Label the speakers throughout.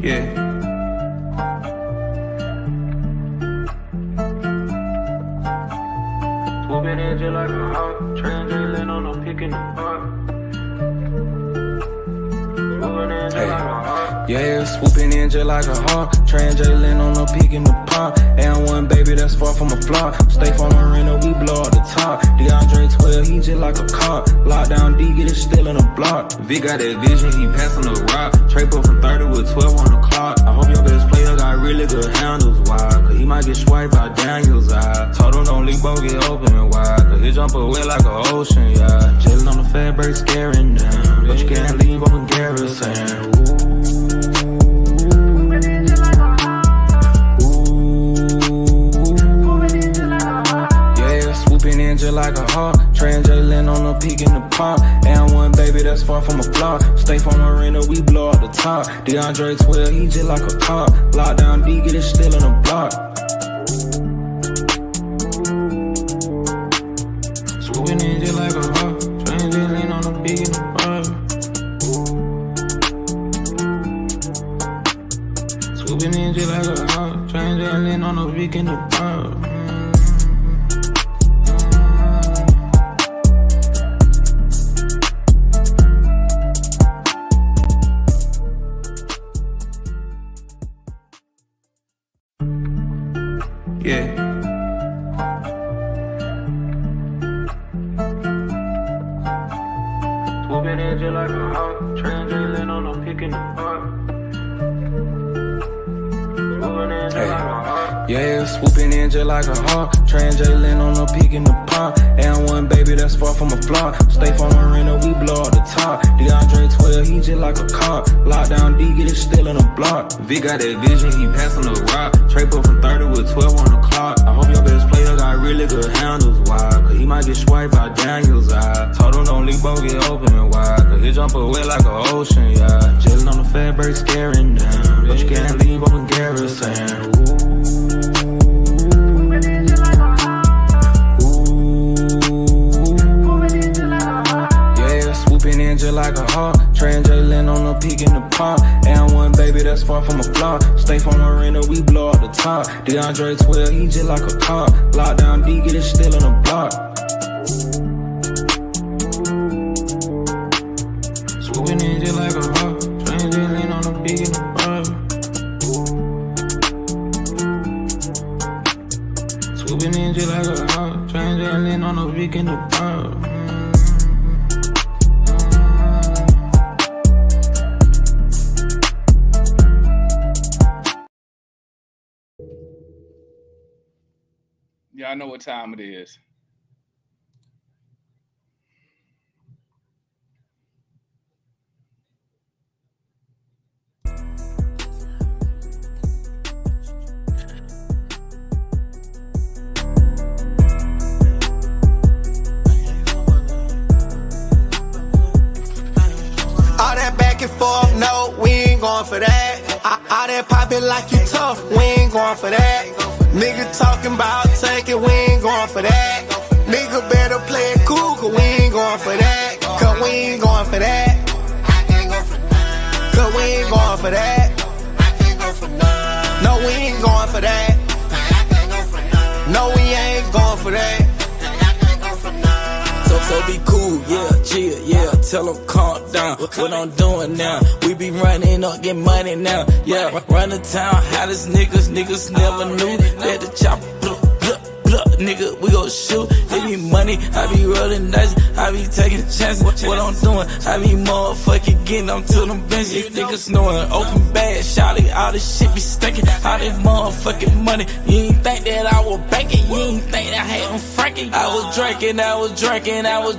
Speaker 1: Yeah. Swooping in just like a hawk, translating on a pick in the park. Yeah, swooping in just like a hawk, translating on a peak in the park. And one baby that's far from a flop. Stay from the rental, we blow up the top. DeAndre 12, he just like a cop. Lockdown D, get it still in the block. V got that vision, he passing the rock. Trade up from 30 with 12 on the clock. I hope your best player got really good handles, why? Cause he might get swiped by Daniel's eye. Told him don't leave both, get open and wide. Cause he jump away like an ocean, yeah. Chillin' on the fat break, scaring down. But you can't leave open garrison. Just like a hawk, translating on a peak in the park. And one baby that's far from a flop. Stay from the rental, we blow up the top. DeAndre 12, he just like a cop. Lockdown D, get it still in the block. Swooping in just like a hawk, translating on a peak in the park. Swooping in just like a hawk, translating on a peak in the park. Yeah. Swooping in just like a hawk, translating on a pick in the park. Yeah, swooping in just like a hawk, translating on a peak in the park. And one baby that's far from a flop. Stay from the rental, we blow up the top. DeAndre 12, he just like a cop. Lockdown D, get it still in the block. V got that vision, he passing the rock. Trade up from 30 with 12 on the clock. I hope your best player got really good handles, why? Cause he might get swiped by Daniel's eye. Told him don't leave both, get open and wide. Cause he jump away like an ocean, yeah. Chillin' on the fat break, scaring down. But you can't leave open garrison. Just like a hawk, translating on a peak in the park. And one baby that's far from a flop. Stay from the rental, we blow up the top. DeAndre 12, he just like a cop. Lockdown D, get it still in the block. Swooping in just like a hawk, translating on a peak in the park. Swooping in just like a hawk, translating on a peak in the park.
Speaker 2: Y'all know what time it is.
Speaker 3: All that back and forth, no, we ain't going for that. All that poppin' like you tough, we ain't going for that. Nigga talking about taking, we ain't going for that. Nigga better play it cool, cause we ain't going for that. Cause we ain't going for that. Cause we ain't going for that. No, we ain't going for that. No, we ain't going for that.
Speaker 4: So be cool, yeah, chill, yeah, tell them calm down. What I'm doing now, we be running up, get money now. Yeah, run the town, hottest niggas never knew that the chopper nigga, we gon' shoot. Give me money, I be rolling dice, I be taking chances. What I'm doing, I be motherfucking getting them to them benches. Niggas knowing, open bag, shawty, all this shit be stinking. All this motherfucking money, you ain't think that I was banking, you ain't think that I had them franking. I was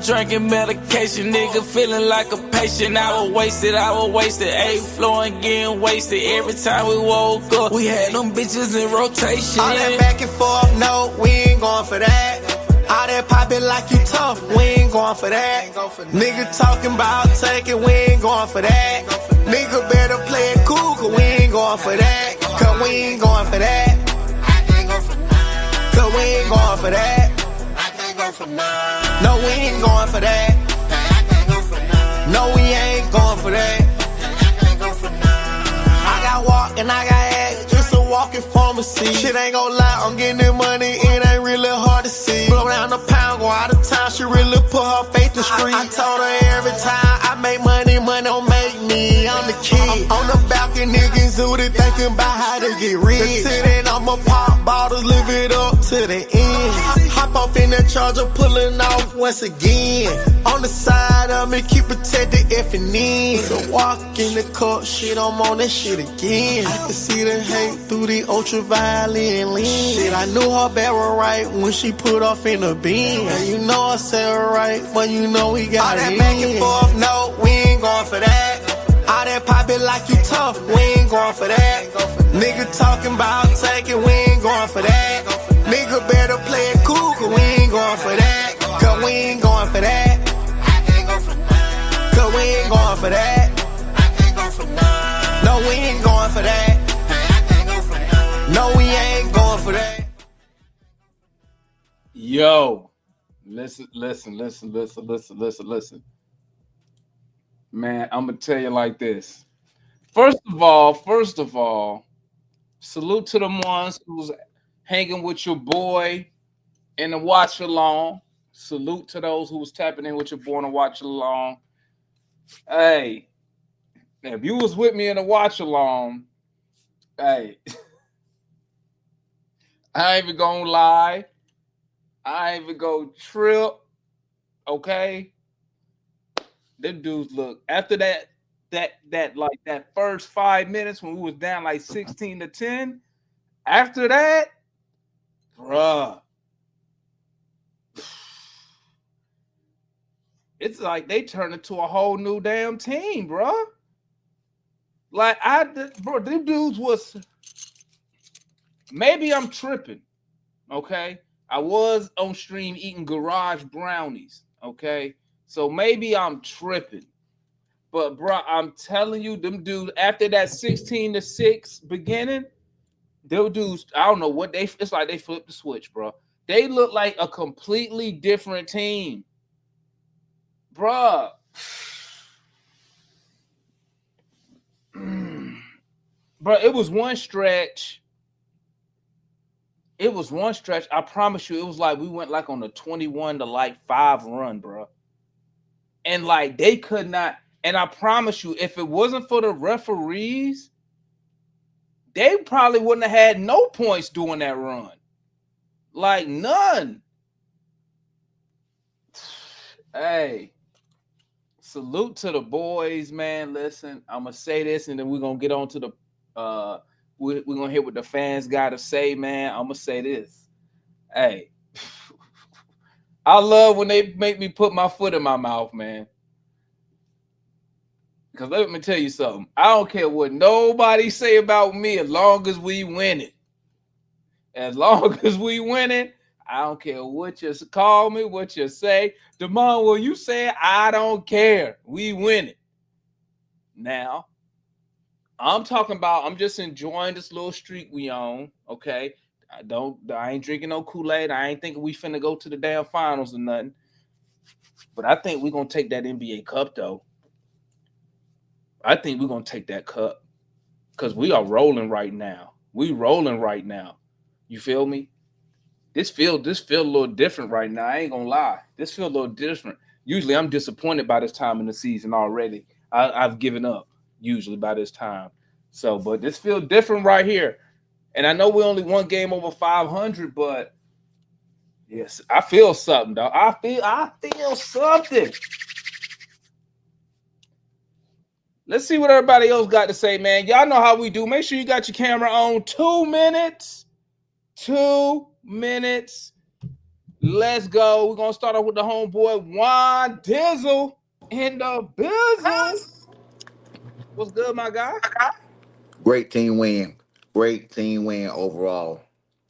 Speaker 4: drinking medication, nigga, feeling like a patient. I was wasted, ayy, flowing, getting wasted. Every time we woke up, we had them bitches in rotation.
Speaker 3: All that back and forth, no, we ain't going for that. All that poppin' like you tough, we ain't going for that. Nigga talking about taking, we ain't going for that. Nigga better play it cool, cause we ain't going for that. Cause we ain't going for that. Cause we ain't going for that. No, we ain't going for that. No, we ain't going for that. I got walk fucking pharmacy. Shit ain't gon' lie, I'm getting that money, it ain't really hard to see. Blow down the pound, go out of town, she really put her faith in the street. I told her every time I make money, money don't make me. I'm the kid. I'm on the balcony, niggas zooted, thinking about how to get rich. Till then, I'ma pop bottles, live it up to the end. Hop off in the charger, pulling off once again. On the side of me, keep protected F and N. So walk in the court, shit, I'm on that shit again. I can see the hate through the ultraviolet lens. Shit, I knew her barrel right when she put off in the bin. And you know I said her right, but you know we got all that back and forth, no, we ain't going for that. All that pop it like you tough, we ain't going for that. Nigga talking about taking, we ain't going for that. Nigga better play it cool, cause we ain't going for that. Cause we ain't going for that. Cause we ain't going for that. No, we ain't going for that. No, we ain't going for that.
Speaker 2: Yo, listen. Man, I'm gonna tell you like this. First of all, salute to them ones who's hanging with your boy in the watch along. Salute to those who was tapping in with your boy in the watch along. Hey, if you was with me in the watch along, hey, I ain't even gonna lie. I ain't even gonna trip. Okay. Them dudes look after that like that first 5 minutes when we was down like 16-10. After that, bruh, it's like they turned into a whole new damn team, bruh. Like bro, them dudes was. Maybe I'm tripping. Okay, I was on stream eating garage brownies. Okay, so maybe I'm tripping. But bro, I'm telling you, them dudes after that 16-6 beginning, them dudes, I don't know what it's like they flipped the switch, bro. They look like a completely different team. Bruh. Bro, it was one stretch. I promise you, it was like we went like on a 21-5 run, bro. And like they could not. And I promise you, if it wasn't for the referees, they probably wouldn't have had no points during that run. Like none. Hey, salute to the boys, man. Listen, I'm going to say this and then we're going to get on to the, we're going to hear what the fans got to say, man. I'm going to say this. Hey, I love when they make me put my foot in my mouth, man. Because let me tell you something. I don't care what nobody say about me as long as we win it. As long as we win it, I don't care what you call me, what you say. Demond, will you say it? I don't care. We win it. Now, I'm talking about, I'm just enjoying this little streak we on, okay? I ain't drinking no Kool-Aid. I ain't thinking we finna go to the damn finals or nothing. But I think we're going to take that NBA Cup, though. I think we're going to take that cup because we are rolling right now. We rolling right now. You feel me? This feel a little different right now. I ain't going to lie. This feel a little different. Usually I'm disappointed by this time in the season already. I've given up usually by this time. So, but this feel different right here. And I know we only one game over 500, but yes, I feel something, dog. I feel something. Let's see what everybody else got to say, man. Y'all know how we do. Make sure you got your camera on. 2 minutes. 2 minutes. Let's go. We're going to start off with the homeboy, Juan Dizzle in the business. What's good, my guy?
Speaker 5: Great team win. Great team win overall.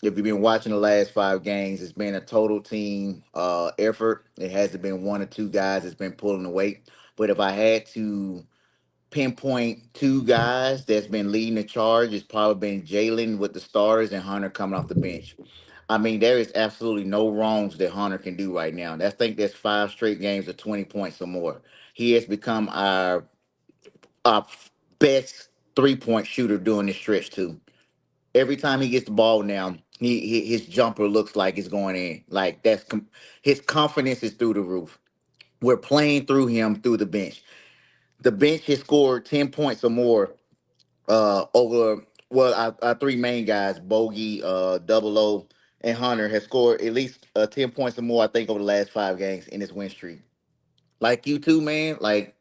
Speaker 5: If you've been watching the last 5 games, it's been a total team effort. It hasn't been one or two guys that's been pulling the weight. But if I had to pinpoint 2 guys that's been leading the charge, it's probably been Jalen with the starters and Hunter coming off the bench. I mean, there is absolutely no wrongs that Hunter can do right now. I think that's 5 straight games of 20 points or more. He has become our best 3-point shooter during this stretch too. Every time he gets the ball now, his jumper looks like it's going in. Like his confidence is through the roof. We're playing through him through the bench. The bench has scored 10 points or more over well our three main guys, Bogey, Double O, and Hunter have scored at least 10 points or more, I think, over the last 5 games in this win streak. Like you too, man. Like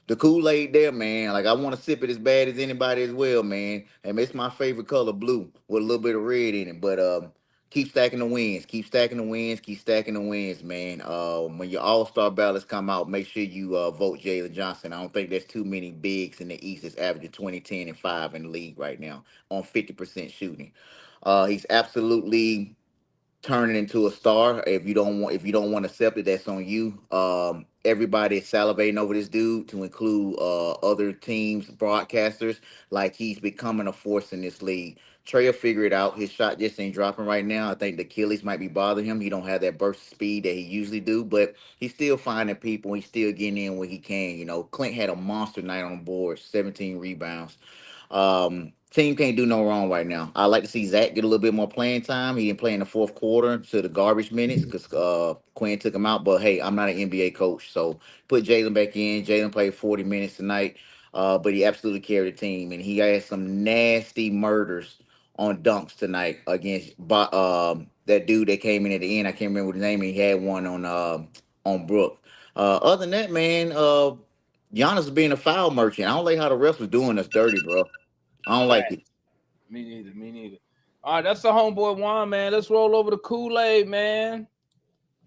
Speaker 5: the Kool-Aid there, man. Like I want to sip it as bad as anybody as well, man. And it's my favorite color, blue, with a little bit of red in it. But keep stacking the wins, keep stacking the wins, keep stacking the wins, man. When your All-Star ballots come out, make sure you vote Jalen Johnson. I don't think there's too many bigs in the East that's averaging 20, 10, and 5 in the league right now on 50% shooting. He's absolutely turn it into a star. If you don't want to accept it, that's on you. Everybody is salivating over this dude, to include other teams, broadcasters. Like he's becoming a force in this league. Trey will figure it out. His shot just ain't dropping right now. I think the Achilles might be bothering him. He don't have that burst speed that he usually do, but he's still finding people. He's still getting in where he can. Clint had a monster night on the board, 17 rebounds. Team can't do no wrong right now. I like to see Zach get a little bit more playing time. He didn't play in the fourth quarter to the garbage minutes because Quinn took him out. But hey, I'm not an NBA coach, so put Jalen back in. Jalen played 40 minutes tonight, but he absolutely carried the team, and he had some nasty murders on dunks tonight against that dude that came in at the end. I can't remember his name. And he had one on Brook. Other than that, man, Giannis is being a foul merchant. I don't like how the refs was doing us dirty, bro. I don't like it.
Speaker 2: Facts. Me neither. Me neither. All right, that's the homeboy Juan, man. Let's roll over to Kool-Aid, man.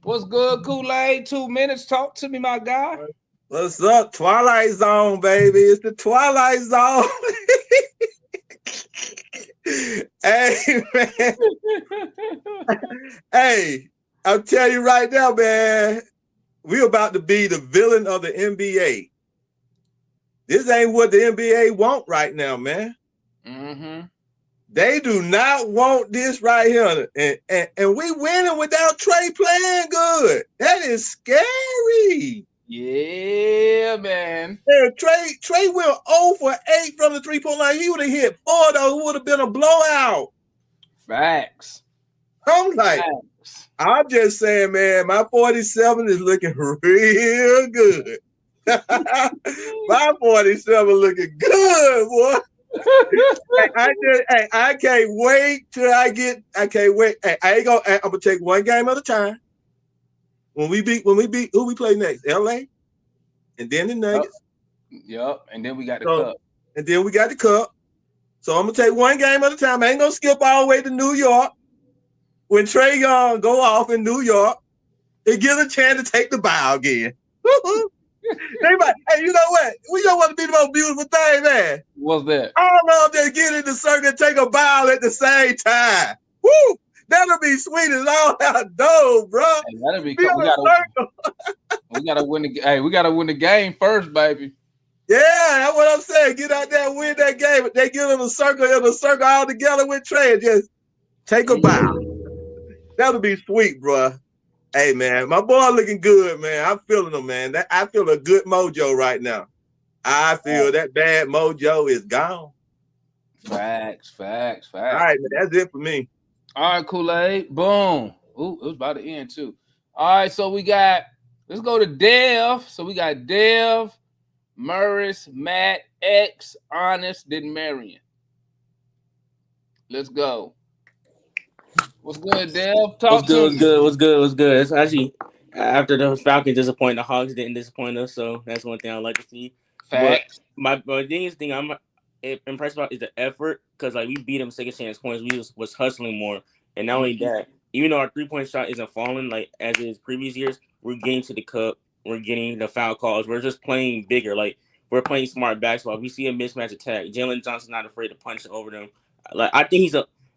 Speaker 2: What's good, Kool-Aid? 2 minutes. Talk to me, my guy.
Speaker 6: What's up? Twilight Zone, baby. It's the Twilight Zone. Hey, man. Hey, I'll tell you right now, man. We're about to be the villain of the NBA. This ain't what the NBA want right now, man.
Speaker 2: Mm-hmm.
Speaker 6: They do not want this right here. And we winning without Trey playing good. That is scary.
Speaker 2: Yeah, man.
Speaker 6: Yeah, Trey went 0 for 8 from the 3-point line. He would have hit 4, though. It would have been a blowout.
Speaker 2: Facts.
Speaker 6: I'm like,
Speaker 2: Facts.
Speaker 6: I'm just saying, man, my 47 is looking real good. My 47 looking good, boy. I can't wait till I can't wait. Hey, I'm gonna take one game at a time. When we beat who we play next? LA, and then the Nuggets.
Speaker 2: Yep. And then we got the cup.
Speaker 6: And then we got the cup. So I'm gonna take one game at a time. I ain't gonna skip all the way to New York. When Trey Young go off in New York, it gives a chance to take the bow again. Hey, you know what? We don't want to be the most beautiful thing, man.
Speaker 2: What's that?
Speaker 6: I don't know if they get in the circle and take a bow at the same time. Woo! That'll be sweet as all outdoors, bro.
Speaker 2: Hey, that'll be cool. We gotta win the. Hey, we gotta win the game first, baby.
Speaker 6: Yeah, that's what I'm saying. Get out there and win that game. They get in a circle all together with Trey and just take a bow. That'll be sweet, bro. Hey, man, my boy looking good, man. I'm feeling him, man. I feel a good mojo right now. I feel that bad mojo is gone.
Speaker 2: Facts.
Speaker 6: All right, man, that's it for me.
Speaker 2: All right, Kool-Aid. Boom. Ooh, it was about to end, too. All right, so let's go to Dev. So we got Dev, Murice, Matt, X, Onyx, then Marion. Let's go. What's good, Dev?
Speaker 7: What's good? It's actually after the Falcons disappointed, the Hawks didn't disappoint us, so that's one thing I like to see.
Speaker 2: Facts.
Speaker 7: But my biggest thing I'm impressed about is the effort, because like we beat them second chance points. We was hustling more, and not only that, even though our 3-point shot isn't falling like as it is previous years, we're getting to the cup. We're getting the foul calls. We're just playing bigger. Like we're playing smart basketball. If we see a mismatch attack, Jalen Johnson's not afraid to punch over them. Like I think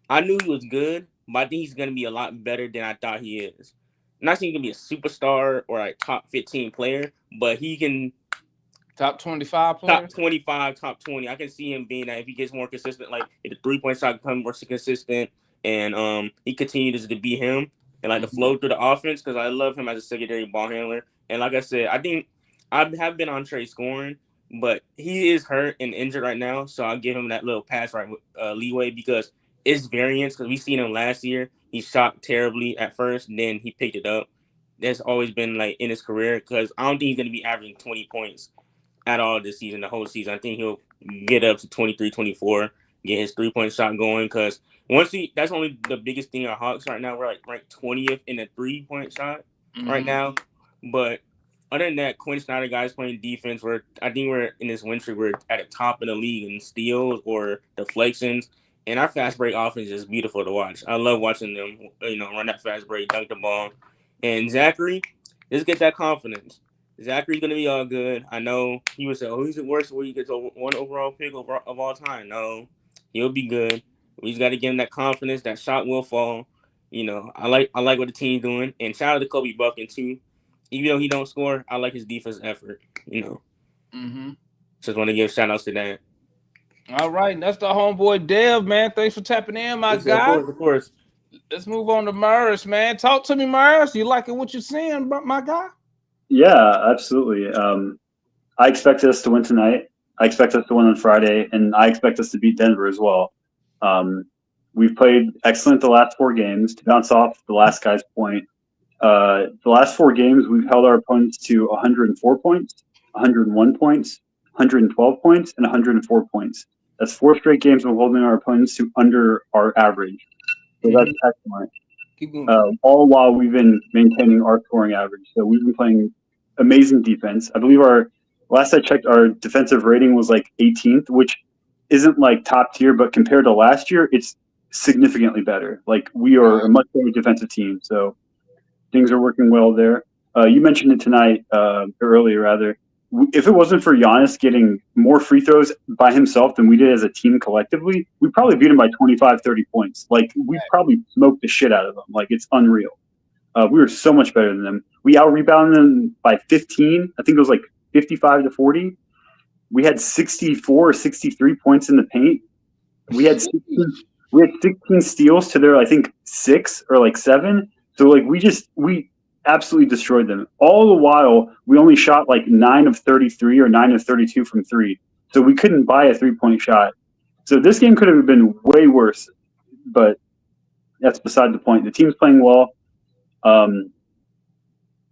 Speaker 7: I knew he was good, but I think he's going to be a lot better than I thought he is. I'm not saying he can be a superstar or a top 15 player, but he can.
Speaker 2: Top 25 player?
Speaker 7: Top 25, top 20. I can see him being that if he gets more consistent, like if the 3-point shot becomes more consistent and he continues to be him and like the flow through the offense, because I love him as a secondary ball handler. And like I said, I think I have been on Trey scoring, but he is hurt and injured right now, so I'll give him that little pass leeway, because it's variance because we seen him last year. He shot terribly at first, and then he picked it up. That's always been like in his career because I don't think he's gonna be averaging 20 points at all this season, the whole season. I think he'll get up to 23, 24, get his 3-point shot going because that's only the biggest thing at Hawks right now. We're like ranked 20th in the 3-point shot right now. But other than that, Quinn Snyder guys playing defense. I think we're in this win streak. We're at the top of the league in steals or deflections. And our fast break offense is beautiful to watch. I love watching them, run that fast break, dunk the ball. And Zachary, just get that confidence. Zachary's going to be all good. I know he would say, he's the worst where he gets a 1 overall pick of all time. No, he'll be good. We just got to give him that confidence. That shot will fall. I like what the team's doing. And shout out to Kobe Buffin, too. Even though he don't score, I like his defense effort, Just want to give shout outs to that.
Speaker 2: All right. That's the homeboy Dev, man. Thanks for tapping in, my guy.
Speaker 7: Of course.
Speaker 2: Let's move on to Murice, man. Talk to me, Murice. You liking what you're seeing, my guy?
Speaker 8: Yeah, absolutely. I expect us to win tonight. I expect us to win on Friday, and I expect us to beat Denver as well. We've played excellent the last 4 games. To bounce off the last guy's point, the last 4 games, we've held our opponents to 104 points, 101 points, 112 points, and 104 points. That's 4 straight games of holding our opponents to under our average. So that's excellent. All while we've been maintaining our scoring average. So we've been playing amazing defense. I believe last I checked, our defensive rating was like 18th, which isn't like top tier, but compared to last year, it's significantly better. Like we are a much better defensive team. So things are working well there. You mentioned it tonight, earlier rather. If it wasn't for Giannis getting more free throws by himself than we did as a team collectively, we'd probably beat him by 25, 30 points. Like, we probably smoked the shit out of them. Like, it's unreal. We were so much better than them. We out-rebounded them by 15. I think it was like 55 to 40. We had 64 or 63 points in the paint. We had 16 steals to their, I think, 6 or like 7. So, like, we absolutely destroyed them. All the while, we only shot like 9 of 33 or 9 of 32 from 3. So we couldn't buy a 3-point shot. So this game could have been way worse, but that's beside the point. The team's playing well. I'm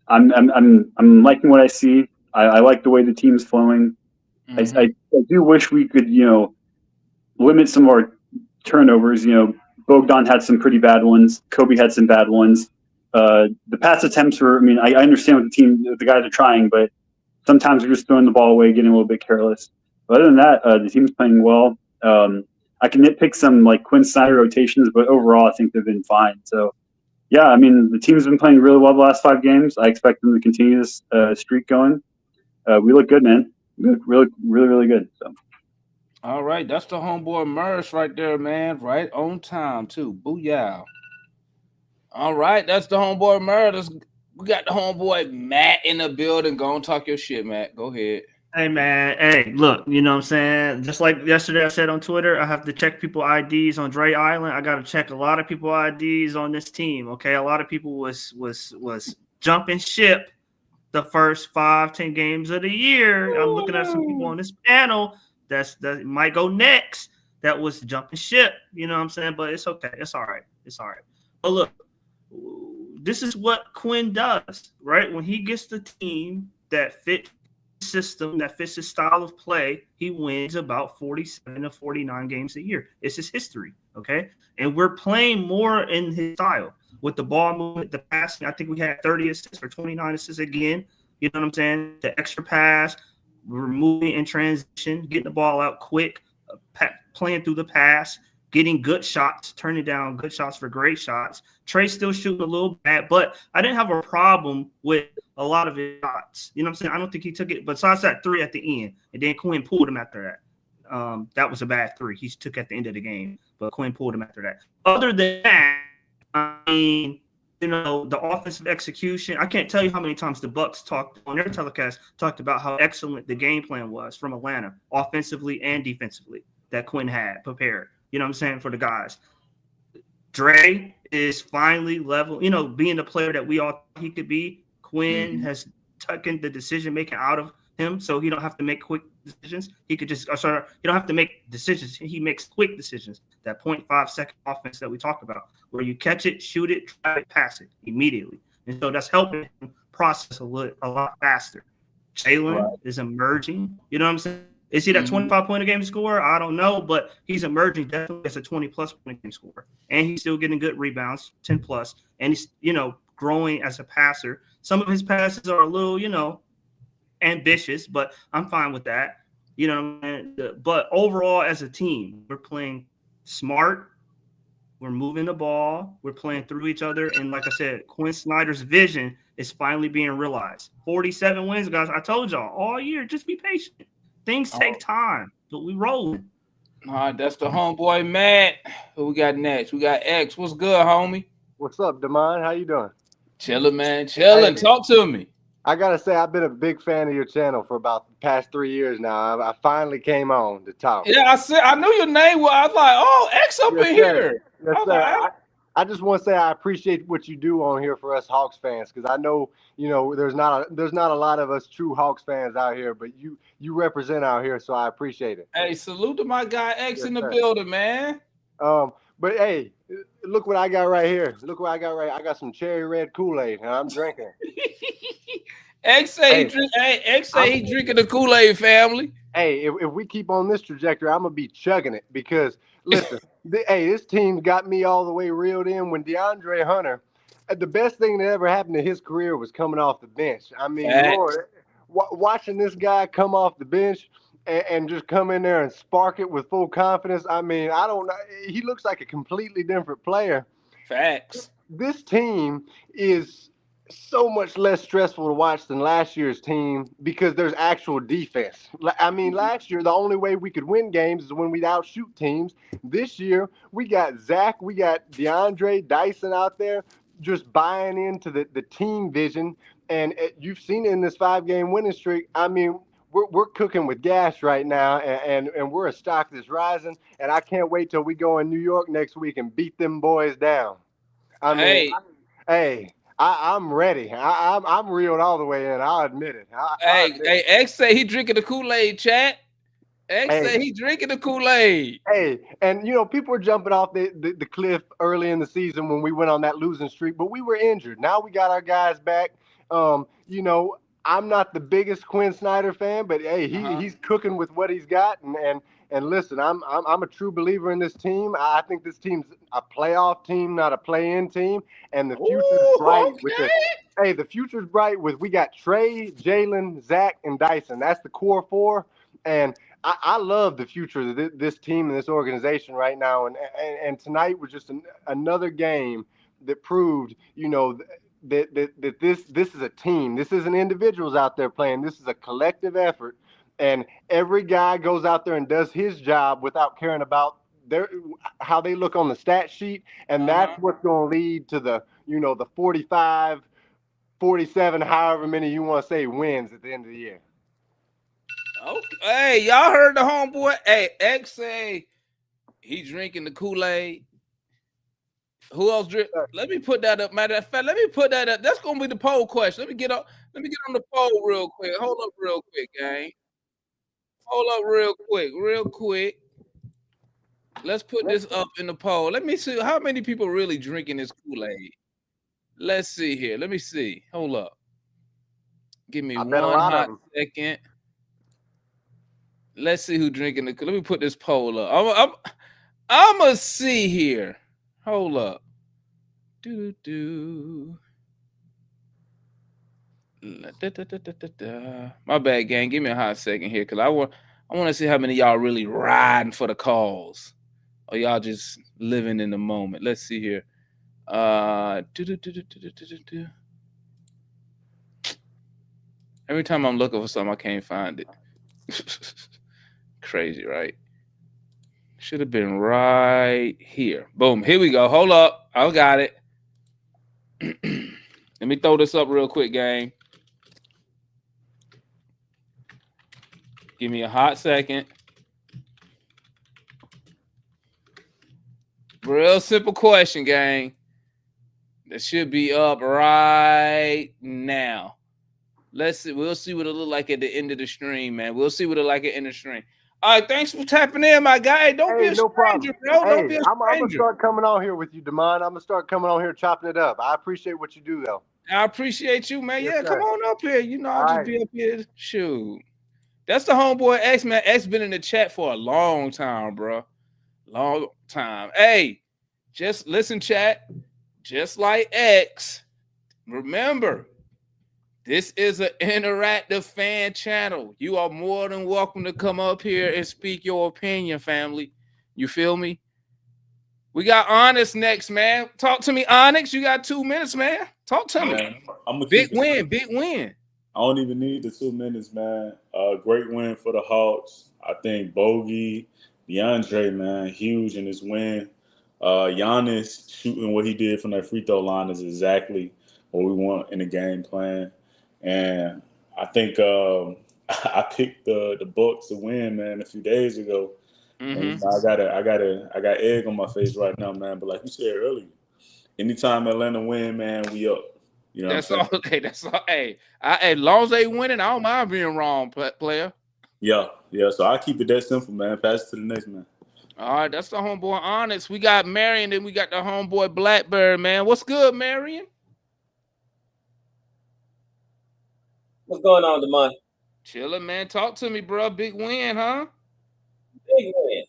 Speaker 8: liking what I see. I like the way the team's flowing. I do wish we could, limit some of our turnovers. Bogdan had some pretty bad ones. Kobe had some bad ones. The pass attempts were, I understand what the guys are trying, but sometimes we're just throwing the ball away, getting a little bit careless. But other than that, the team's playing well. I can nitpick some like Quinn Snyder rotations, but overall, I think they've been fine. So, yeah, the team's been playing really well the last 5 games. I expect them to continue this streak going. We look good, man. We look really, really, really good. So.
Speaker 2: All right, that's the homeboy Murice right there, man. Right on time, too. Booyah. All right, that's the homeboy Murice. We got the homeboy Matt in the building. Go and talk your shit, Matt. Go ahead.
Speaker 9: Hey, man. Hey, look, you know what I'm saying? Just like yesterday I said on Twitter, I have to check people IDs on Dre Island. I got to check a lot of people IDs on this team, okay? A lot of people was jumping ship the first 5-10 games of the year. I'm looking at some people on this panel that might go next that was jumping ship, you know what I'm saying? But it's okay. It's all right. It's all right. But look, this is what Quinn does, right? When he gets the team that fits his system, that fits his style of play, he wins about 47 to 49 games a year. It's his history, okay? And we're playing more in his style with the ball movement, the passing. I think we had 30 assists or 29 assists again. You know what I'm saying? The extra pass, we're moving in transition, getting the ball out quick, playing through the pass, getting good shots, turning down good shots for great shots. Trey's still shooting a little bad, but I didn't have a problem with a lot of his shots. You know what I'm saying? I don't think he took it, besides that 3 at the end, and then Quinn pulled him after that. That was a bad 3 he took at the end of the game, but Quinn pulled him after that. Other than that, the offensive execution, I can't tell you how many times the Bucks talked on their telecast, talked about how excellent the game plan was from Atlanta, offensively and defensively, that Quinn had prepared. You know what I'm saying, for the guys. Dre is finally level, being the player that we all thought he could be. Quinn has taken the decision-making out of him, so he don't have to make quick decisions. He could just, he don't have to make decisions. He makes quick decisions. That 0.5-second offense that we talk about, where you catch it, shoot it, try it, pass it immediately. And so that's helping him process a lot faster. Jalen is emerging. You know what I'm saying? Is he that 25-point-a-game scorer? I don't know, but he's emerging definitely as a 20-plus-point-a-game scorer. And he's still getting good rebounds, 10-plus. And he's, growing as a passer. Some of his passes are a little, ambitious, but I'm fine with that. But overall, as a team, we're playing smart. We're moving the ball. We're playing through each other. And like I said, Quinn Snyder's vision is finally being realized. 47 wins, guys. I told y'all all year, just be patient. Things take time, but we rolling.
Speaker 2: All right, that's the homeboy Matt. Who we got next? We got X. What's good, homie?
Speaker 10: What's up, Damon? How you doing?
Speaker 2: Chilling, man. Chilling. Talk to me.
Speaker 10: I gotta say, I've been a big fan of your channel for about the past 3 years now. I finally came on to talk.
Speaker 2: Yeah, I knew your name. Well, I was like, oh, X up in here.
Speaker 10: Yes, sir. I just want to say I appreciate what you do on here for us Hawks fans, because I know there's not a lot of us true Hawks fans out here, but you represent out here, so I appreciate it.
Speaker 2: Hey, salute to my guy X in the building, man.
Speaker 10: But hey, look what I got right here. Look what I got right. I got some cherry red Kool-Aid, and I'm drinking.
Speaker 2: X say he drinking the Kool-Aid, family.
Speaker 10: Hey, if we keep on this trajectory, I'm gonna be chugging it, because listen, this team got me all the way reeled in when DeAndre Hunter. The best thing that ever happened to his career was coming off the bench. I mean, Lord, watching this guy come off the bench and just come in there and spark it with full confidence. I mean, I don't know. He looks like a completely different player.
Speaker 2: Facts.
Speaker 10: This team is so much less stressful to watch than last year's team, because there's actual defense. I mean, last year, the only way we could win games is when we'd outshoot teams. This year, we got Zach, we got DeAndre, Dyson out there just buying into the team vision. And you've seen it in this 5-game winning streak. I mean, we're cooking with gas right now, and we're a stock that's rising. And I can't wait till we go in New York next week and beat them boys down. I mean, I'm ready. I'm reeled all the way in. I'll admit it.
Speaker 2: X say he drinking the Kool-Aid, chat. X say he drinking the Kool-Aid.
Speaker 10: Hey, and people were jumping off the cliff early in the season when we went on that losing streak, but we were injured. Now we got our guys back. I'm not the biggest Quinn Snyder fan, but hey, he's cooking with what he's got, and listen, I'm a true believer in this team. I think this team's a playoff team, not a play-in team, and the future's bright. Okay. The future's bright with we got Trey, Jalen, Zach, and Dyson. That's the core four, and I love the future of this team and this organization right now. And tonight was just another game that proved, that this is a team. This isn't individuals out there playing. This is a collective effort. And every guy goes out there and does his job without caring about how they look on the stat sheet. And that's what's going to lead to the 45, 47, however many you want to say wins at the end of the year.
Speaker 2: Okay. Hey, y'all heard the homeboy. Hey, X say he drinking the Kool-Aid. Who else drink? Let me put that up. Matter of fact, let me put that up. That's gonna be the poll question. Let me get on the poll real quick. Hold up real quick, gang. Hold up real quick. Let's put this up in the poll. Let me see how many people really drinking this Kool-Aid. Let's see here. Let me see. Hold up. Give me one hot second. Let's see who drinking the. Let me put this poll up. I'm gonna see here. Hold up. My bad, gang. Give me a hot second here, because I want to see how many of y'all really riding for the cause, or y'all just living in the moment. Let's see here. Every time I'm looking for something, I can't find it. Crazy, right? Should have been right here. Boom. Here we go. Hold up. I got it. Let me throw this up real quick, gang. Give me a hot second. Real simple question, gang. That should be up right now. Let's see. We'll see what it look like at the end of the stream, man. We'll see what it like at the end of the stream. All right, thanks for tapping in, my guy. Don't be a
Speaker 10: no
Speaker 2: stranger,
Speaker 10: problem.
Speaker 2: bro. Don't
Speaker 10: Hey,
Speaker 2: be a
Speaker 10: I'm gonna
Speaker 2: stranger.
Speaker 10: start coming on here with you, Damon. I'm gonna start coming on here chopping it up. I appreciate what you do, though.
Speaker 2: I appreciate you, man.
Speaker 10: Yes,
Speaker 2: Yeah,
Speaker 10: sir.
Speaker 2: come on up here. You know, I'll
Speaker 10: All
Speaker 2: just
Speaker 10: right.
Speaker 2: be up here. Shoot. That's the homeboy X, man. X been in the chat for a long time, bro. Long time. Hey, just listen, chat. Just like X, remember, this is an interactive fan channel. You are more than welcome to come up here and speak your opinion, family. You feel me? We got Onyx next, man. Talk to me, Onyx. You got 2 minutes, man. Talk to me.
Speaker 11: I'm gonna
Speaker 2: Big
Speaker 11: keep
Speaker 2: win, big win.
Speaker 11: I don't even need the 2 minutes, man. Great win for the Hawks. I think Bogey, DeAndre, man, huge in this win. Giannis shooting what he did from that free throw line is exactly what we want in the game plan. And I think I picked the Bucks to win, man, a few days ago. And, you know, I got egg on my face right now, man. But like you said earlier, anytime Atlanta win, man, we up. You know
Speaker 2: That's
Speaker 11: what I'm
Speaker 2: all. Hey, that's all. Hey, as long as they winning, I don't mind being wrong, player.
Speaker 11: Yeah. So I keep it that simple, man. Pass it to the next man.
Speaker 2: All right, that's the homeboy Onyx. We got Marion, then we got the homeboy Blackbird, man. What's good, Marion?
Speaker 12: What's going on, Damon?
Speaker 2: Chilling, man. Talk to me, bro. Big win, huh?
Speaker 12: Big win.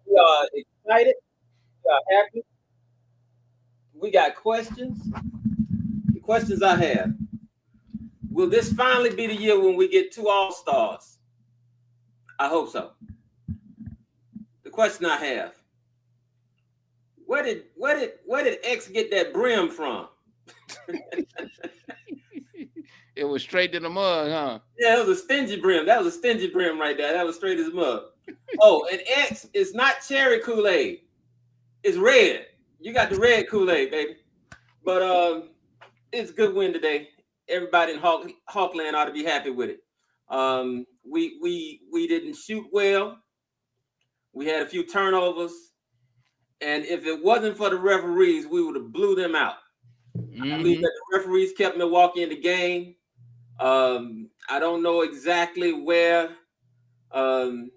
Speaker 12: We are excited. We are happy. We got questions. The questions I have. Will this finally be the year when we get 2 All-Stars? I hope so. The question I have. Where did X get that brim from?
Speaker 2: It was straight to the mud, huh?
Speaker 12: Yeah, it was a stingy brim. That was a stingy brim right there. That was straight as mud. Oh, and X is not cherry Kool-Aid. It's red. You got the red Kool-Aid, baby. But it's a good win today. Everybody in Hawkland ought to be happy with it. We didn't shoot well. We had a few turnovers. And if it wasn't for the referees, we would have blew them out. I believe that the referees kept Milwaukee in the game. I don't know exactly where the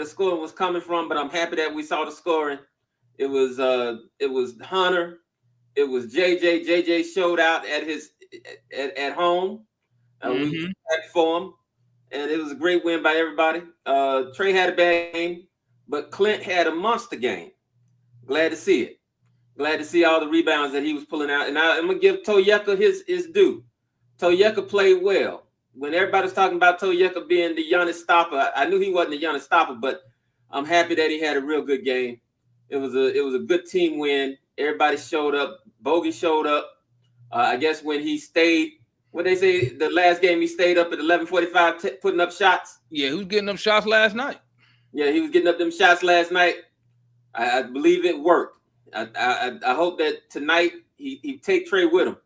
Speaker 12: scoring was coming from, but I'm happy that we saw the scoring. It was Hunter, it was JJ. JJ showed out at home. We were happy for him, and it was a great win by everybody. Trey had a bad game, but Clint had a monster game. Glad to see it. Glad to see all the rebounds that he was pulling out. And I'm gonna give Toyeka his due. Toyeka played well. When everybody's talking about Toyeka being the Giannis stopper, I knew he wasn't the Giannis stopper, but I'm happy that he had a real good game. It was a good team win. Everybody showed up. Bogey showed up. I guess when he stayed, what they say, the last game he stayed up at 11:45 putting up shots.
Speaker 2: Yeah, he was getting up shots last night. Yeah,
Speaker 12: he was getting up them shots last night. I believe it worked. I hope that tonight he take Trey with him,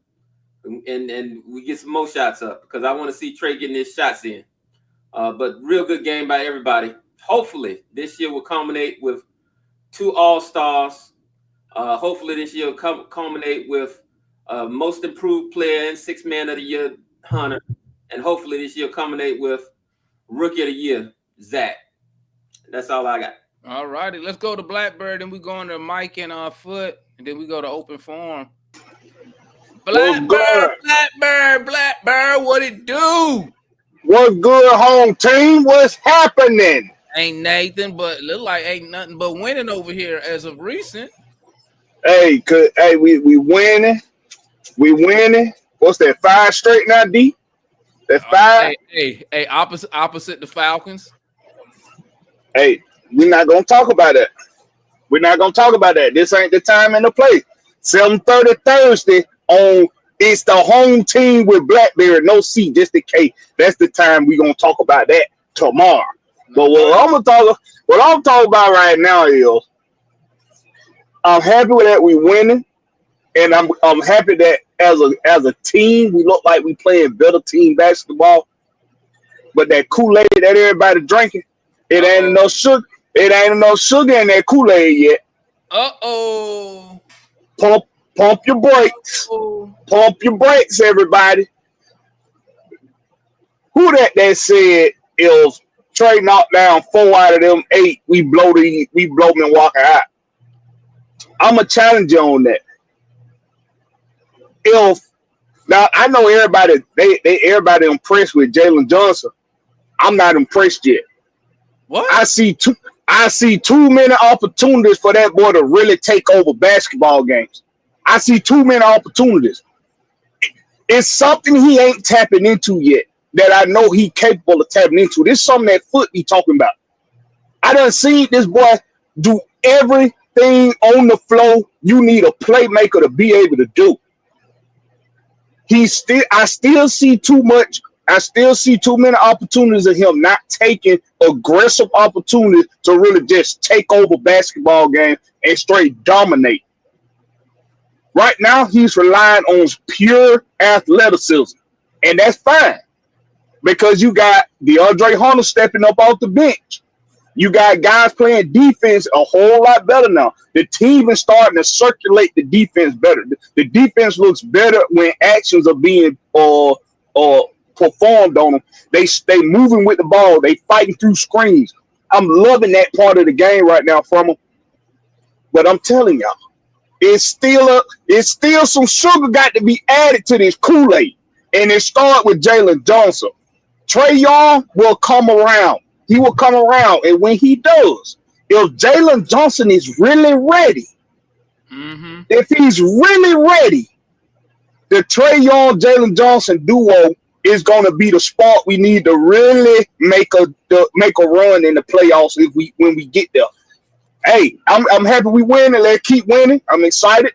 Speaker 12: and we get some more shots up because I want to see Trey getting his shots in. But real good game by everybody. Hopefully this year will culminate with 2 All-Stars. Hopefully this year will culminate with most improved player and 6th man of the year, Hunter. And hopefully this year will culminate with rookie of the year, Zach. That's all I got.
Speaker 2: All righty, let's go to Blackbird, and we go into Mike and Foot, and then we go to open forum. Blackbird, what it do?
Speaker 13: What's good, home team? What's happening?
Speaker 2: Ain't Nathan, but look like ain't nothing but winning over here as of recent.
Speaker 13: Hey, we winning. We winning. What's that? 5 straight now, D? That 5?
Speaker 2: Hey, opposite the Falcons.
Speaker 13: Hey, we're not gonna talk about that. We're not gonna talk about that. This ain't the time and the place. 7:30 Thursday on it's the home team with Blackbird, no C, just in case. That's the time we're gonna talk about that tomorrow. But what I'm talking about right now is I'm happy with that we winning, and I'm happy that as a team we look like we playing better team basketball. But that Kool-Aid that everybody drinking, it ain't enough sugar. It ain't enough sugar in that Kool-Aid yet.
Speaker 2: Uh-oh.
Speaker 13: Pump your brakes. Pump your brakes, everybody. Who that said if Trey knocked down 4 out of them 8, we blow Milwaukee out? I'm a challenger on that. If now I know everybody everybody impressed with Jalen Johnson. I'm not impressed yet.
Speaker 2: What?
Speaker 13: I see too many opportunities for that boy to really take over basketball games. I see too many opportunities. It's something he ain't tapping into yet that I know he capable of tapping into. This is something that Foot be talking about. I done seen this boy do everything on the floor you need a playmaker to be able to do. I still see too many opportunities of him not taking aggressive opportunities to really just take over basketball game and straight dominate. Right now, he's relying on pure athleticism, and that's fine because you got DeAndre Hunter stepping up off the bench. You got guys playing defense a whole lot better now. The team is starting to circulate the defense better. The defense looks better when actions are being performed on them. They moving with the ball. They fighting through screens. I'm loving that part of the game right now from them. But I'm telling y'all, it's still some sugar got to be added to this Kool-Aid. And it starts with Jalen Johnson. Trae Young will come around. He will come around. And when he does, if Jalen Johnson is really ready, if he's really ready, the Trae Young, Jalen Johnson duo is going to be the spot we need to really make a run in the playoffs when we get there. Hey, I'm happy we win and let's keep winning. I'm excited.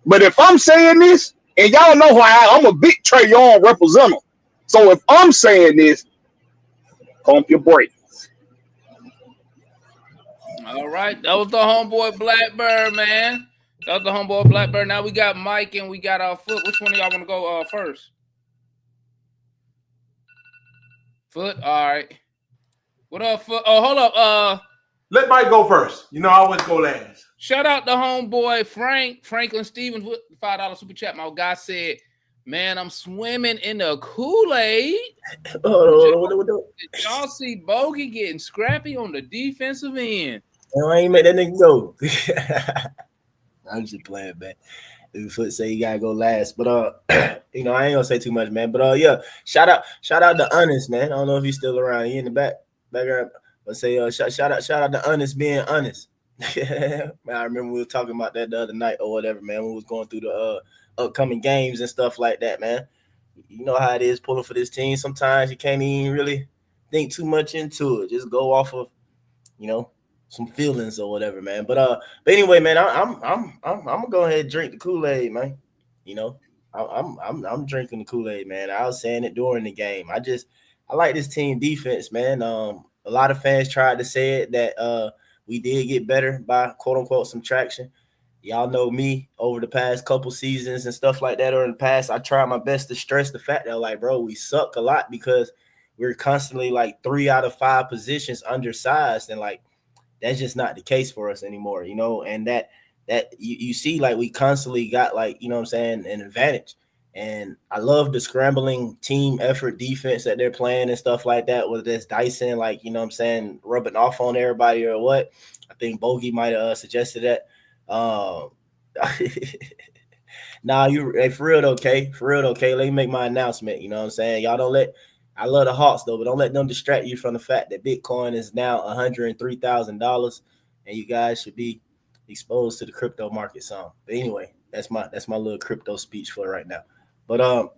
Speaker 13: But if I'm saying this, and y'all know how I'm a big Trae Young representative. So if I'm saying this, pump your brakes.
Speaker 2: All right, that was the homeboy Blackbird, man. That was the homeboy Blackbird. Now we got Mike and we got our Foot. Which one of y'all want to go first? Foot, all right. What up, Foot? Oh, hold up.
Speaker 14: Let Mike go first. You know I always go last.
Speaker 2: Shout out to homeboy Franklin Stevens with the $5 super chat. My guy said, "Man, I'm swimming in the Kool-Aid." Did y'all see Bogey getting scrappy on the defensive end?
Speaker 15: I ain't make that nigga go. I'm just playing, man. If Foot say you gotta go last, but I ain't gonna say too much, man. But yeah, shout out to Honest, man. I don't know if he's still around. He in the background. But say shout out to Honest being honest. Man, I remember we were talking about that the other night or whatever, man. We was going through the upcoming games and stuff like that, man. You know how it is pulling for this team. Sometimes you can't even really think too much into it. Just go off of, some feelings or whatever, man. But anyway, man, I'm gonna go ahead and drink the Kool-Aid, man. I'm drinking the Kool-Aid, man. I was saying it during the game. I like this team defense, man. A lot of fans tried to say it that we did get better by quote unquote some traction. Y'all know me over the past couple seasons and stuff like that, or in the past, I tried my best to stress the fact that, like, bro, we suck a lot because we're constantly like 3 out of 5 positions undersized, and like that's just not the case for us anymore, and that you see, like, we constantly got, like, an advantage. And I love the scrambling team effort defense that they're playing and stuff like that, whether that's Dyson, like, rubbing off on everybody or what. I think Bogey might have suggested that. For real, okay. Let me make my announcement. Y'all don't let, I love the Hawks though, but don't let them distract you from the fact that Bitcoin is now $103,000 and you guys should be exposed to the crypto market some. But anyway, that's my little crypto speech for right now. But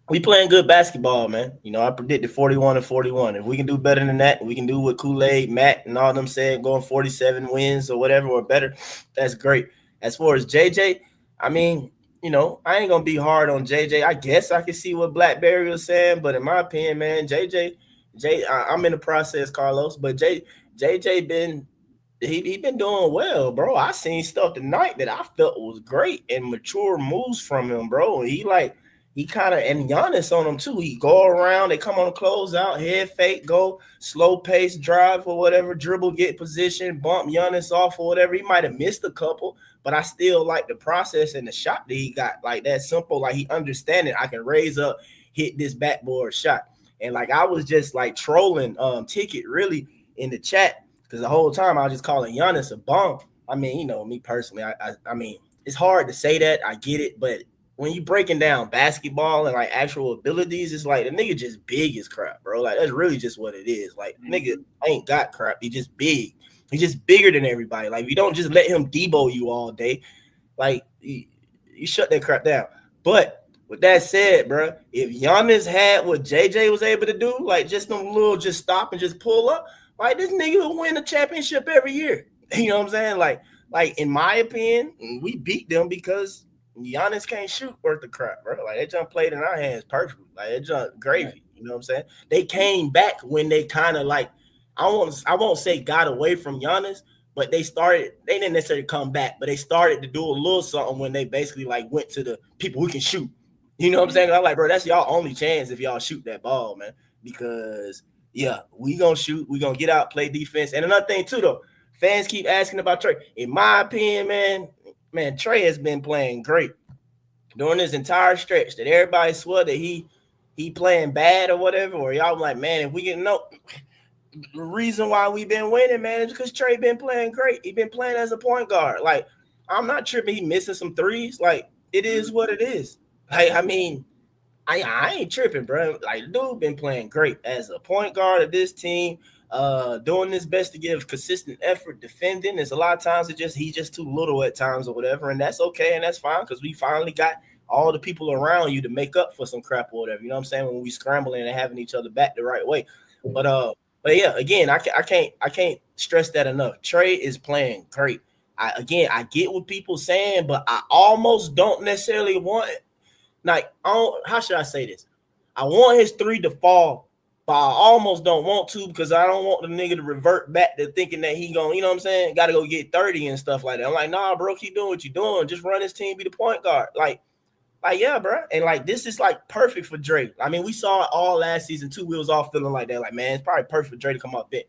Speaker 15: we playing good basketball, man. I predicted 41-41. If we can do better than that, we can do what Kool-Aid, Matt, and all them said, going 47 wins or whatever or better. That's great. As far as JJ, I mean, I ain't gonna be hard on JJ. I guess I can see what Blackberry was saying, but in my opinion, man, I'm in the process, Carlos, but JJ been doing well, bro. I seen stuff tonight that I felt was great and mature moves from him, bro. And he kind of, and Giannis on him too. He go around, they come on the closeout, head fake, go slow pace drive or whatever, dribble, get position, bump Giannis off or whatever. He might have missed a couple, but I still like the process and the shot that he got. Like that simple, like he understand it. I can raise up, hit this backboard shot. And like I was just like trolling Ticket really in the chat because the whole time I was just calling Giannis a bum. I mean, you know, me personally, I mean, it's hard to say that. I get it, but when you breaking down basketball and like actual abilities, it's like the nigga just big as crap, bro. Like that's really just what it is. Like nigga ain't got crap. He just big. He's just bigger than everybody. Like you don't just let him debo you all day. Like you shut that crap down. But with that said, bro, if Giannis had what JJ was able to do, like just them little just stop and just pull up, like this nigga will win a championship every year. You know what I'm saying? Like in my opinion, we beat them because Giannis can't shoot worth the crap, bro. Like they just played in our hands perfectly. Like they just gravy. You know what I'm saying? They came back when they kind of like I won't say got away from Giannis, but they didn't necessarily come back, but they started to do a little something when they basically like went to the people who can shoot. You know what I'm saying? I'm like, bro, that's y'all only chance if y'all shoot that ball, man. Because yeah, we gonna shoot, we gonna get out, play defense. And another thing too, though, fans keep asking about Trey. In my opinion, man, Trey has been playing great during this entire stretch. That everybody swore that he playing bad or whatever, or y'all like, man, if we get the reason why we've been winning, man, is because Trey been playing great. He been playing as a point guard. Like, I'm not tripping. He missing some threes. Like, it is what it is. Like, I mean, I ain't tripping, bro. Like, dude been playing great as a point guard of this team, doing his best to give consistent effort defending. There's a lot of times he's just too little at times or whatever, and that's okay and that's fine because we finally got all the people around you to make up for some crap or whatever. You know what I'm saying? When we scrambling and having each other back the right way. But yeah, again, I can't stress that enough. Trey is playing great. I get what people saying, but I almost don't necessarily want it. Like, how should I say this? I want his three to fall, but I almost don't want to because I don't want the nigga to revert back to thinking that he going, you know what I'm saying? Got to go get 30 and stuff like that. I'm like, nah, bro, keep doing what you're doing. Just run his team, be the point guard. Like, yeah, bro. And like, this is like perfect for Dre. I mean, we saw it all last season too. We was all feeling like that. Like, man, it's probably perfect for Dre to come off bench.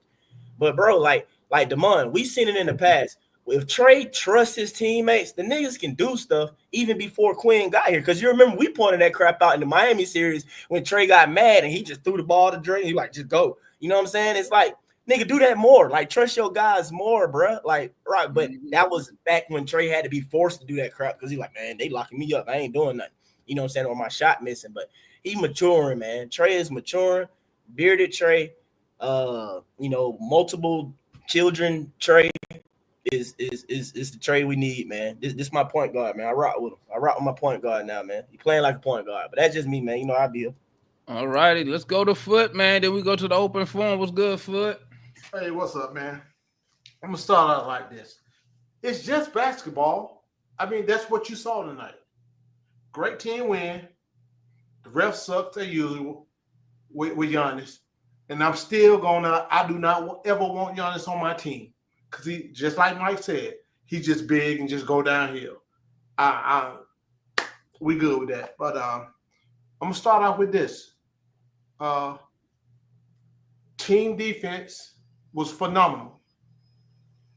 Speaker 15: But bro, like Damon, we seen it in the past. If Trey trusts his teammates, the niggas can do stuff even before Quinn got here. Because you remember we pointed that crap out in the Miami series when Trey got mad and he just threw the ball to Dre. And he like, just go. You know what I'm saying? It's like, nigga, do that more. Like, trust your guys more, bro. Like, right. But that was back when Trey had to be forced to do that crap because he like, man, they locking me up. I ain't doing nothing. You know what I'm saying? Or my shot missing. But he maturing, man. Trey is maturing. Bearded Trey. Multiple children Trey is the Trey we need, man. This my point guard, man. I rock with him. I rock with my point guard now, man. He playing like a point guard, but that's just me, man. You know I be.
Speaker 2: All righty, let's go to Foot, man. Then we go to the open forum. What's good, Foot?
Speaker 14: Hey, what's up, man? I'm gonna start out like this. It's just basketball. I mean, that's what you saw tonight. Great team win. The refs sucked as usual with Giannis. And I'm still I do not ever want Giannis on my team. Because he, just like Mike said, he's just big and just go downhill. We good with that. But I'm going to start off with this. Team defense was phenomenal.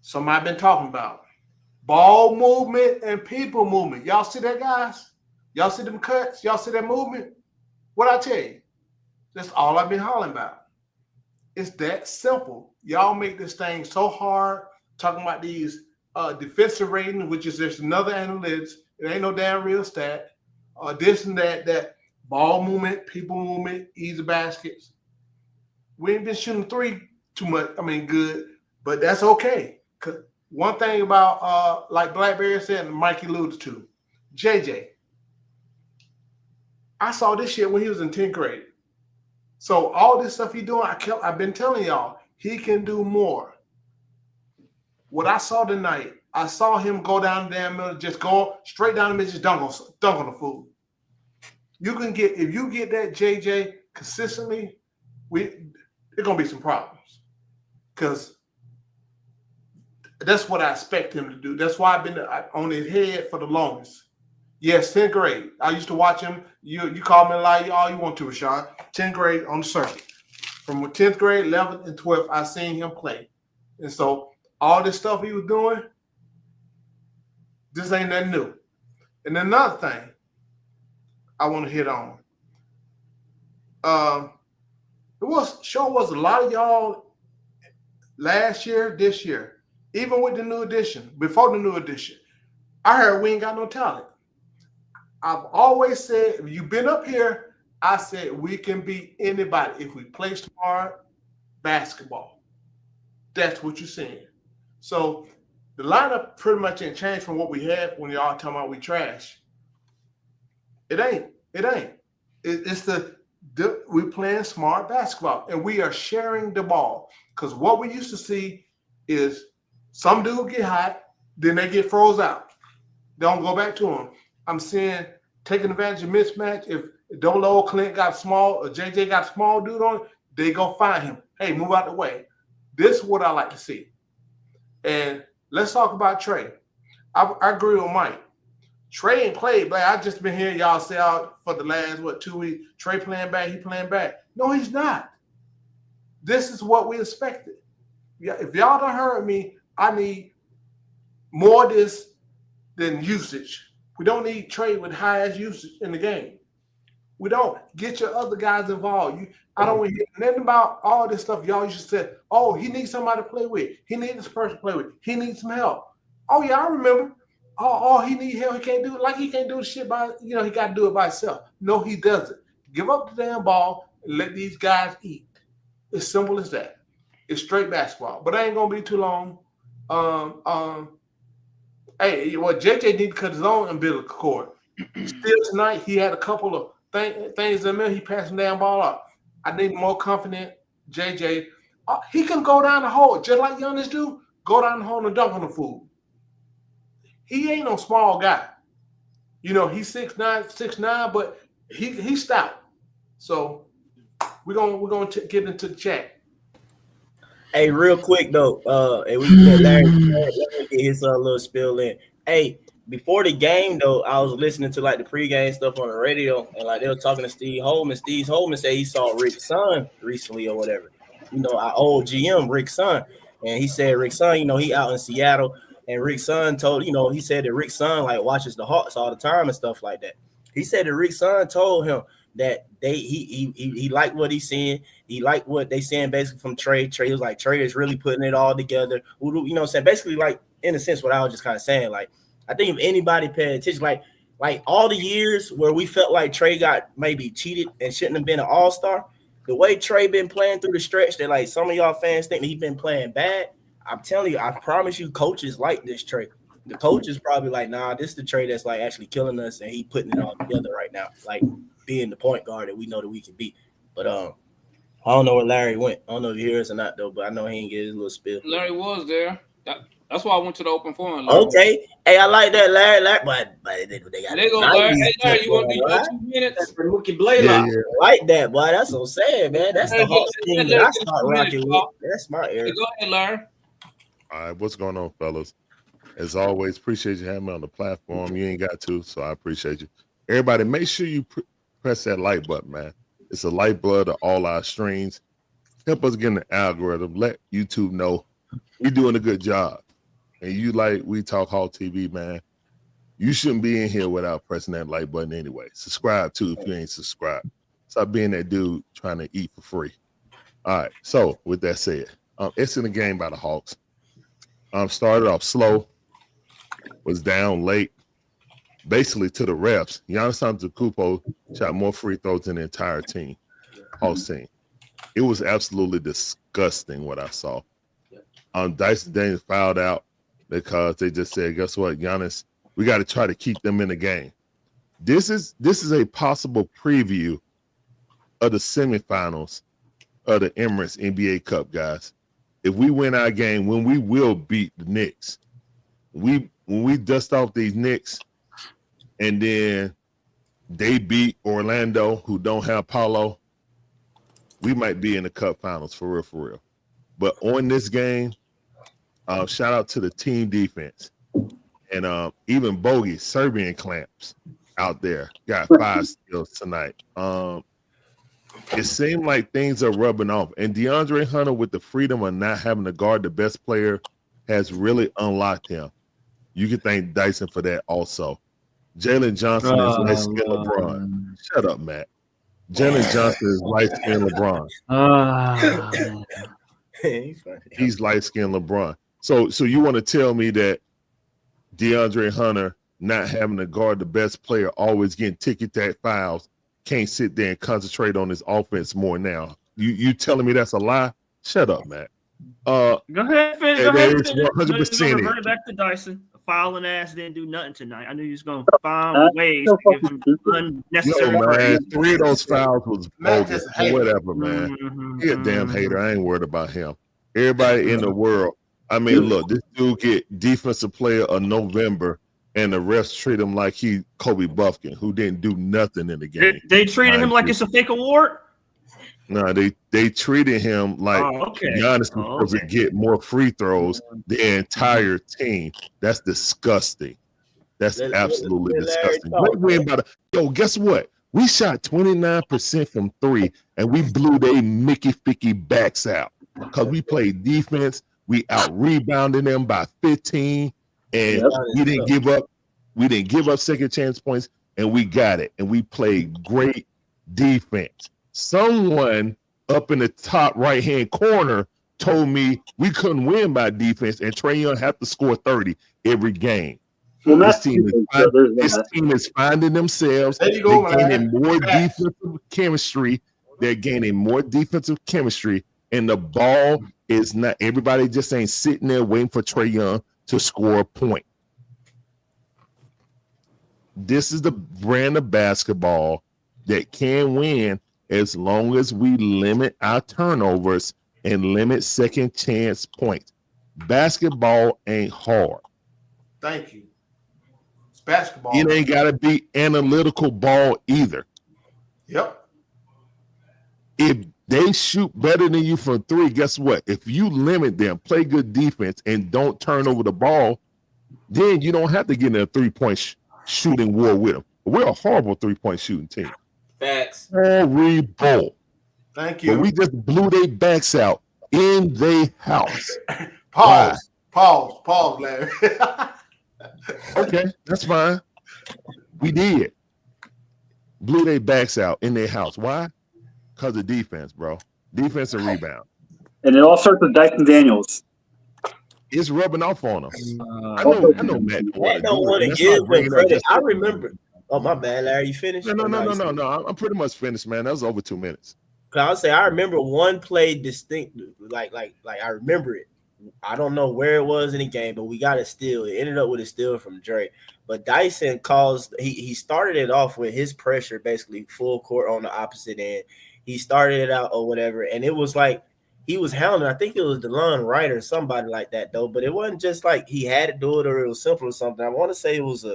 Speaker 14: Something I've been talking about. Ball movement and people movement. Y'all see that, guys? Y'all see them cuts? Y'all see that movement? What I tell you? That's all I've been hollering about. It's that simple. Y'all make this thing so hard, talking about these defensive rating, which is just another analytics. It ain't no damn real stat. This and that ball movement, people movement, easy baskets. We ain't been shooting three too much. I mean, good, but that's okay. Cause one thing about like Blackbird said and Mikey alluded to, JJ. I saw this shit when he was in 10th grade. So all this stuff he doing, I've been telling y'all, he can do more. What I saw tonight, I saw him go down the damn middle, just go straight down the middle, just dunk on the fool. If you get that JJ consistently, there's gonna be some problems. Because that's what I expect him to do. That's why I've been on his head for the longest. Yes, 10th grade. I used to watch him. You call me a liar all you want to, Rashawn. 10th grade on the circuit. From 10th grade, 11th, and 12th, I seen him play. And so all this stuff he was doing, this ain't nothing new. And another thing I want to hit on. It was a lot of y'all last year, this year, even with the new edition, before the new edition, I heard we ain't got no talent. I've always said, if you've been up here, I said we can beat anybody if we play smart basketball. That's what you're saying. So the lineup pretty much ain't changed from what we had when y'all talking about we trash. It ain't. It's we playing smart basketball, and we are sharing the ball. Because what we used to see is some dude get hot, then they get froze out. They don't go back to him. I'm seeing taking advantage of mismatch. If Dolo Clint got small or JJ got a small dude on, they go find him. Hey, move out the way. This is what I like to see. And let's talk about Trey. I agree with Mike. Trey ain't played back. I just been hearing y'all say out for the last 2 weeks. Trey playing back. He playing back. No, he's not. This is what we expected. If y'all don't heard me, I need more of this than usage. We don't need Trey with high-ass usage in the game. We don't. Get your other guys involved. I don't want to hear nothing about all this stuff y'all used to say, oh, he needs somebody to play with. He needs this person to play with. He needs some help. Oh, yeah, I remember. Oh, he needs help. He can't do it. Like he can't do the shit by, he got to do it by himself. No, he doesn't. Give up the damn ball and let these guys eat. It's simple as that. It's straight basketball. But I ain't going to be too long. Hey, JJ need to cut his own umbilical cord. Still tonight, he had a couple of things in there. He passed the damn ball up. I need more confident JJ. He can go down the hole, just like Giannis do. Go down the hole and dunk on the fool. He ain't no small guy. He's 6'9", but he's stout. So we're gonna get into the chat.
Speaker 15: Hey, real quick though, and we let Larry get his little spill in. Hey, before the game though, I was listening to like the pregame stuff on the radio, and like they were talking to Steve Holman. Steve Holman said he saw Rick's son recently or whatever. Our old GM, Rick's son, and he said Rick's son, he out in Seattle, and Rick's son told, he said that Rick's son like watches the Hawks all the time and stuff like that. He said that Rick's son told him that he liked what he's seeing. He liked what they saying basically from Trey. Trey was like, Trey is really putting it all together. Saying basically like in a sense what I was just kind of saying. Like I think if anybody paid attention, like all the years where we felt like Trey got maybe cheated and shouldn't have been an all-star, the way Trey been playing through the stretch that like some of y'all fans think that he's been playing bad. I'm telling you, I promise you, coaches like this Trey. The coach is probably like, nah, this is the Trey that's like actually killing us, and he putting it all together right now, like being the point guard that we know that we can be. But I don't know where Larry went. I don't know if you hear us or not though, but I know he didn't get his little spill.
Speaker 2: Larry was there. That's why I went to the open forum.
Speaker 15: Okay. Hey, I like that, Larry. But they got
Speaker 2: there go Larry. Hey, Larry, you want to do 2 minutes?
Speaker 12: That's for Mookie Blaylock.
Speaker 15: Yeah. I like that, boy. That's what I'm saying, man. That's the Hawks team that I start rocking with. That's my area.
Speaker 2: Hey, go ahead, Larry.
Speaker 16: All right, what's going on, fellas? As always, appreciate you having me on the platform. You ain't got to, so I appreciate you. Everybody, make sure you press that like button, man. It's a lifeblood of all our streams. Help us get in the algorithm. Let YouTube know we're doing a good job. And you like We Talk Hawk TV, man. You shouldn't be in here without pressing that like button anyway. Subscribe, too, if you ain't subscribed. Stop being that dude trying to eat for free. All right, so with that said, it's in the game by the Hawks. Started off slow, was down late, basically to the refs. Giannis Antetokounmpo shot more free throws than the entire team, Hawks team. It was absolutely disgusting what I saw. Dyson Daniels fouled out because they just said, guess what, Giannis, we got to try to keep them in the game. This is a possible preview of the semifinals of the Emirates NBA Cup, guys. If we win our game, when we will beat the Knicks, when we dust off these Knicks and then they beat Orlando, who don't have Paulo, we might be in the Cup finals for real, for real. But on this game, shout out to the team defense. And even Bogey, Serbian clamps out there, got 5 steals tonight. It seemed like things are rubbing off. And DeAndre Hunter, with the freedom of not having to guard the best player, has really unlocked him. You can thank Dyson for that also. Jalen Johnson is light-skinned LeBron. Shut up, Matt. Jalen Johnson is light-skinned LeBron. He's light-skinned LeBron. So you want to tell me that DeAndre Hunter not having to guard the best player, always getting ticky-tack fouls, can't sit there and concentrate on his offense more now? You telling me that's a lie? Shut up, Matt.
Speaker 9: Go ahead, finish. Go ahead, finish.
Speaker 16: 100%.
Speaker 9: Revert it back to Dyson. Fouling ass didn't do nothing tonight. I knew he was going to find ways to give him unnecessary.
Speaker 16: Yo, man, 3 of those fouls was bogus. Whatever, man. He a damn hater. I ain't worried about him. Everybody in the world. I mean, look, this dude get defensive player of November, and the refs treat him like he Kobe Buffkin, who didn't do nothing in the game.
Speaker 9: They treated him like it's a fake award?
Speaker 16: No, they treated him like Giannis was supposed to get more free throws the entire team. That's disgusting. That's absolutely disgusting. Yo, guess what? We shot 29% from 3, and we blew they Mickey Ficky backs out because we played defense. We out-rebounded them by 15, and we didn't give up. We didn't give up second chance points, and we got it. And we played great defense. Someone up in the top right-hand corner told me we couldn't win by defense, and Trae Young have to score 30 every game. Well, this team is finding themselves. They're gaining more defensive chemistry. They're gaining more defensive chemistry, and the ball is not. Everybody just ain't sitting there waiting for Trae Young to score a point. This is the brand of basketball that can win as long as we limit our turnovers and limit second chance points. Basketball ain't hard.
Speaker 14: Thank you. It's basketball.
Speaker 16: It ain't got to be analytical ball either.
Speaker 14: Yep.
Speaker 16: If they shoot better than you from 3, guess what? If you limit them, play good defense, and don't turn over the ball, then you don't have to get in a 3-point shooting war with them. We're a horrible 3-point shooting team.
Speaker 12: Facts.
Speaker 16: Horrible.
Speaker 14: Thank you.
Speaker 16: But we just blew their backs out in their house.
Speaker 14: Pause, Larry.
Speaker 16: Okay, that's fine. We did. Blew their backs out in their house. Why? Because of defense, bro. Defense and rebound.
Speaker 8: And it all starts with Dyson Daniels.
Speaker 16: It's rubbing off on them. I know Matt
Speaker 15: don't want to give him credit. I remember. Oh, my bad, Larry. You finished?
Speaker 16: No. I'm pretty much finished, man. That was over 2 minutes.
Speaker 15: I'll say I remember one play distinct, like I remember it. I don't know where it was in the game, but we got a steal. It ended up with a steal from Dre. But Dyson he started it off with his pressure, basically full court on the opposite end. He started it out or whatever, and it was like he was hounding. I think it was DeLon Wright or somebody like that, though. But it wasn't just like he had to do it or it was simple or something. I want to say it was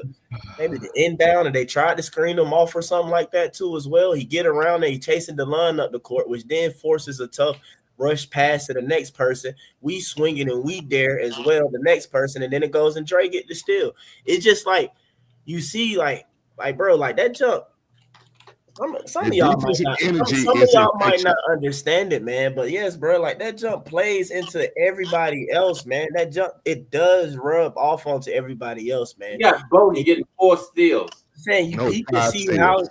Speaker 15: maybe the inbound, and they tried to screen him off or something like that too as well. He get around there, he chasing DeLon up the court, which then forces a tough rush pass to the next person. We swing it and we dare as well the next person, and then it goes and Dre get the steal. It's just like you see, like bro, like that jump. Some of y'all might not understand it, man. But yes, bro, like that jump plays into everybody else, man. That jump, it does rub off onto everybody else, man.
Speaker 12: Yeah, Bogey getting 4 steals.
Speaker 15: Saying you can see how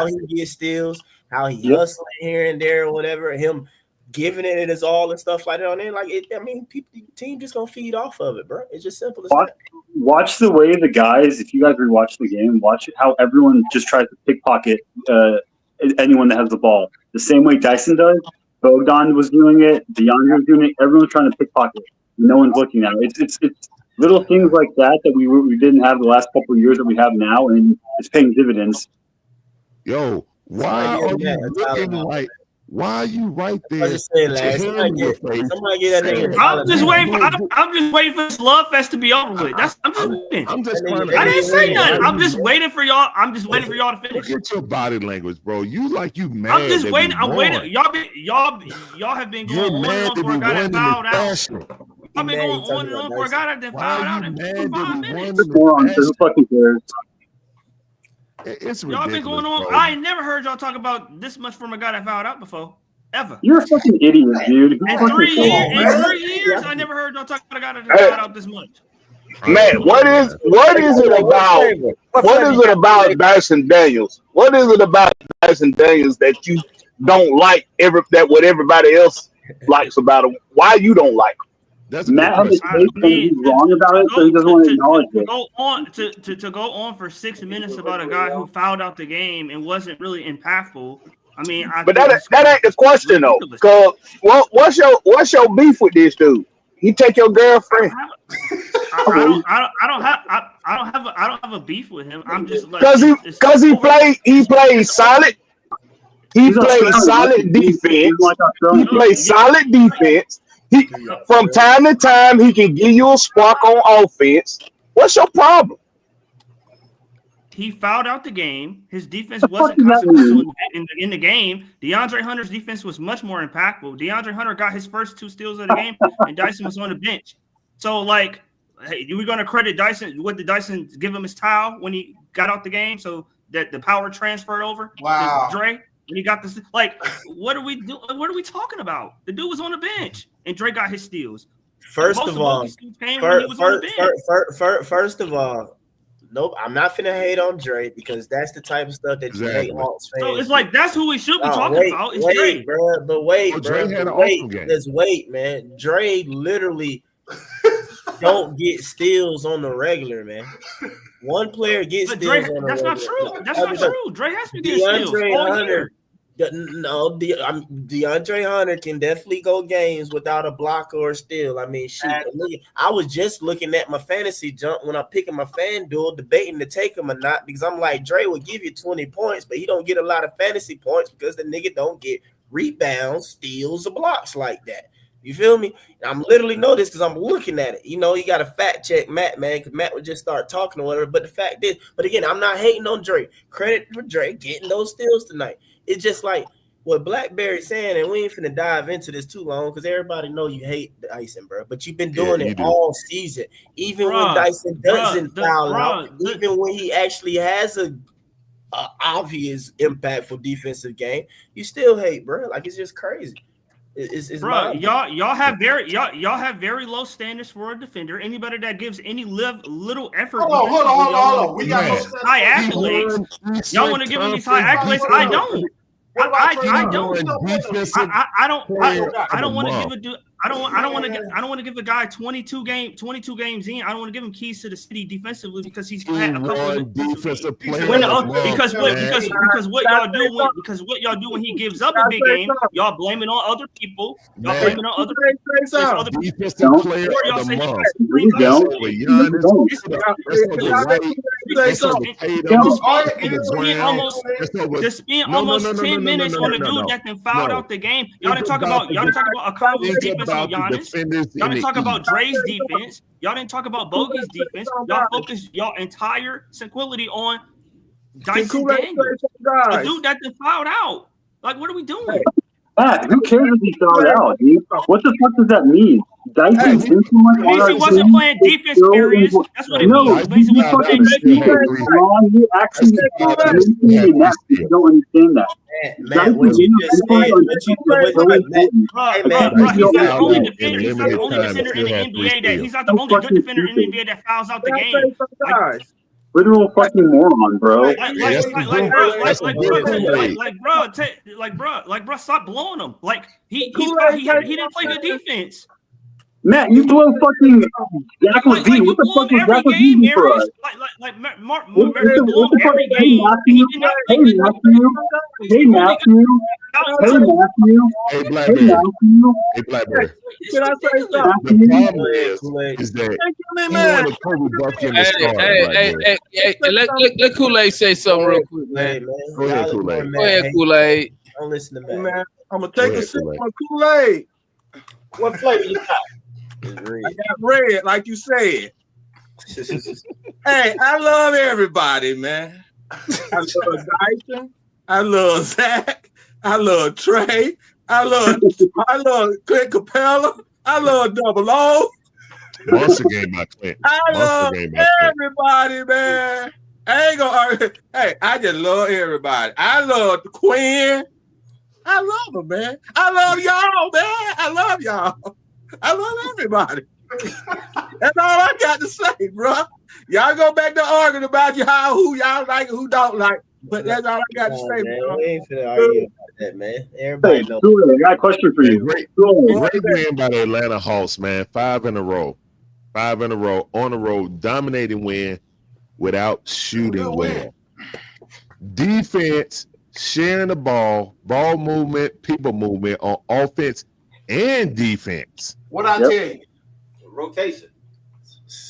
Speaker 15: he gets steals, how he hustling here and there or whatever, him giving it his all and stuff like that on there. Like it, I mean, the team just gonna feed off of it, bro. It's just simple as that.
Speaker 8: Watch the way the guys, if you guys rewatch the game, watch it, how everyone just tries to pickpocket anyone that has the ball. The same way Dyson does. Bogdan was doing it. DeAndre was doing it. Everyone's trying to pickpocket. No one's looking at it. It's little things like that we didn't have the last couple of years that we have now, and it's paying dividends.
Speaker 16: Yo, why are you looking like? Why are you right there?
Speaker 15: Somebody get that nigga.
Speaker 9: I'm just waiting for this love fest to be over with. I'm just waiting. I didn't say nothing. I'm just waiting for y'all. I'm just waiting for y'all to finish.
Speaker 16: Look at your body language, bro. You mad.
Speaker 9: I'm just waiting. I'm waiting. Y'all have been going on for a guy that fouled out. I've been going on and on for a guy that then fouled out in 5 minutes.
Speaker 8: Morons, who fucking cares?
Speaker 16: It's
Speaker 9: Y'all been going on.
Speaker 16: bro.
Speaker 9: I ain't never heard y'all talk about this much from a guy that fouled out before. Ever.
Speaker 8: You're a fucking idiot, dude. Who
Speaker 9: In
Speaker 8: fucking
Speaker 9: 3
Speaker 8: cares?
Speaker 9: years, in 3 years, I never heard y'all talk about a guy that fouled out this much.
Speaker 13: Man, what is it about Dyson Daniels? What is it about Dyson Daniels that you don't like what everybody else likes about him? Why you don't like him?
Speaker 16: That's
Speaker 8: Matt has a case and he's wrong about it, so he doesn't want to acknowledge it.
Speaker 9: To go on for 6 minutes about a guy who fouled out the game and wasn't really impactful. I mean,
Speaker 13: But that ain't the question though. Cause what's your beef with this dude? He take your girlfriend.
Speaker 9: I don't have a beef with him. I'm just like
Speaker 13: because he played solid. He played solid defense. He played solid defense. From time to time, he can give you a spark on offense. What's your problem?
Speaker 9: He fouled out the game. His defense wasn't consequential in the game. DeAndre Hunter's defense was much more impactful. DeAndre Hunter got his first 2 steals of the game, and Dyson was on the bench. So, like, hey, we're going to credit Dyson. What did Dyson give him his towel when he got out the game so that the power transferred over to Dre? And he got this. Like, what are we doing? What are we talking about? The dude was on the bench, and Dre got his steals.
Speaker 15: First of all, nope, I'm not finna hate on Dre because that's the type of stuff that you hate Hawks fans.
Speaker 9: So it's like that's who we should be talking about. It's Dre,
Speaker 15: bro. But wait,
Speaker 16: Dre
Speaker 15: bro.
Speaker 16: had an
Speaker 15: Wait,
Speaker 16: awesome game.
Speaker 15: just wait, man. Dre literally don't get steals on the regular, man. One player gets steals on the regular.
Speaker 9: That's not true. That's not true. Dre has to get steals all year.
Speaker 15: No, DeAndre Hunter can definitely go games without a block or a steal. I mean, shoot, I was just looking at my fantasy jump when I'm picking my FanDuel, debating to take him or not, because I'm like, Dre will give you 20 points, but he don't get a lot of fantasy points because the nigga don't get rebounds, steals, or blocks like that. You feel me? I'm literally know this because I'm looking at it. You know, you got to fact check Matt, man, because Matt would just start talking or whatever. But the fact is, but again, I'm not hating on Dre. Credit for Dre getting those steals tonight. It's just like what Blackbird saying, and we ain't finna dive into this too long because everybody know you hate Dyson, bro. But you've been doing it all season. Even when Dyson doesn't foul out, even when he actually has a obvious impactful defensive game, you still hate, bro. Like it's just crazy. It's
Speaker 9: bro, y'all have very low standards for a defender. Anybody that gives any little effort.
Speaker 14: Hold on. We got
Speaker 9: high accolades. Y'all want to give me these high accolades? I don't. I don't want to give a dude. I don't want to give a guy 22 games in. I don't want to give him keys to the city defensively because he's had a couple of defensive players. Because what y'all do when he gives up a big game, y'all blame it on other people. Y'all blame it on other people.
Speaker 16: Defensive player of the month.
Speaker 9: To spend almost 10 minutes on a dude that can foul out the game. Y'all didn't talk about Akabu's defense on Giannis. Y'all didn't talk about Dre's defense. Y'all didn't talk about Bogey's defense. Y'all focused y'all entire sequility on Dyson Daniels, the dude that then fouled out. Like, what are we doing?
Speaker 8: Matt, who cares if he fouled out, dude? What the fuck does that mean? Dyson thinks so much
Speaker 9: means he wasn't playing defense, period. That's what it means. It means he wasn't playing defense.
Speaker 8: Wrong. You actually don't understand that.
Speaker 15: Man, what you just said,
Speaker 9: he's not the only defender in the NBA that he's not the only good defender in the NBA that fouls out the game.
Speaker 8: Literal fucking moron, bro.
Speaker 9: Bro, stop blowing him. Like he didn't play good defense.
Speaker 8: Matt, you blow fucking Jack What the fuck is Jack Levine for us?
Speaker 9: Mark blew him every game.
Speaker 8: Hey, Matthew.
Speaker 16: Hey, Blackbird.
Speaker 13: Can I say something?
Speaker 16: The problem is that he wanted Kobe Buffkin to start.
Speaker 2: Hey, let Kool-Aid say something real quick, man.
Speaker 16: Go ahead, Kool-Aid.
Speaker 2: Go ahead, Kool-Aid.
Speaker 15: Don't listen to me,
Speaker 6: man. I'm gonna take a sip of Kool-Aid.
Speaker 15: What flavor you got?
Speaker 6: I got red, like you said. Hey, I love everybody, man. I love Dyson. I love Zach. I love Trey. I love Clint Capella. I love Double O.
Speaker 16: Monster game by Clint.
Speaker 6: I love
Speaker 16: Monster game by Clint.
Speaker 6: everybody, man. I ain't gonna argue. Hey, I just love everybody. I love Quinn. I love them, man. I love y'all, man. I love y'all. I love everybody. That's all I got to say, bro. Y'all go back to arguing about who y'all like and who don't like. But that's all I got to say,
Speaker 15: man.
Speaker 6: bro.
Speaker 15: We ain't finna argue about that, man. Everybody knows.
Speaker 8: I got a question for you.
Speaker 16: Great win by the Atlanta Hawks, man. 5 in a row. 5 in a row on the road, dominating win without shooting well. Defense, sharing the ball movement, people movement on offense and defense.
Speaker 14: What I tell you?
Speaker 12: Rotation.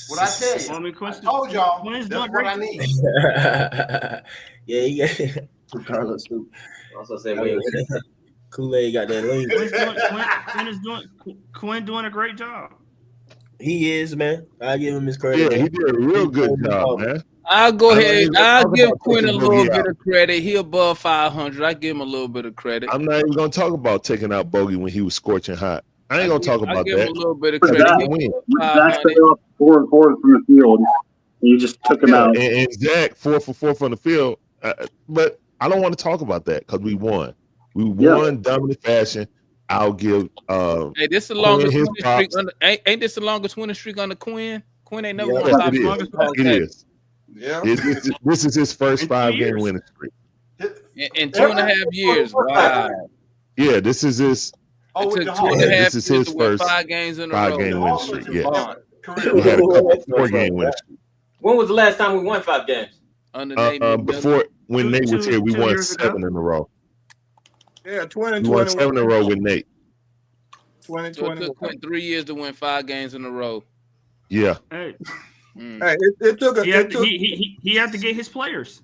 Speaker 14: What I tell you? I told y'all. That's what I need.
Speaker 15: Yeah, he got Carlos too.
Speaker 12: Also say
Speaker 15: Kool-Aid got that lean.
Speaker 9: Quinn doing a great job.
Speaker 15: He is, man. I give him his credit.
Speaker 16: Yeah, he did a real good job, man.
Speaker 2: I'll go ahead. I'll give Quinn a
Speaker 16: taking
Speaker 2: little
Speaker 16: Bogey
Speaker 2: bit
Speaker 16: out.
Speaker 2: of credit. He above 500. I give him a little bit of credit.
Speaker 16: I'm not even gonna talk about taking out Bogey when he was scorching hot. I ain't gonna talk about
Speaker 2: I give him
Speaker 16: that.
Speaker 2: a little bit of credit.
Speaker 8: Zach,
Speaker 2: He above
Speaker 8: Zach
Speaker 2: 500.
Speaker 8: set off 4 and 4 from the field. And you just took him out.
Speaker 16: And Zach 4 for 4 from the field. But I don't want to talk about that because we won. We won dominant fashion. I'll give
Speaker 2: Hey, this is the
Speaker 16: Quinn
Speaker 2: longest
Speaker 16: his
Speaker 2: winning streak
Speaker 16: props.
Speaker 2: under. Ain't this the longest winning streak under Quinn? Quinn ain't never
Speaker 16: Yes,
Speaker 2: won 5
Speaker 16: it is. It is.
Speaker 6: Yeah.
Speaker 16: This is his first 5-game winning streak.
Speaker 2: in 2.5 years. Wow.
Speaker 16: Yeah, this is his.
Speaker 2: It took
Speaker 14: the
Speaker 2: 2.5
Speaker 16: This is
Speaker 2: years
Speaker 16: his
Speaker 2: to win
Speaker 16: first
Speaker 2: 5 games in a row.
Speaker 16: 5-game winning streak. Yeah,
Speaker 2: Come
Speaker 16: we had a couple 4-game winning streaks.
Speaker 12: When was the last time we won 5 games?
Speaker 2: Under
Speaker 16: Before when Nate was here, we won 7 in a row.
Speaker 6: Yeah,
Speaker 16: We
Speaker 6: 20,
Speaker 16: won 7 in a row with Nate.
Speaker 6: 20,
Speaker 2: So it took Quinn 3 years to win 5 games in a row.
Speaker 16: Yeah.
Speaker 9: Hey,
Speaker 6: Hey, it took
Speaker 9: he had to get his players.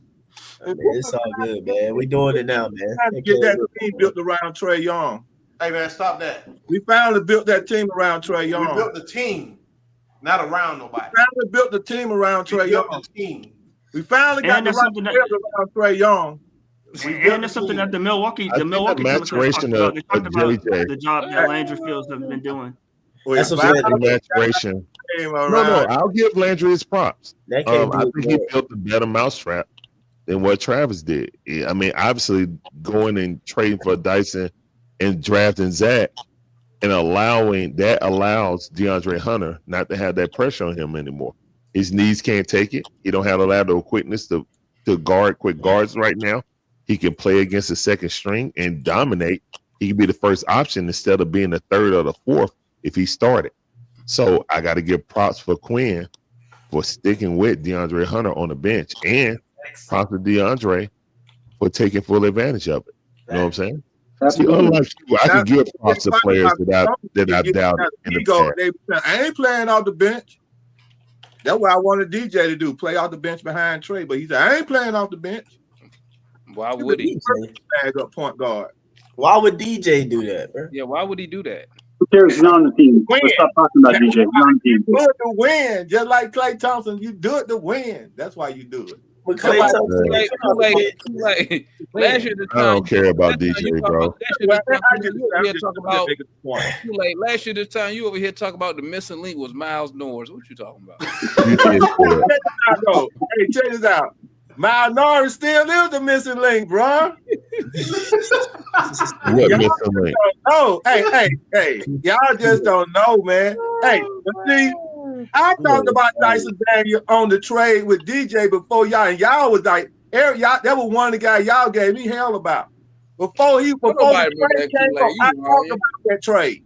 Speaker 15: It's all good, man. We doing it now, man.
Speaker 6: to get that team built around Trae Young.
Speaker 14: Hey, man, stop that.
Speaker 6: We finally built that team around Trae Young.
Speaker 14: We built the team, not around nobody.
Speaker 6: We finally built the team around Trae Young.
Speaker 14: The team.
Speaker 6: We finally got the right players around Trae Young.
Speaker 9: And that's something that the Milwaukee
Speaker 16: maturation of JJ.
Speaker 9: The job that Landry Fields have been doing.
Speaker 16: That's what the maturation. No, I'll give Landry his props. I think he built a better mousetrap than what Travis did. I mean, obviously going and trading for Dyson and drafting Zach and allows DeAndre Hunter not to have that pressure on him anymore. His knees can't take it. He don't have a lateral quickness to guard quick guards right now. He can play against the second string and dominate. He can be the first option instead of being the third or the fourth if he started. So I got to give props for Quinn for sticking with DeAndre Hunter on the bench, and props to DeAndre for taking full advantage of it. You know what I'm saying? See, unlike you, I can give props to players that I doubt in the past.
Speaker 6: I ain't playing off the bench. That's what I wanted DJ to do, play off the bench behind Trey. But he said, I ain't playing off the bench.
Speaker 2: Why would he?
Speaker 6: Bag up point guard.
Speaker 15: Why would DJ do that, bro?
Speaker 2: Yeah, why would he do that?
Speaker 8: Who cares? He's not on the team. Let's stop talking about DJ. He's on the team.
Speaker 6: You do it to win, just like Klay Thompson. You do it to win. That's why you do it.
Speaker 15: But Klay Thompson,
Speaker 2: last year the time
Speaker 16: I don't care about DJ, bro.
Speaker 2: Last year this time you over here talking about the missing link was Miles Norris. What you talking about?
Speaker 6: Hey, check this out. Miles Norris still is the missing link, bro.
Speaker 16: What missing link?
Speaker 6: Oh, hey, y'all just don't know, man. Hey, but see, I talked about Dyson Daniel on the trade with DJ before y'all, and y'all was like, Eric, y'all, that was one of the guys y'all gave me hell about. Before the trade came up, I talked about that trade.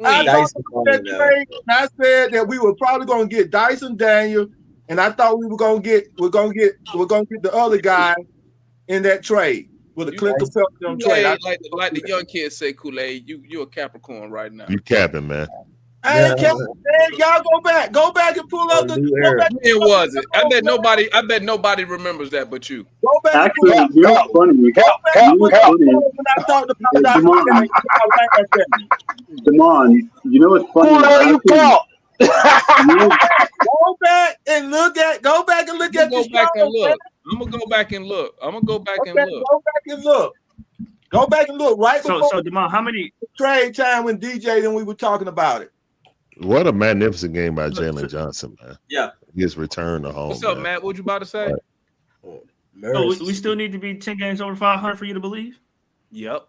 Speaker 6: I talked about that trade, and I said that we were probably going to get Dyson Daniel, and I thought we're gonna get the other guy in that trade with a Clint Capella trade.
Speaker 2: Like the young kids say, Kool-Aid, you a Capricorn right now.
Speaker 16: You capping, man.
Speaker 6: I ain't capping, man. Y'all go back and pull up the.
Speaker 2: When was it? I bet nobody remembers that but you.
Speaker 6: Go back.
Speaker 8: Actually, you know what's funny? Damon, you know what's funny? Go
Speaker 6: back and look at the show.
Speaker 2: I'm gonna go back and look. Go back and look right before
Speaker 9: So Damon, how many
Speaker 6: trade time when DJ and we were talking about it?
Speaker 16: What a magnificent game by Jalen Johnson, man.
Speaker 12: Yeah.
Speaker 16: His return to home.
Speaker 2: What's up,
Speaker 16: man.
Speaker 2: Matt? What you about to say?
Speaker 9: So we still need to be 10 games over 500 for you to believe?
Speaker 2: Yep.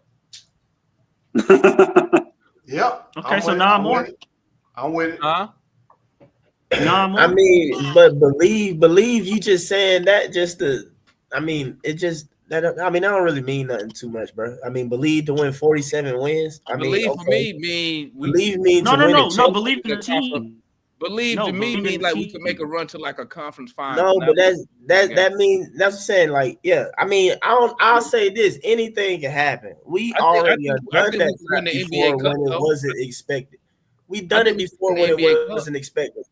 Speaker 14: Yep.
Speaker 9: Okay, so 9 more.
Speaker 14: I'm with it.
Speaker 2: Huh?
Speaker 9: 9 more.
Speaker 15: I mean, but believe you just saying that just to. I mean, it just. I don't really mean nothing too much, bro. I mean, believe to win 47 wins. I mean,
Speaker 2: Believe
Speaker 15: okay.
Speaker 2: for me mean
Speaker 15: Believe me to
Speaker 9: No,
Speaker 15: win a
Speaker 9: no.
Speaker 15: championship.
Speaker 9: Believe in the team.
Speaker 2: Believe
Speaker 9: No,
Speaker 2: to me
Speaker 9: believe in
Speaker 2: mean
Speaker 9: the
Speaker 2: like we
Speaker 9: team.
Speaker 2: could make a run to like a conference final.
Speaker 15: No,
Speaker 2: Now,
Speaker 15: but that means that's what I'm saying. Like, yeah, I mean, I'll say this: anything can happen. We already have
Speaker 2: I
Speaker 15: done
Speaker 2: think
Speaker 15: that
Speaker 2: we could win
Speaker 15: crap
Speaker 2: the
Speaker 15: before
Speaker 2: NBA Cup,
Speaker 15: when it
Speaker 2: though.
Speaker 15: wasn't expected. We
Speaker 2: I
Speaker 15: done
Speaker 2: think
Speaker 15: it
Speaker 2: we
Speaker 15: before
Speaker 2: could
Speaker 15: when
Speaker 2: win
Speaker 15: it
Speaker 2: the NBA Cup.
Speaker 15: wasn't expected.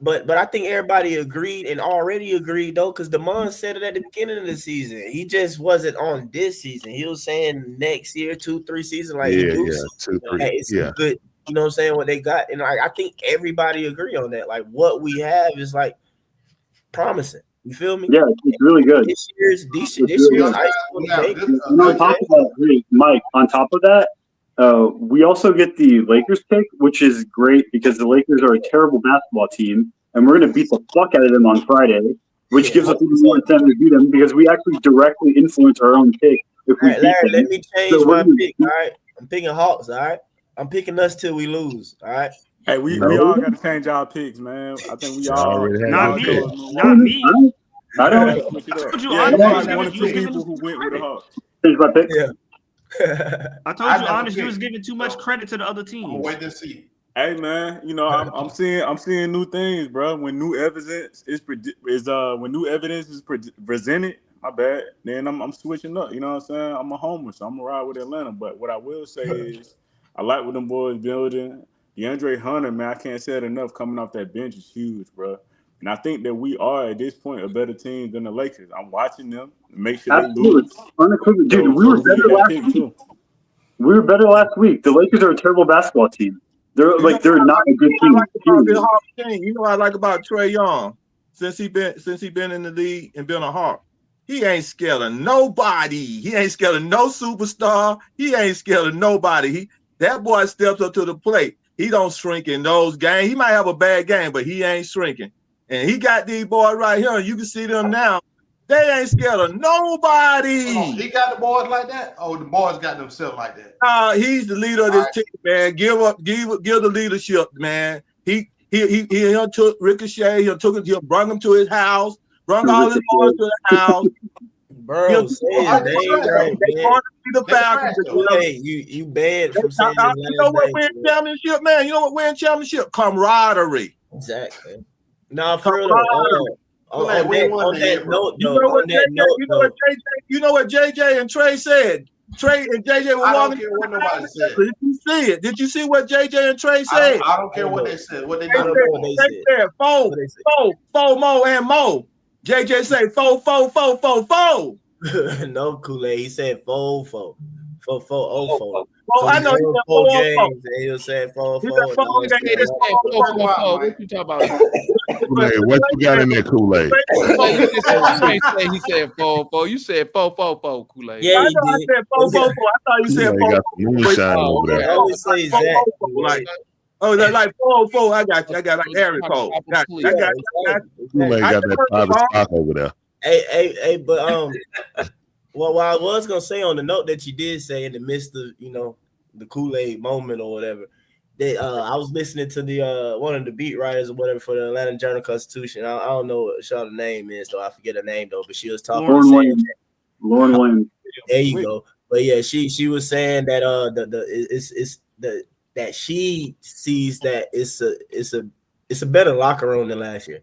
Speaker 15: But I think everybody agreed and already agreed though, because Damon said it at the beginning of the season. He just wasn't on this season. He was saying next year, 2-3 seasons, like he do see
Speaker 16: 2-3.
Speaker 15: that it's
Speaker 16: Yeah.
Speaker 15: a good, you know what I'm saying, what they got. And I think everybody agree on that. Like what we have is like promising. You feel me?
Speaker 8: Yeah, it's really good.
Speaker 15: This year's
Speaker 8: It's
Speaker 15: this
Speaker 8: really
Speaker 15: year's
Speaker 8: good.
Speaker 15: ice on the cake.
Speaker 8: And on top of that, wait, Mike, on top of that, we also get the Lakers pick, which is great because the Lakers are a terrible basketball team, and we're going to beat the fuck out of them on Friday, which gives us even more incentive to beat them because we actually directly influence our own pick if we
Speaker 15: All right,
Speaker 8: beat
Speaker 15: Larry,
Speaker 8: them.
Speaker 15: let me change
Speaker 8: So
Speaker 15: my
Speaker 8: we're
Speaker 15: pick. All right, I'm picking Hawks. All right, I'm picking us till we lose. All right.
Speaker 11: Hey, we all got to change our picks, man. I think we all
Speaker 16: already had
Speaker 9: Not
Speaker 16: your
Speaker 9: me.
Speaker 16: pick.
Speaker 9: Not me.
Speaker 8: I don't.
Speaker 11: Switch it up.
Speaker 9: told you,
Speaker 11: Yeah,
Speaker 9: honestly,
Speaker 11: you
Speaker 9: you was
Speaker 11: like one or
Speaker 9: giving- you was
Speaker 11: two
Speaker 9: giving
Speaker 11: people who went with the Hawks.
Speaker 8: Change my pick.
Speaker 15: Yeah.
Speaker 9: I told
Speaker 14: I
Speaker 9: you,
Speaker 14: never
Speaker 9: honest, you
Speaker 14: picked.
Speaker 9: was giving too much credit to the other
Speaker 14: I'm
Speaker 9: teams.
Speaker 14: gonna wait and see.
Speaker 11: Hey man, you know I'm seeing new things, bro. When new evidence is presented, my bad. Then I'm switching up. You know what I'm saying? I'm a homer, so I'm gonna ride with Atlanta. But what I will say is, I like what them boys building. DeAndre Hunter, man, I can't say it enough. Coming off that bench is huge, bro. And I think that we are at this point a better team than the Lakers. I'm watching them to make sure they
Speaker 8: Absolutely.
Speaker 11: lose.
Speaker 8: Unequivocally. Dude,
Speaker 11: So
Speaker 8: we were
Speaker 11: we
Speaker 8: better
Speaker 11: get that
Speaker 8: last
Speaker 11: pick
Speaker 8: week.
Speaker 11: too.
Speaker 8: We were better last week. The Lakers are a terrible basketball team. They're
Speaker 6: You know
Speaker 8: they're
Speaker 6: what
Speaker 8: not a good
Speaker 6: I
Speaker 8: team.
Speaker 6: like about this
Speaker 8: period.
Speaker 6: Hawks team? You know what I like about Trae Young since he been in the league and been a Hawk. He ain't scared of nobody. He ain't scared of no superstar. He ain't scared of nobody. That boy steps up to the plate. He don't shrink in those games. He might have a bad game, but he ain't shrinking. And he got these boys right here. You can see them now. They ain't scared of nobody.
Speaker 14: Oh, he got the boys like that. Oh, the boys got themselves like that.
Speaker 6: He's the leader of this team, man. Give the leadership, man. He took Ricochet. He brought him to his house. Brought all his boys to the house.
Speaker 15: Bro, say his name right,
Speaker 6: They
Speaker 15: man.
Speaker 6: want to see the Falcons.
Speaker 15: Hey, you banned from saying his last
Speaker 6: You know what
Speaker 15: name,
Speaker 6: win
Speaker 15: bro.
Speaker 6: championship, man? You know what win championship? Camaraderie.
Speaker 15: Exactly. Nah, for real though. On that note,
Speaker 6: You
Speaker 15: though,
Speaker 6: know what
Speaker 15: on that note,
Speaker 6: you know what JJ and Trey said? Trey and JJ were
Speaker 14: I don't
Speaker 6: walking.
Speaker 14: care what nobody said.
Speaker 6: Did you see it? Did you see what JJ and Trey said?
Speaker 14: I don't care what they said. What they
Speaker 6: They
Speaker 14: not
Speaker 6: said four Mo and Mo. JJ say four.
Speaker 15: no Kool-Aid. He said 4-4. 4-4-0-4.
Speaker 6: Oh,
Speaker 15: So
Speaker 6: I know he said
Speaker 15: 4
Speaker 6: 4-4.
Speaker 15: games, and he'll say 4-4.
Speaker 2: What you talking about?
Speaker 16: Kool-Aid, what you got in there, Kool-Aid?
Speaker 2: He said 4-4. You said 4-4-4, Kool-Aid.
Speaker 15: Yeah,
Speaker 6: I know I said 4-4-4. I thought you said
Speaker 16: Kool-Aid got the moonshine over there.
Speaker 15: I always say Zach.
Speaker 6: Oh, they're like 4-4. I got you. I got like Aaron Cole. I got
Speaker 16: Kool-Aid got that private stock over there.
Speaker 15: Hey, but what I was gonna say on the note that you did say in the midst of the Kool-Aid moment or whatever, that I was listening to the one of the beat writers or whatever for the Atlanta Journal-Constitution. I don't know what Shaw's name is, though I forget her name though, but she was talking.
Speaker 8: Lauren Williams.
Speaker 15: There you go. But yeah, she was saying that that she sees that it's a better locker room than last year.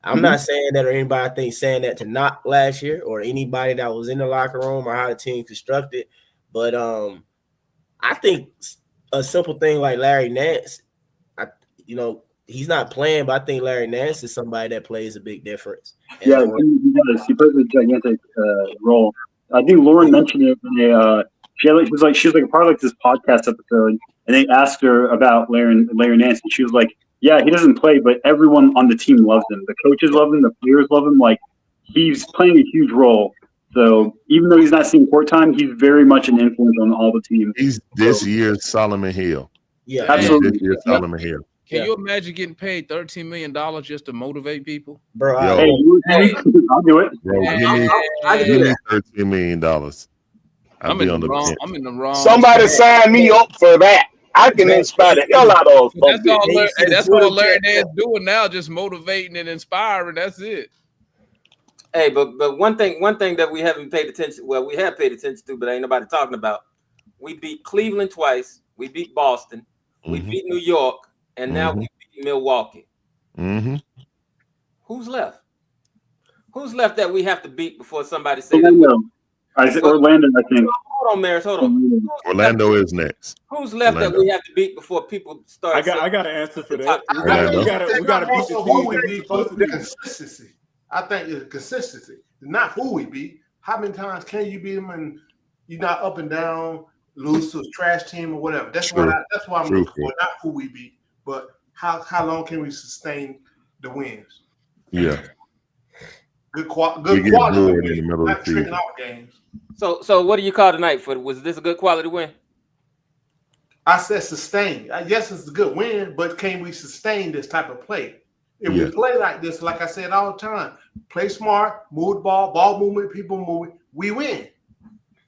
Speaker 15: I'm not saying that or anybody saying that to knock last year or anybody that was in the locker room or how the team constructed, but I think a simple thing like Larry Nance, he's not playing, but I think Larry Nance is somebody that plays a big difference. And
Speaker 8: Yeah, he does. He plays a gigantic role. I think Lauren mentioned it when she was like a part of like this podcast episode, and they asked her about Larry Nance, and she was like, "Yeah, he doesn't play, but everyone on the team loves him. The coaches love him, the players love him. Like he's playing a huge role. So even though he's not seeing court time, he's very much an influence on all the team.
Speaker 16: He's this year's Solomon Hill.
Speaker 15: Yeah,
Speaker 8: absolutely.
Speaker 16: This year, Solomon Hill.
Speaker 2: Can you imagine getting paid $13 million just to motivate people?
Speaker 15: Bro,
Speaker 16: Yo,
Speaker 8: I'll do it.
Speaker 16: bro, give me $13 million. I'll be on the bench.
Speaker 2: I'm in the wrong.
Speaker 13: Somebody sign me up for that. I can inspire the hell out of
Speaker 2: That's
Speaker 13: them.
Speaker 2: all. That's all Larry Dad's doing now, just motivating and inspiring. That's it.
Speaker 12: Hey, but one thing that we haven't paid attention. Well, we have paid attention to, but ain't nobody talking about. We beat Cleveland twice. We beat Boston. We beat New York, and now we beat Milwaukee. Who's left? Who's left that we have to beat before somebody says
Speaker 8: Orlando. Orlando, I think.
Speaker 12: Hold on, Maris. Hold on.
Speaker 16: Orlando is next.
Speaker 12: Who's left that we have to beat before people start?
Speaker 11: I got an answer for that. We got to beat
Speaker 14: who we
Speaker 11: the
Speaker 14: beat,
Speaker 11: teams we're supposed to
Speaker 14: the
Speaker 11: beat.
Speaker 14: consistency. I think it's consistency, not who we beat. How many times can you beat them and you're not up and down, lose to a trash team or whatever? That's why I'm looking for, not who we beat, but how long can we sustain the wins?
Speaker 16: Yeah.
Speaker 14: Good quality.
Speaker 16: In the middle
Speaker 14: Not
Speaker 16: of the season.
Speaker 14: tricking out games.
Speaker 12: So what do you call tonight for? Was this a good quality win?
Speaker 14: I said sustain. Yes, it's a good win, but can we sustain this type of play? If we play like this, like I said all the time, play smart, move the ball movement, people moving, we win.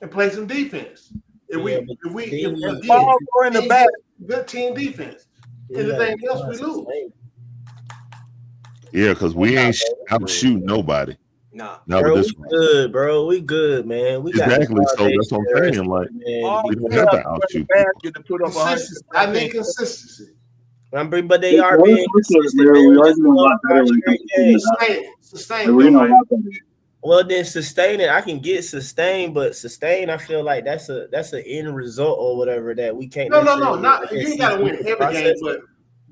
Speaker 14: And play some defense. If ball go in the back, good team defense. Anything else, we lose.
Speaker 16: Yeah, because we ain't out shooting nobody.
Speaker 12: Nah,
Speaker 15: bro, we good, bro. We good, man. We
Speaker 16: exactly. So that's what I'm saying. Like, we don't have to outshoot.
Speaker 14: I need consistency.
Speaker 15: But they are being consistent.
Speaker 8: We are doing a lot better.
Speaker 15: Well, then sustain it. I can get sustain, but sustain, I feel like that's an end result or whatever that we can't.
Speaker 14: No, not you ain't gotta win every game, but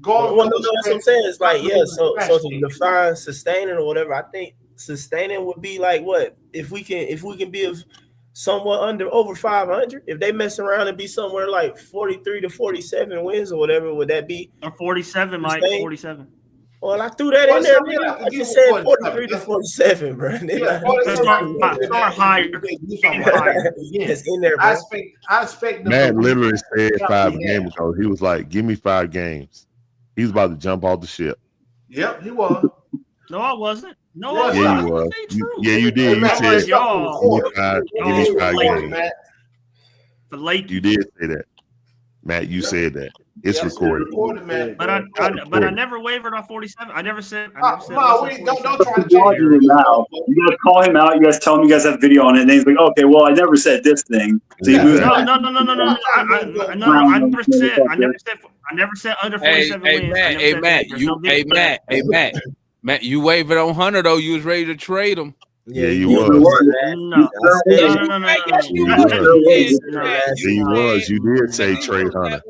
Speaker 14: go.
Speaker 15: Well, no, that's what I'm saying. It's like so to define sustaining or whatever, I think sustaining would be like what if we can be somewhat over 500. If they mess around and be somewhere like 43 to 47 wins or whatever, would that be?
Speaker 9: Or 47, Mike? 47.
Speaker 15: Well, I threw that in there. I just said 43 to 47, bro.
Speaker 9: Start higher.
Speaker 15: It's in there, bro.
Speaker 14: I expect.
Speaker 16: Matt literally said 5 games ago. He was like, "Give me 5 games." He was about to jump off the ship.
Speaker 14: Yep, he was.
Speaker 9: No, I wasn't. No,
Speaker 16: I wasn't. You was. You did. You said, "Give me 5 games."
Speaker 9: For late.
Speaker 16: You did say that, Matt. You said that. It's recorded.
Speaker 9: But I never wavered on 47. I never said.
Speaker 14: Don't try to
Speaker 8: now. You guys call him out. You guys tell him you guys have video on it, and then he's like, "Okay, well, I never said this thing." So you move.
Speaker 9: No. I never said under 47 wins.
Speaker 2: Matt, you wavered on Hunter though. You was ready to trade him.
Speaker 16: Yeah, you was.
Speaker 9: No.
Speaker 16: You was. You did say trade Hunter.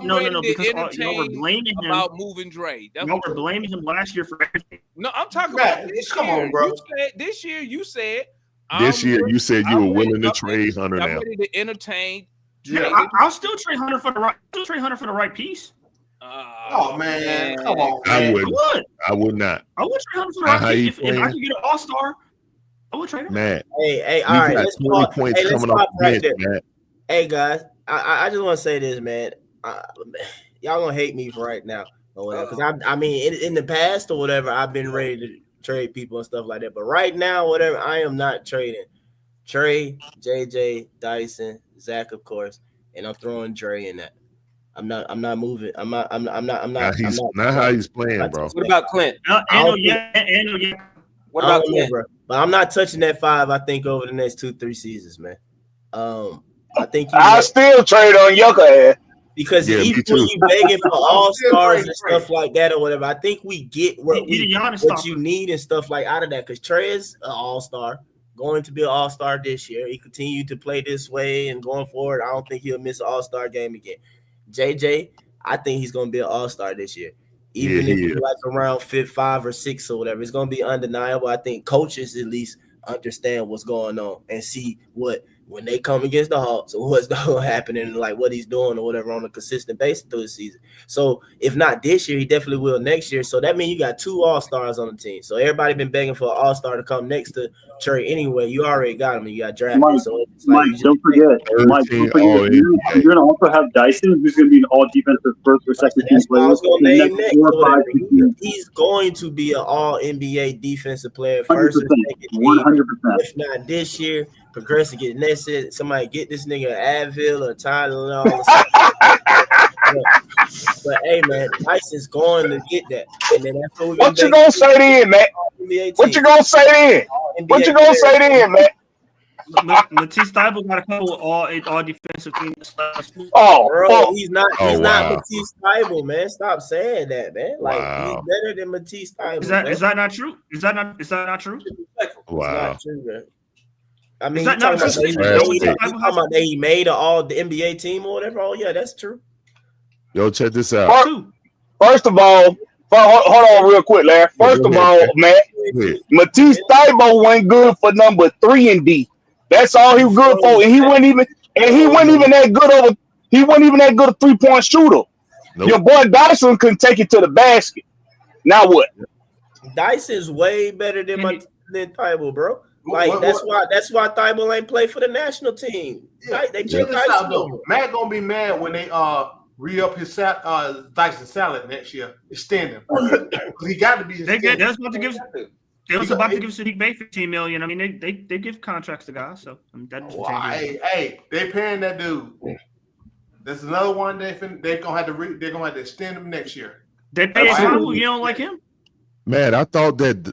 Speaker 9: No. Because y'all were blaming him
Speaker 2: about moving Dre.
Speaker 9: Y'all were blaming him last year for everything.
Speaker 2: No, I'm talking about this year. Come on, bro. This year you said.
Speaker 16: This year you said you were willing to trade Hunter now.
Speaker 2: I'm ready to entertain.
Speaker 9: Yeah, I'll still trade Hunter for the right. Still trade Hunter for the right piece.
Speaker 14: Oh man, come on.
Speaker 16: I would not.
Speaker 9: I would trade Hunter for the right piece. If I could get an all-star, I would trade him.
Speaker 16: Man,
Speaker 15: hey, all right.
Speaker 16: Let's 20 points coming off
Speaker 15: right
Speaker 16: bench, man.
Speaker 15: Hey guys, I just want to say this, man. Y'all gonna hate me for right now or whatever. Because I mean, in the past or whatever, I've been ready to trade people and stuff like that. But right now, whatever, I am not trading Trey, JJ, Dyson, Zach, of course, and I'm throwing Dre in that. I'm not moving. I'm not.
Speaker 16: Not how he's playing, bro.
Speaker 12: What about Clint?
Speaker 15: What about Clint? Bro? But I'm not touching that 5. I think over the next 2-3 seasons, man. I think
Speaker 13: I still trade on Yucca.
Speaker 15: Because even when you begging for all stars and stuff like that or whatever, I think we get what you need and stuff like out of that. Because Trey is an all-star, going to be an all-star this year. He continued to play this way and going forward, I don't think he'll miss an all-star game again. JJ, I think he's going to be an all-star this year. Even if he's like around 5 or 6 or whatever, it's going to be undeniable. I think coaches at least understand what's going on and see what when they come against the Hawks, or what's going to happen and like what he's doing or whatever on a consistent basis through the season. So if not this year, he definitely will next year. So that means you got 2 All-Stars on the team. So everybody been begging for an All-Star to come next to Trey anyway. You already got him and you got drafted.
Speaker 8: Mike,
Speaker 15: So it's like
Speaker 8: don't forget, you're going to also have Dyson, who's going to be an all defensive first or second team player.
Speaker 15: He's going to be an all NBA defensive player
Speaker 8: 100%,
Speaker 15: first or second team.
Speaker 8: 100%.
Speaker 15: If not this year, progress to get next year. Somebody get this nigga an Advil or Tylenol or something. But hey, man, Tyson's going to get that. And then that's
Speaker 13: what you gonna say then, man? What you gonna say then? What you gonna say then, man?
Speaker 9: Matisse Thybulle got a couple of all defensive teams.
Speaker 15: Oh, bro, he's not Matisse Thybulle, man. Stop saying that, man. Like he's better than Matisse Thybulle.
Speaker 9: Is that not true? Is that not true?
Speaker 15: Wow. It's not true, man. I mean,
Speaker 9: you talking
Speaker 15: about that he made all the NBA team or whatever. Oh yeah, that's true.
Speaker 16: Yo, check this out.
Speaker 13: First of all, hold on real quick, Larry. First of all, man, Matisse Thybulle went good for number 3 and D. That's all he was good for, and he wasn't even that good he wasn't even that good a 3-point shooter. Nope. Your boy Dyson couldn't take it to the basket. Now what?
Speaker 15: Dyson's way better than Thybulle, bro. Like that's why Thybulle ain't play for the national team. Right? They pick Dyson.
Speaker 14: Matt gonna be mad when they re-up his Dyson salad next year. Extend him. He got to be.
Speaker 9: They was about to give Sadiq Bey $15 million. I mean, they give contracts to guys, so
Speaker 14: hey, they paying that dude. There's another one they're gonna have to extend him next year.
Speaker 9: They pay Thybulle. You don't like him?
Speaker 16: Man, I thought that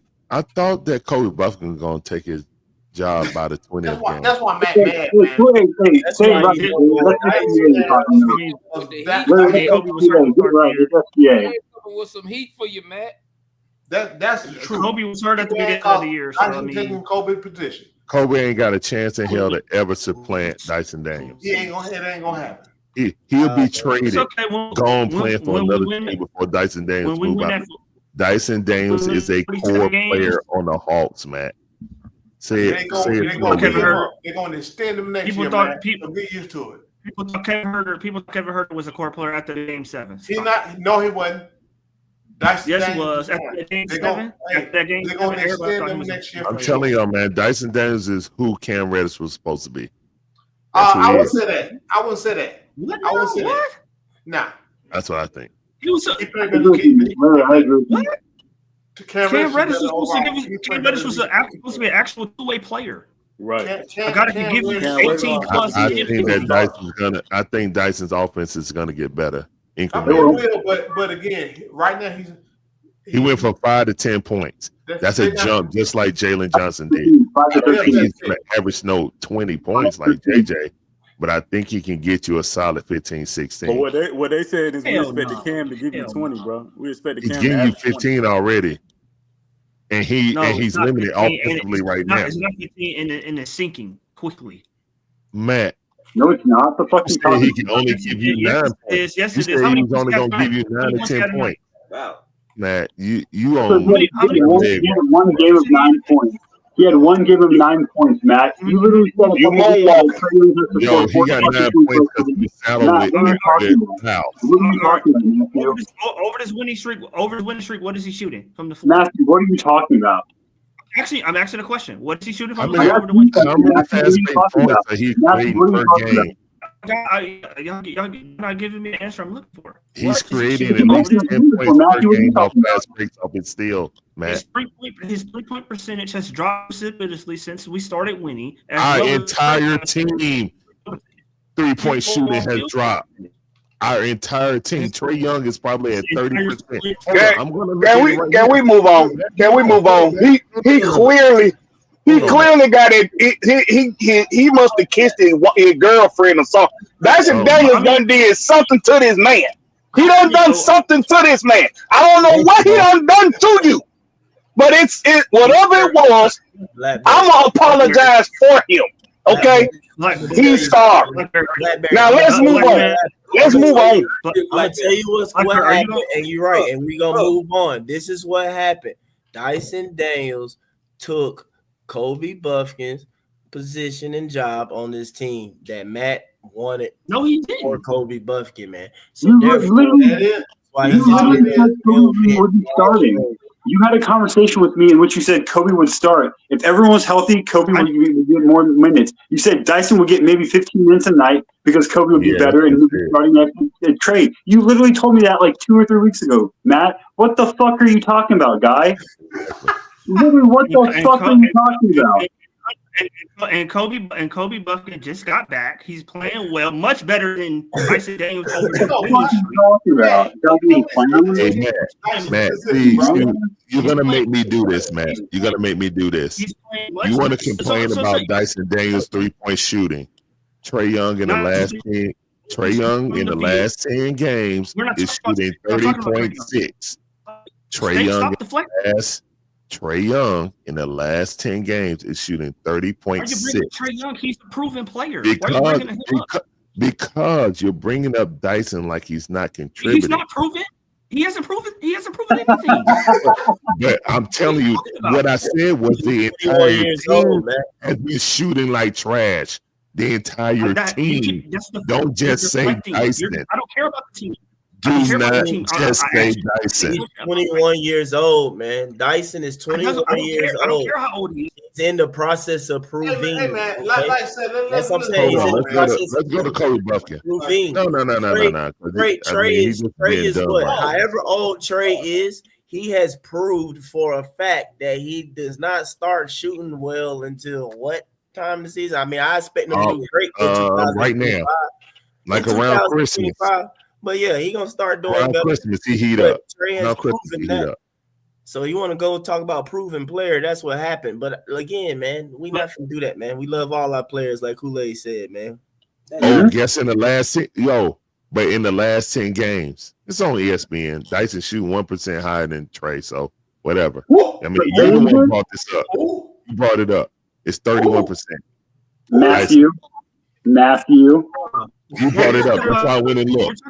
Speaker 16: Kobe Buffkin was gonna take his job by the 20th game.
Speaker 14: That's why Matt mad, man.
Speaker 2: With some heat for you, Matt.
Speaker 14: That's true.
Speaker 9: Kobe was hurt at the beginning of the year. So
Speaker 14: I'm taking Kobe's position.
Speaker 16: Kobe ain't got a chance in hell to ever supplant Dyson Daniels.
Speaker 14: It ain't gonna happen.
Speaker 16: He'll be traded, gone playing for another team before Dyson Daniels move out. Dyson Daniels is a core player on the Hawks, man.
Speaker 14: They're going to extend him next year, man. People get used to it.
Speaker 9: People thought Kevin Huerter was a core player after the Game 7.
Speaker 14: He's not. No, he wasn't.
Speaker 9: Yes, he was. After the Game 7,
Speaker 14: they're going to extend him next year.
Speaker 16: I'm telling y'all, man, Dyson Daniels is who Cam Reddish was supposed to be.
Speaker 14: I wouldn't say that. I wouldn't say that. Nah.
Speaker 16: That's what I think.
Speaker 9: He was.
Speaker 8: I agree.
Speaker 9: Cam Reddish was supposed to be an actual 2-way player.
Speaker 11: Right.
Speaker 9: I got to give you 18 plus.
Speaker 16: I think Dyson's offense is gonna get better.
Speaker 14: But again, right now
Speaker 16: he went from 5 to 10 points. That's a jump, just like Jalen Johnson did. I don't think he's gonna average 20 points like JJ, but I think he can get you a solid 15, 16.
Speaker 11: But what they said is we expect the Cam to give you 20, bro. We expect the Cam.
Speaker 16: He's giving you 15 already. And he's limited offensively right now.
Speaker 9: It's not 15 and it's sinking quickly.
Speaker 16: Matt.
Speaker 8: No, it's not. The fucking
Speaker 16: he can only give you 9 points.
Speaker 9: Yes,
Speaker 16: you said he was only going to give you 9 to 10 points.
Speaker 12: Wow.
Speaker 16: Matt, you on
Speaker 8: he had one game of 9 points. He had one game of 9 points, Matt. You literally said
Speaker 16: he got 9 points because he saddled with house.
Speaker 9: Over this winning streak, what is he shooting from the floor?
Speaker 8: Matthew, what are you talking about?
Speaker 9: Actually, I'm asking a question. What is he shooting from the floor over the winning streak?
Speaker 16: He's creating per game.
Speaker 9: Y'all not giving me the answer I'm looking for.
Speaker 16: He's creating at least 10 points per game off fast breaks off his steal, man.
Speaker 9: His 3-point percentage has dropped precipitously since we started winning.
Speaker 16: Our entire team 3-point shooting has dropped. Our entire team. Trey Young is probably at 30%.
Speaker 13: Can we move on? Can we move on? He clearly got it. He must have kissed his girlfriend or something. Dyson Daniels done did something to this man. He done something to this man. I don't know what he done to you, but it's whatever it was. I'm gonna apologize for him. Okay, he's sorry. Now let's move on. Let's move on.
Speaker 15: I'm gonna tell you what happened, and you're right, and we're gonna move on. This is what happened. Dyson Daniels took Kobe Buffkins, position and job on this team that Matt wanted.
Speaker 9: No, he didn't.
Speaker 15: For Kobe Buffkin, man. So
Speaker 8: You
Speaker 15: therefore,
Speaker 8: literally,
Speaker 15: that's why
Speaker 8: you
Speaker 15: he's
Speaker 8: literally said Kobe would be starting. You had a conversation with me in which you said Kobe would start. If everyone was healthy, Kobe would get more minutes. You said Dyson would get maybe 15 minutes a night because Kobe would be better and he'd be starting at trade. You literally told me that like 2 or 3 weeks ago, Matt. What the fuck are you talking about, guy? Literally, what the fuck are you talking about?
Speaker 9: And Kobe Buffkin just got back. He's playing well, much better than Tyson Daniels over the
Speaker 8: What are you talking about?
Speaker 16: Hey, Matt, please, you're gonna make me do this, Matt. You're gonna make me do this. You want to complain about Dyson Daniels 3-point shooting? Trae Young in the last 10 games is shooting 30.6. Trae Young in the last 10 games is shooting 30.6.
Speaker 9: Why are you bringing Trae Young? He's a proven player. Why are you bringing him up?
Speaker 16: Because you're bringing up Dyson like he's not contributing.
Speaker 9: He's not proven. He hasn't proven anything.
Speaker 16: But I'm telling you, what I said was the entire team has been shooting like trash. The entire team. Don't just say Dyson.
Speaker 9: I don't care about the team.
Speaker 16: Do not just say Dyson.
Speaker 15: He's 21 years old, man. Dyson is 21 years old.
Speaker 9: I don't care how old he is.
Speaker 15: He's in the process of proving.
Speaker 14: Hey, man, like I said, let's
Speaker 16: go to Kobe Buffkin.
Speaker 15: Proving.
Speaker 16: No.
Speaker 15: Trey is what? However old Trey is, he has proved for a fact that he does not start shooting well until what time of the season? I mean, I expect him to do great
Speaker 16: right now, like around Christmas.
Speaker 15: But yeah, he gonna start doing
Speaker 16: around
Speaker 15: better.
Speaker 16: Christmas. He heat up.
Speaker 15: Trey has proven that. So you want to go talk about proven player? That's what happened. But again, man, we not gonna do that, man. We love all our players, like Kool-Aid said, man.
Speaker 16: Guess in the last but in the last 10 games, it's on ESPN. Dyson shooting 1% higher than Trey. So whatever. I mean, you're the one who brought this up. You brought it up. It's 31%.
Speaker 8: Matthew.
Speaker 16: You brought it up. That's why I went and looked.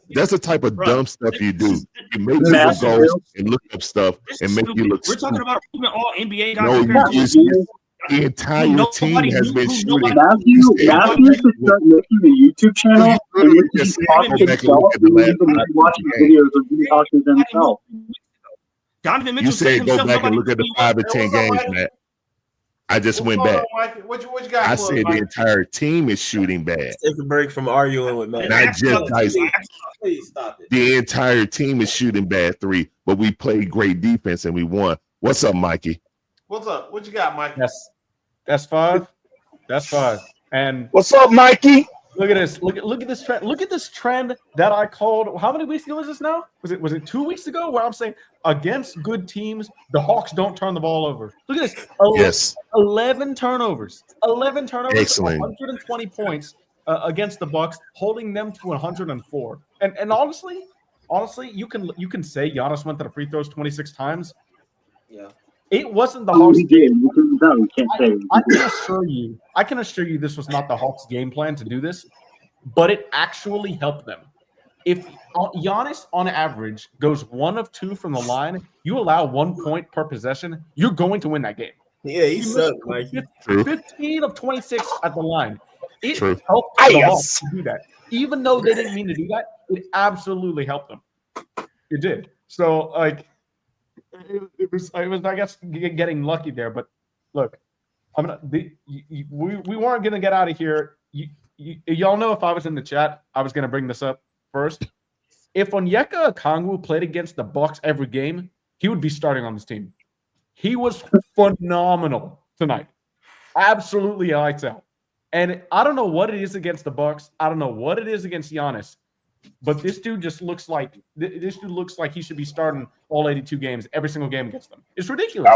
Speaker 16: That's the type of dumb stuff you do. You make people go and look up stuff and make you look stupid.
Speaker 9: We're talking about proving all NBA guys.
Speaker 16: No, the entire team has been shooting.
Speaker 8: Matthew should start making a YouTube channel and you can talk to himself and watching videos of him talking to himself.
Speaker 16: You said go back and look at the 5 and 10 games, Matt. I just went back.
Speaker 14: What you got?
Speaker 16: I said the entire team is shooting bad.
Speaker 15: Let's take a break from arguing with Matt.
Speaker 16: Not just Dyson.
Speaker 12: Please stop it.
Speaker 16: The entire team is shooting bad 3, but we played great defense and we won. What's up, Mikey?
Speaker 14: What's up? What you got, Mike?
Speaker 17: That's 5. That's 5. And
Speaker 13: what's up, Mikey?
Speaker 17: Look at this. Look at this trend. Look at this trend that I called. How many weeks ago is this now? Was it 2 weeks ago where I'm saying against good teams, the Hawks don't turn the ball over. Look at this.
Speaker 16: Yes.
Speaker 17: 11 turnovers. 11 turnovers.
Speaker 16: Excellent.
Speaker 17: 120 points against the Bucks, holding them to 104. And honestly, you can say Giannis went to the free throws 26 times.
Speaker 12: Yeah.
Speaker 17: It wasn't the Hawks game. I can assure you this was not the Hawks game plan to do this, but it actually helped them. If Giannis on average goes 1 of 2 from the line, you allow 1 point per possession, you're going to win that game.
Speaker 15: Yeah, he sucked, Mike.
Speaker 17: 15 of 26 at the line. It helped the Hawks to do that. Even though they didn't mean to do that, it absolutely helped them. It did. So, like, it was I guess getting lucky there, but look, we weren't gonna get out of here. Y'all know if I was in the chat, I was gonna bring this up first. If Onyeka Okongwu played against the Bucks every game, he would be starting on this team. He was phenomenal tonight, absolutely lights out. And I don't know what it is against the Bucks. I don't know what it is against Giannis. But this dude just looks like he should be starting all 82 games, every single game against them. It's ridiculous.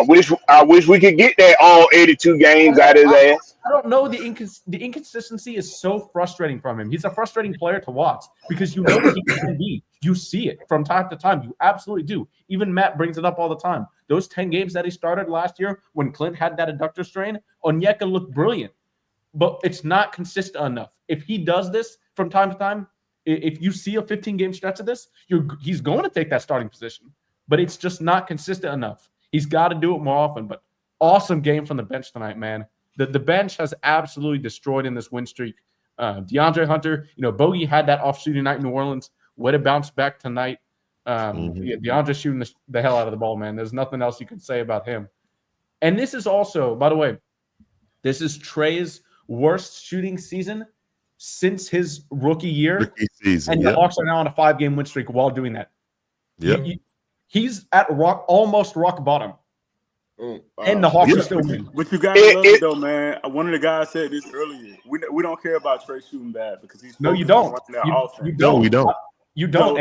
Speaker 13: I wish we could get that all 82 games out of his ass.
Speaker 17: I don't know. The inconsistency is so frustrating from him. He's a frustrating player to watch because you know what he can be. You see it from time to time. You absolutely do. Even Matt brings it up all the time. Those 10 games that he started last year when Clint had that adductor strain, Onyeka looked brilliant. But it's not consistent enough. If he does this from time to time, if you see a 15-game stretch of this, he's going to take that starting position, but it's just not consistent enough. He's got to do it more often. But awesome game from the bench tonight, man. The bench has absolutely destroyed in this win streak. DeAndre Hunter, Bogey had that off shooting night in New Orleans. Way to bounce back tonight. Yeah, DeAndre shooting the hell out of the ball, man. There's nothing else you can say about him. And this is also, by the way, this is Trey's worst shooting season since his rookie year. And the Hawks are now on a 5-game win streak while doing that.
Speaker 16: Yep.
Speaker 17: He's at almost rock bottom. And the Hawks are still winning.
Speaker 11: But you gotta love it though, man. One of the guys said this earlier. We don't care about Trey shooting bad because he's
Speaker 17: no, you don't.
Speaker 11: You don't.
Speaker 16: No, we don't.
Speaker 17: You don't,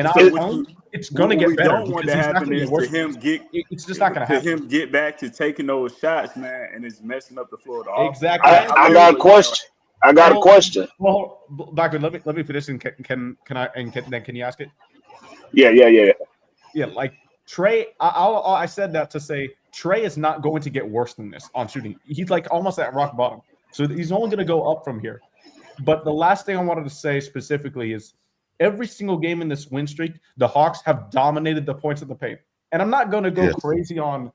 Speaker 17: it's going to get better.
Speaker 11: What we don't want to happen is to him get.
Speaker 17: It's just not going to happen.
Speaker 11: Him get back to taking those shots, man, and it's messing up the floor of the offense.
Speaker 17: Exactly.
Speaker 13: I got a question. a question.
Speaker 17: Well, Blackbird, let me finish, and can you ask it?
Speaker 13: Yeah.
Speaker 17: Yeah, like Trey, I said that to say Trey is not going to get worse than this on shooting. He's like almost at rock bottom, so he's only going to go up from here. But the last thing I wanted to say specifically is, every single game in this win streak, the Hawks have dominated the points of the paint. And I'm not going to go crazy on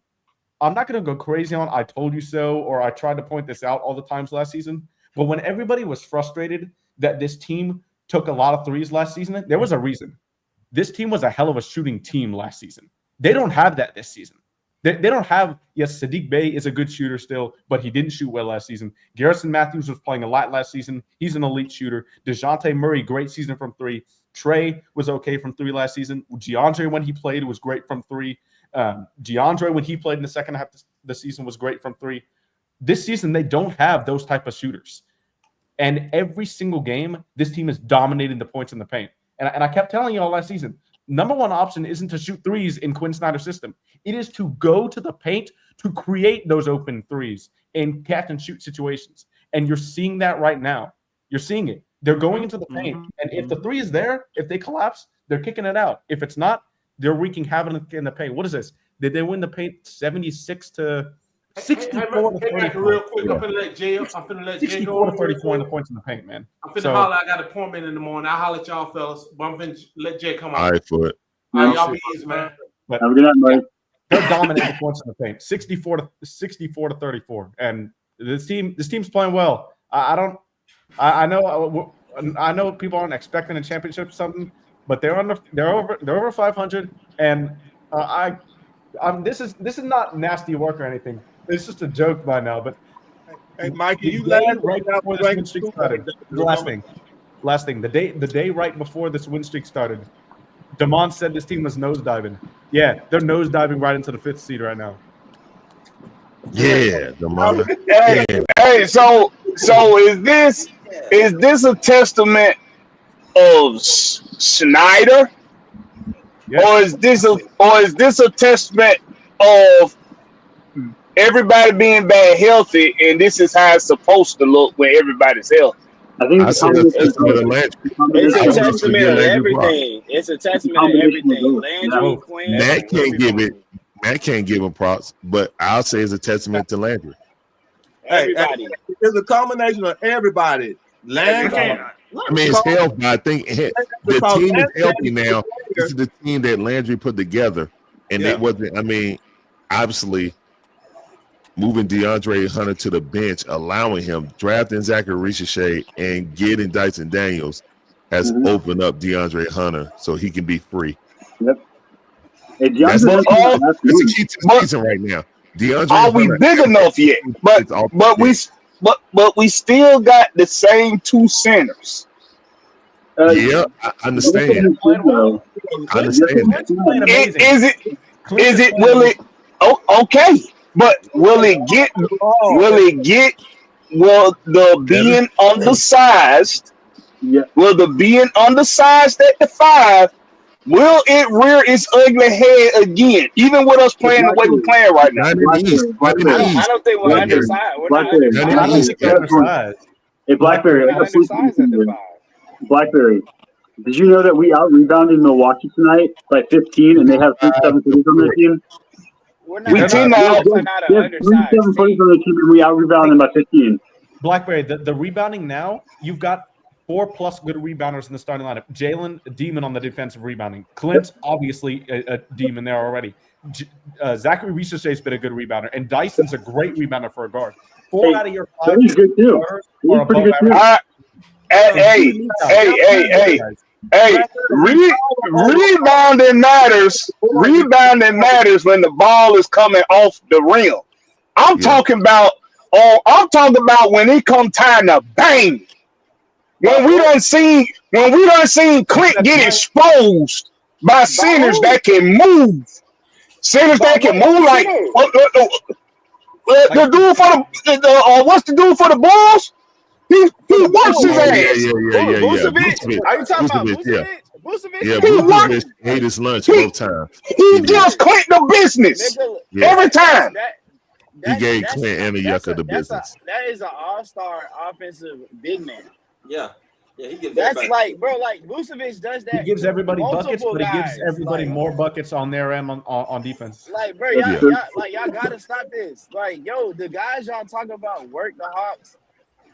Speaker 17: I told you so, or I tried to point this out all the times last season. But when everybody was frustrated that this team took a lot of threes last season, there was a reason. This team was a hell of a shooting team last season. They don't have that this season. They don't have, yes, Sadiq Bey is a good shooter still, but he didn't shoot well last season. Garrison Matthews was playing a lot last season. He's an elite shooter. DeJounte Murray, great season from three. Trey was okay from three last season. DeAndre, when he played, was great from three. DeAndre, when he played in the second half of the season, was great from three. This season, they don't have those type of shooters. And every single game, this team is dominating the points in the paint. And I kept telling you all last season, number one option isn't to shoot threes in Quinn Snyder's system. It is to go to the paint to create those open threes in catch and shoot situations. And you're seeing that right now. You're seeing it. They're going into the paint. And if the three is there, if they collapse, they're kicking it out. If it's not, they're wreaking havoc in the paint. What is this? Did they win the paint 76 to 64 to 34?
Speaker 14: Real quick, I'm finna let Jay go.
Speaker 17: 64 to 34 in the points in the paint, man.
Speaker 14: I'm finna holler. I got an appointment in the morning. I'll holler at y'all fellas, but I'm finna let Jay come on.
Speaker 16: All right, Foot.
Speaker 14: All right, y'all be easy, man.
Speaker 17: But
Speaker 8: have a good night, Mike.
Speaker 17: They're dominating the points in the paint, 64 to 34, and this team's playing well. I know people aren't expecting a championship or something, but they're over 500, and this is not nasty work or anything. It's just a joke by now. But
Speaker 6: hey, Mike, you
Speaker 17: right before this win streak started. Last thing, the day right before this win streak started, Damon said this team was nosediving. Yeah, they're nosediving right into the 5th seed right now.
Speaker 16: Yeah, Damon.
Speaker 13: Hey, so is this a testament of Snyder, or is this a testament of everybody being bad healthy, and this is how it's supposed to look when everybody's healthy?
Speaker 8: I think
Speaker 13: it's
Speaker 15: a testament of everything. It's a testament of everything. Landry, Quinn,
Speaker 16: Matt can't give him props, but I'll say it's a testament to Landry.
Speaker 6: Everybody. It's a combination of everybody. Landry.
Speaker 16: I mean, it's health, but I think the team is healthy now. This is the team that Landry put together, and it wasn't. I mean, obviously, moving DeAndre Hunter to the bench, allowing him drafting Zachary Ricochet and getting Dyson Daniels has opened up DeAndre Hunter so he can be free.
Speaker 8: Yep. Hey,
Speaker 16: that's the key to the season right now. DeAndre
Speaker 13: are we big enough yet? But we still got the same two centers.
Speaker 16: Yeah, I understand. I understand.
Speaker 13: Is it will it? Oh, okay. But will the being undersized?
Speaker 8: Yeah.
Speaker 13: Will the being undersized at the 5? Will it rear its ugly head again? Even with us playing the way we're playing right now.
Speaker 15: I don't think we're undersized. We're not undersized.
Speaker 8: Hey, Blackberry. Blackberry. Did you know that we out-rebounded Milwaukee tonight by 15, and they have 7 threes on their team?
Speaker 15: We're not undersized.
Speaker 8: 7 threes on their team, and we out-rebounded by 15.
Speaker 17: Blackberry, the rebounding now, you've got 4+ good rebounders in the starting lineup. Jalen, a demon on the defensive rebounding. Clint's obviously a demon there already. Zachary Reese-Shay's been a good rebounder, and Dyson's a great rebounder for a guard. 4 out of your 5
Speaker 8: He's good too. He's
Speaker 17: are
Speaker 8: pretty
Speaker 17: above
Speaker 8: good too.
Speaker 17: average.
Speaker 13: Hey, rebounding matters. Rebounding matters when the ball is coming off the rim. I'm talking about when it come time to bang. When we done seen Clint get exposed by centers that can move. Centers that can move like the dude for the what's the dude for the Bulls? He works his ass.
Speaker 16: Vucevic.
Speaker 18: Are you talking about
Speaker 16: Vucevic?
Speaker 18: Vucevic?
Speaker 16: Yeah, Vucevic ate his lunch both times.
Speaker 13: He gives Clint the business every time.
Speaker 16: He gave Clint and the Yucca the business.
Speaker 18: That is an all-star offensive big man.
Speaker 12: Yeah, he gives.
Speaker 18: That's
Speaker 12: everybody.
Speaker 18: like, bro, like Vucevic does that.
Speaker 17: He gives everybody buckets,
Speaker 18: multiple
Speaker 17: but he gives
Speaker 18: guys,
Speaker 17: everybody more buckets on their end on defense.
Speaker 18: Like, bro, y'all gotta stop this. Like, yo, the guys y'all talk about work the Hawks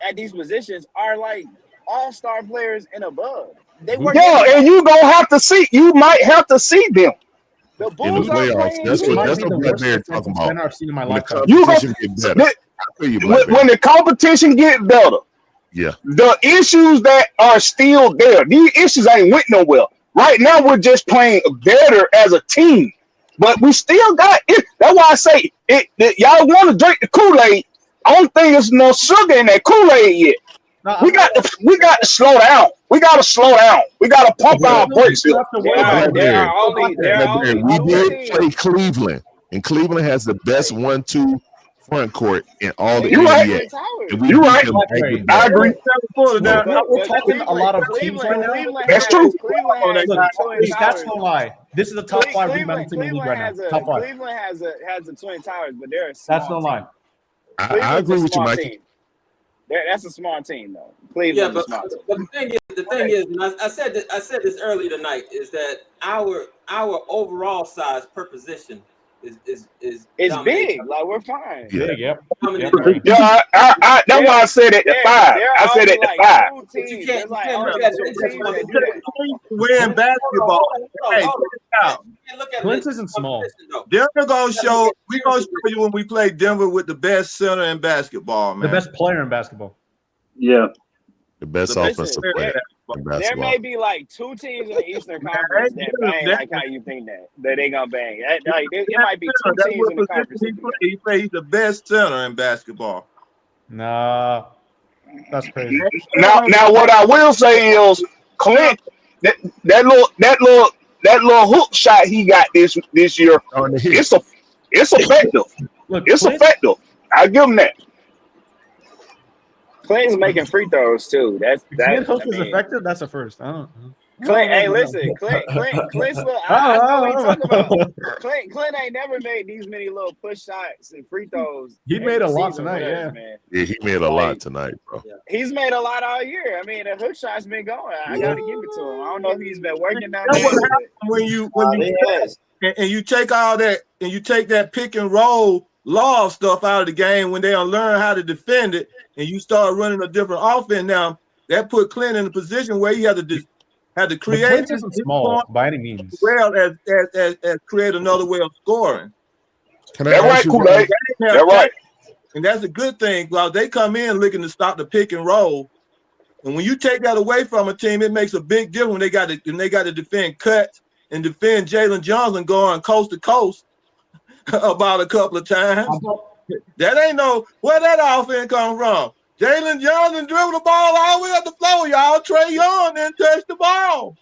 Speaker 18: at these positions are like all-star players and above. They work.
Speaker 13: Yeah, and you might have to see them.
Speaker 18: The
Speaker 16: In the playoffs, that's what Blackbird talking about.
Speaker 17: I've seen in my lifetime.
Speaker 13: When the competition get better, the issues that are still there, these issues ain't went nowhere. Right now, we're just playing better as a team, but we still got it. That's why I say it. Y'all want to drink the Kool-Aid? I don't think there's no sugar in that Kool-Aid yet. We got to slow down. We got to slow down. We got to pump our brakes here.
Speaker 16: We did play Cleveland, and Cleveland has the best 1-2 front court in all the NBA.
Speaker 13: You're right. I agree.
Speaker 17: We're talking a lot of teams right now.
Speaker 13: That's true.
Speaker 17: The stats don't lie. This is the top 5 rebounding team in the league right now. Top 5.
Speaker 18: Cleveland has the Twin Towers, but they're a
Speaker 17: That's no lie.
Speaker 16: I agree with you, Mike.
Speaker 18: That's a smart team, though. Cleveland's a smart team.
Speaker 12: But the thing is, and I said this early tonight, is that our overall size per position is
Speaker 18: big. Like, we're fine.
Speaker 17: Yeah.
Speaker 13: That's why I said at the 5. I said at the 5.
Speaker 18: But you can't
Speaker 6: Win basketball. Hey,
Speaker 17: Clint isn't small.
Speaker 6: Denver we're gonna show you when we play Denver with the best center in basketball, man.
Speaker 17: The best player in basketball.
Speaker 8: Yeah.
Speaker 16: The best offensive player in basketball.
Speaker 18: There may be like 2 teams in the Eastern Conference that bang like how you think that they gonna bang. It might be 2 teams in the conference.
Speaker 6: He say he's the best center in basketball.
Speaker 17: Nah, that's crazy.
Speaker 13: Now, what I will say is, Clint, that little hook shot he got this year, it's effective. It's effective. I give him that.
Speaker 18: Clint's making free throws too.
Speaker 17: Clint hook is effective. That's a first. I don't know.
Speaker 18: Clint, hey, listen, Clint's little. I know what you're talking about. Clint ain't never made these many little push shots and free throws.
Speaker 17: He made a lot tonight,
Speaker 18: man.
Speaker 16: Yeah, he made a lot tonight, bro.
Speaker 18: He's made a lot all year. I mean, the hook shot's been going. I got to give it to him. I don't know if he's been working down there.
Speaker 6: What happens when you take all that and you take that pick and roll law stuff out of the game when they don't learn how to defend it, and you start running a different offense now, that put Clint in a position where he had to create.
Speaker 17: Clint isn't small by any means.
Speaker 6: Well, as create another way of scoring.
Speaker 13: That's right, Kool-Aid. That's right.
Speaker 6: And that's a good thing. Well, they come in looking to stop the pick and roll, and when you take that away from a team, it makes a big difference. When they got to defend cuts and defend Jalen Johnson going coast to coast about a couple of times. That ain't where that offense come from. Jalen Johnson dribbled the ball all the way up the floor, y'all. Trey Young didn't touch the ball.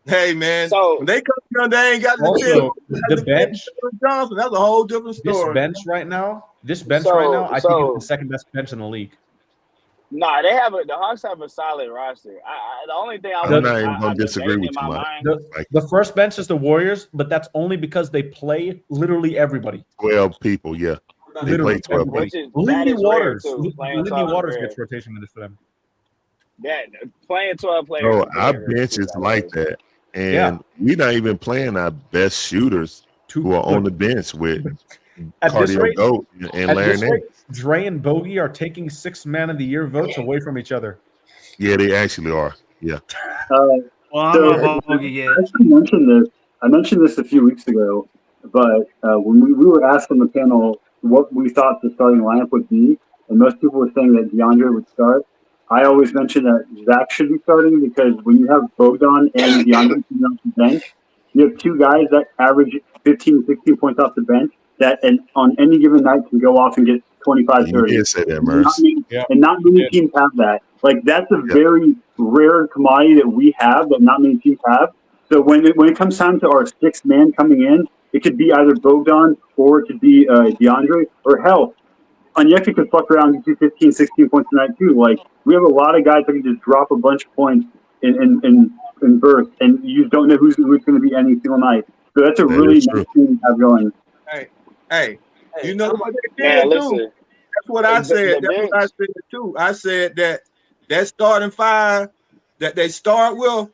Speaker 6: Hey, man. So when they come down, they ain't got
Speaker 17: the bench.
Speaker 6: Johnson, that's a whole different story.
Speaker 17: This bench right now, I think it's the second best bench in the league.
Speaker 18: Nah, the Hawks have a solid roster. The only thing
Speaker 16: I'm not even gonna disagree with you.
Speaker 17: The first bench is the Warriors, but that's only because they play literally everybody.
Speaker 16: 12 people, yeah. They play 12 people.
Speaker 17: Lindy Waters gets rotation minutes for them.
Speaker 18: Playing 12 players.
Speaker 16: Bro, our bench is like that, and we're not even playing our best shooters who are on the bench with Cardio Goat and Larry Nance.
Speaker 17: Dre and Bogey are taking 6th man of the year votes away from each other.
Speaker 16: Yeah, they actually are. Yeah.
Speaker 8: I mentioned this a few weeks ago but when we were asked on the panel what we thought the starting lineup would be, and most people were saying that DeAndre would start, I always mentioned that Zach should be starting because when you have Bogdan and DeAndre off the bench, you have two guys that average 15, 16 points off the bench that on any given night can go off and get 25, 30.
Speaker 16: You did say that, Murice.
Speaker 8: And not many teams have that. Like, that's a very rare commodity that we have that not many teams have. So when it comes time to our sixth man coming in, it could be either Bogdan or it could be DeAndre, or hell, Onyeka could fuck around and do 15, 16 points tonight too. Like, we have a lot of guys that can just drop a bunch of points in bursts, and you just don't know who's going to be any single night. So that's a really nice thing to have going.
Speaker 6: Hey, you know what they
Speaker 18: Yeah,
Speaker 6: did
Speaker 18: listen.
Speaker 6: too? That's what I said.
Speaker 18: The
Speaker 6: That's what I said too. I said that starting five that they start with,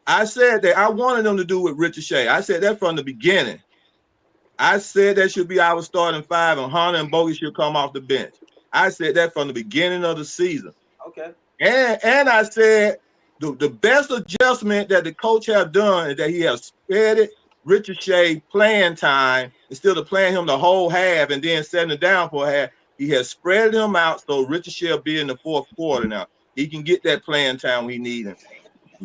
Speaker 6: I said that I wanted them to do with Ricochet. I said that from the beginning. I said that should be our starting five, and Hunter and Bogey should come off the bench. I said that from the beginning of the season.
Speaker 12: Okay.
Speaker 6: And I said the best adjustment that the coach have done is that he has spared Ricochet playing time instead of playing him the whole half and then setting it down for a half. He has spread him out so Ricochet will be in the fourth quarter now. He can get that playing time we need him.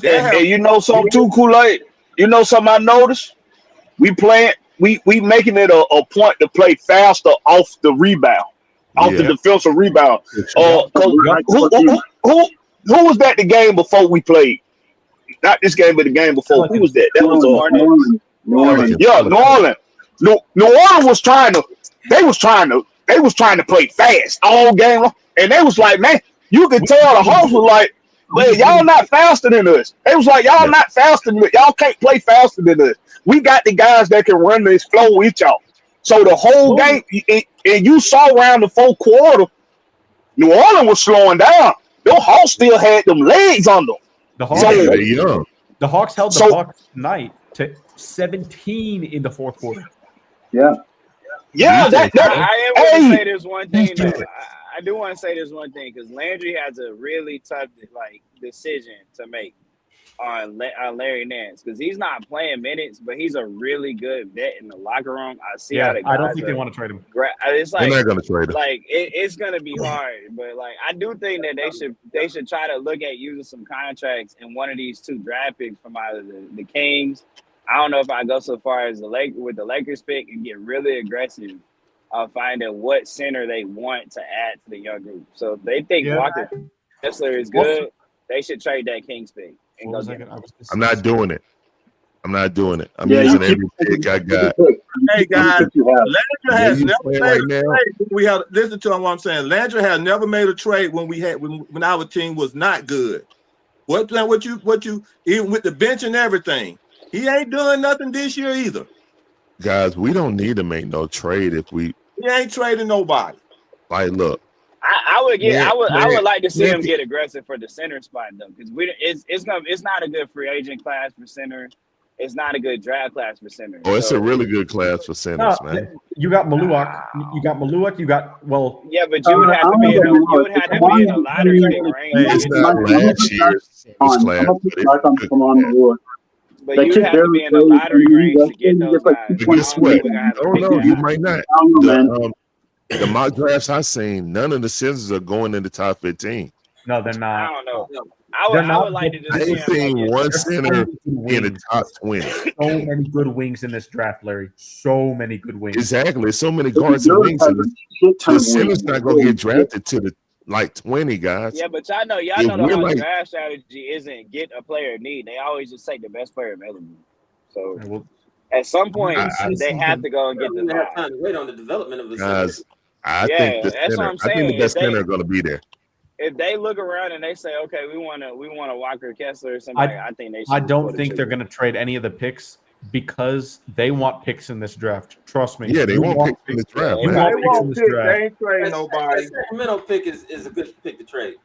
Speaker 13: And you know something too, Kool-Aid? You know something I noticed? We making it a point to play faster off the rebound, off the defensive rebound. Who was that the game before we played? Not this game, but the game before. Who was that? That was
Speaker 8: New Orleans.
Speaker 13: Yeah, New Orleans. New Orleans was trying to play fast all game long. And they was like, man, you could tell the Hawks was like, man, y'all not faster than us. They was like, y'all not faster than us. Y'all can't play faster than us. We got the guys that can run this flow with y'all. So the whole game, and you saw around the fourth quarter, New Orleans was slowing down. Them Hawks still had them legs on them.
Speaker 17: The Hawks held the Bucks tonight to 17 in the fourth quarter.
Speaker 8: Yeah.
Speaker 13: Yeah,
Speaker 18: I am going to say this one thing, though. I do want to say this one thing because Landry has a really tough decision to make on Larry Nance because he's not playing minutes, but he's a really good vet in the locker room. I see how the guys
Speaker 17: I don't think they want to trade him.
Speaker 18: It's like
Speaker 16: they're not going to trade him.
Speaker 18: Like it's going to be hard, but like I do think that they should try to look at using some contracts in one of these two draft picks from either the Kings. I don't know if I go so far as the Lakers pick and get really aggressive. Finding what center they want to add to the young group. So if they think Walker Kessler is good, they should trade that Kings pick and go get him.
Speaker 16: I'm not doing it. I'm using every pick I got.
Speaker 6: Hey guys, Landry has never made a trade. We have listen to what I'm saying. Landry has never made a trade when our team was not good. What you even with the bench and everything. He ain't doing nothing this year either.
Speaker 16: Guys, we don't need to make no trade if we.
Speaker 6: He ain't trading nobody.
Speaker 16: Like, look.
Speaker 18: I would like to see him get aggressive for the center spot though, because it's not a good free agent class for center. It's not a good draft class for center.
Speaker 16: Oh, it's a really good class for centers, man.
Speaker 17: You got Maluak.
Speaker 18: Yeah, but you would have to be in a lottery range.
Speaker 16: It's not last year's class.
Speaker 18: But you have to be in the lottery range to get those guys.
Speaker 16: But guess what? I don't know. You might not. The mock drafts I seen, none of the centers are going in the top 15.
Speaker 17: No, they're not.
Speaker 18: I don't know. I would like to just
Speaker 16: I ain't seen one center in the top 20.
Speaker 17: So many good wings in this draft, Larry. So many good wings.
Speaker 16: Exactly. So many guards and wings. The center's not going to get drafted to the 20 guys.
Speaker 18: Yeah, but y'all know the whole draft strategy isn't get a player need. They always just take the best player available. So at some point they have to go and get the
Speaker 12: have time to wait on the development of the
Speaker 16: guys. I think the best center are going to be there.
Speaker 18: If they look around and they say, okay, we want to Walker Kessler or somebody, I think they should.
Speaker 17: I don't think they're going to trade any of the picks because they want picks in this draft. Trust me.
Speaker 16: Yeah, they want picks in this draft.
Speaker 6: They ain't trading nobody.
Speaker 12: Sacramento pick is a good pick to trade.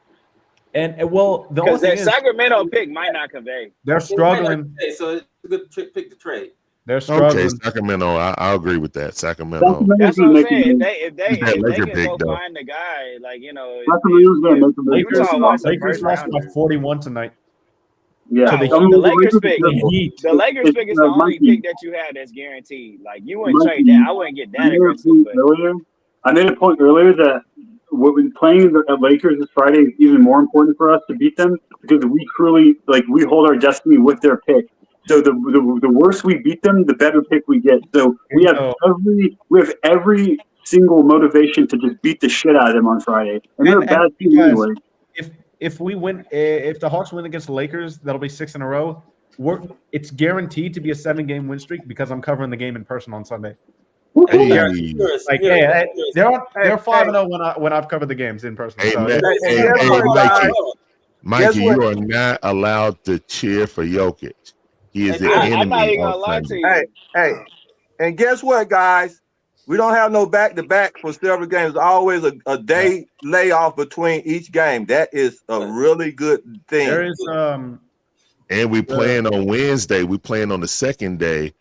Speaker 17: And the only thing is,
Speaker 18: Sacramento pick might not convey.
Speaker 17: They're struggling.
Speaker 12: So it's a good pick to trade.
Speaker 17: They're struggling.
Speaker 16: Okay, Sacramento. I'll agree with that. Sacramento.
Speaker 18: That's what I'm saying. If they can go find the guy, like
Speaker 17: Lakers lost by 41 tonight.
Speaker 8: Yeah,
Speaker 9: So they,
Speaker 8: I mean,
Speaker 12: The Lakers pick,
Speaker 8: terrible.
Speaker 12: the Lakers
Speaker 8: It's,
Speaker 12: pick is the only
Speaker 8: Mikey,
Speaker 12: pick that you have that's guaranteed. Like you wouldn't trade
Speaker 8: Mikey,
Speaker 12: that. I wouldn't get
Speaker 8: I
Speaker 12: that
Speaker 8: made a
Speaker 12: aggressive,
Speaker 8: point
Speaker 12: but
Speaker 8: earlier. I made a point earlier that what we playing the Lakers this Friday is even more important for us to beat them because we truly we hold our destiny with their pick. So the worse we beat them, the better pick we get. So we have every single motivation to just beat the shit out of them on Friday, and they're a bad team
Speaker 17: because
Speaker 8: anyway.
Speaker 17: if we win, if the Hawks win against the Lakers, that'll be 6 in a row. It's guaranteed to be a 7-game win streak because I'm covering the game in person on Sunday.
Speaker 16: Hey.
Speaker 17: They're 5-0 when I've covered the games in person.
Speaker 16: Hey,
Speaker 17: So,
Speaker 16: man, Mikey, you are not allowed to cheer for Jokic. He is the enemy.
Speaker 12: I'm not even gonna lie to you.
Speaker 6: Hey, and guess what, guys? We don't have no back-to-back for several games. Always a day layoff between each game. That is a really good thing.
Speaker 17: there is
Speaker 16: And we playing on Wednesday. We playing on the second day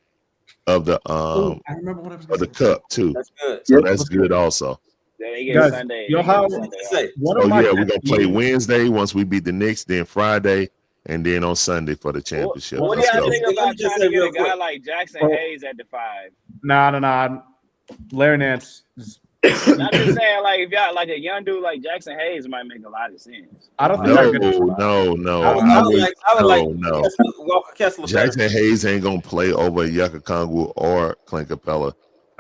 Speaker 16: of the
Speaker 17: I remember what I was
Speaker 16: of the cup too.
Speaker 18: That's good.
Speaker 16: So that's good also.
Speaker 12: They get
Speaker 17: Guys,
Speaker 12: Sunday.
Speaker 17: you'll
Speaker 12: They get
Speaker 17: have-
Speaker 12: Sunday.
Speaker 16: Oh yeah, we're gonna play Wednesday once we beat the Knicks, then Friday, and then on Sunday for the championship.
Speaker 12: What do
Speaker 16: Let's
Speaker 12: y'all
Speaker 16: go.
Speaker 12: think about
Speaker 18: Just
Speaker 12: trying
Speaker 18: say
Speaker 12: to get
Speaker 18: real
Speaker 12: a guy
Speaker 18: quick.
Speaker 12: like Jackson Hayes at the 5?
Speaker 17: Nah. Larry Nance.
Speaker 12: I'm just saying, like, if y'all like a young dude like Jackson Hayes might make a lot of sense.
Speaker 17: I don't think they're good.
Speaker 16: No.
Speaker 18: I would like
Speaker 16: No.
Speaker 18: Walker Kessler better.
Speaker 16: Jackson Hayes ain't gonna play over Yucca Kongwu or Clint Capella.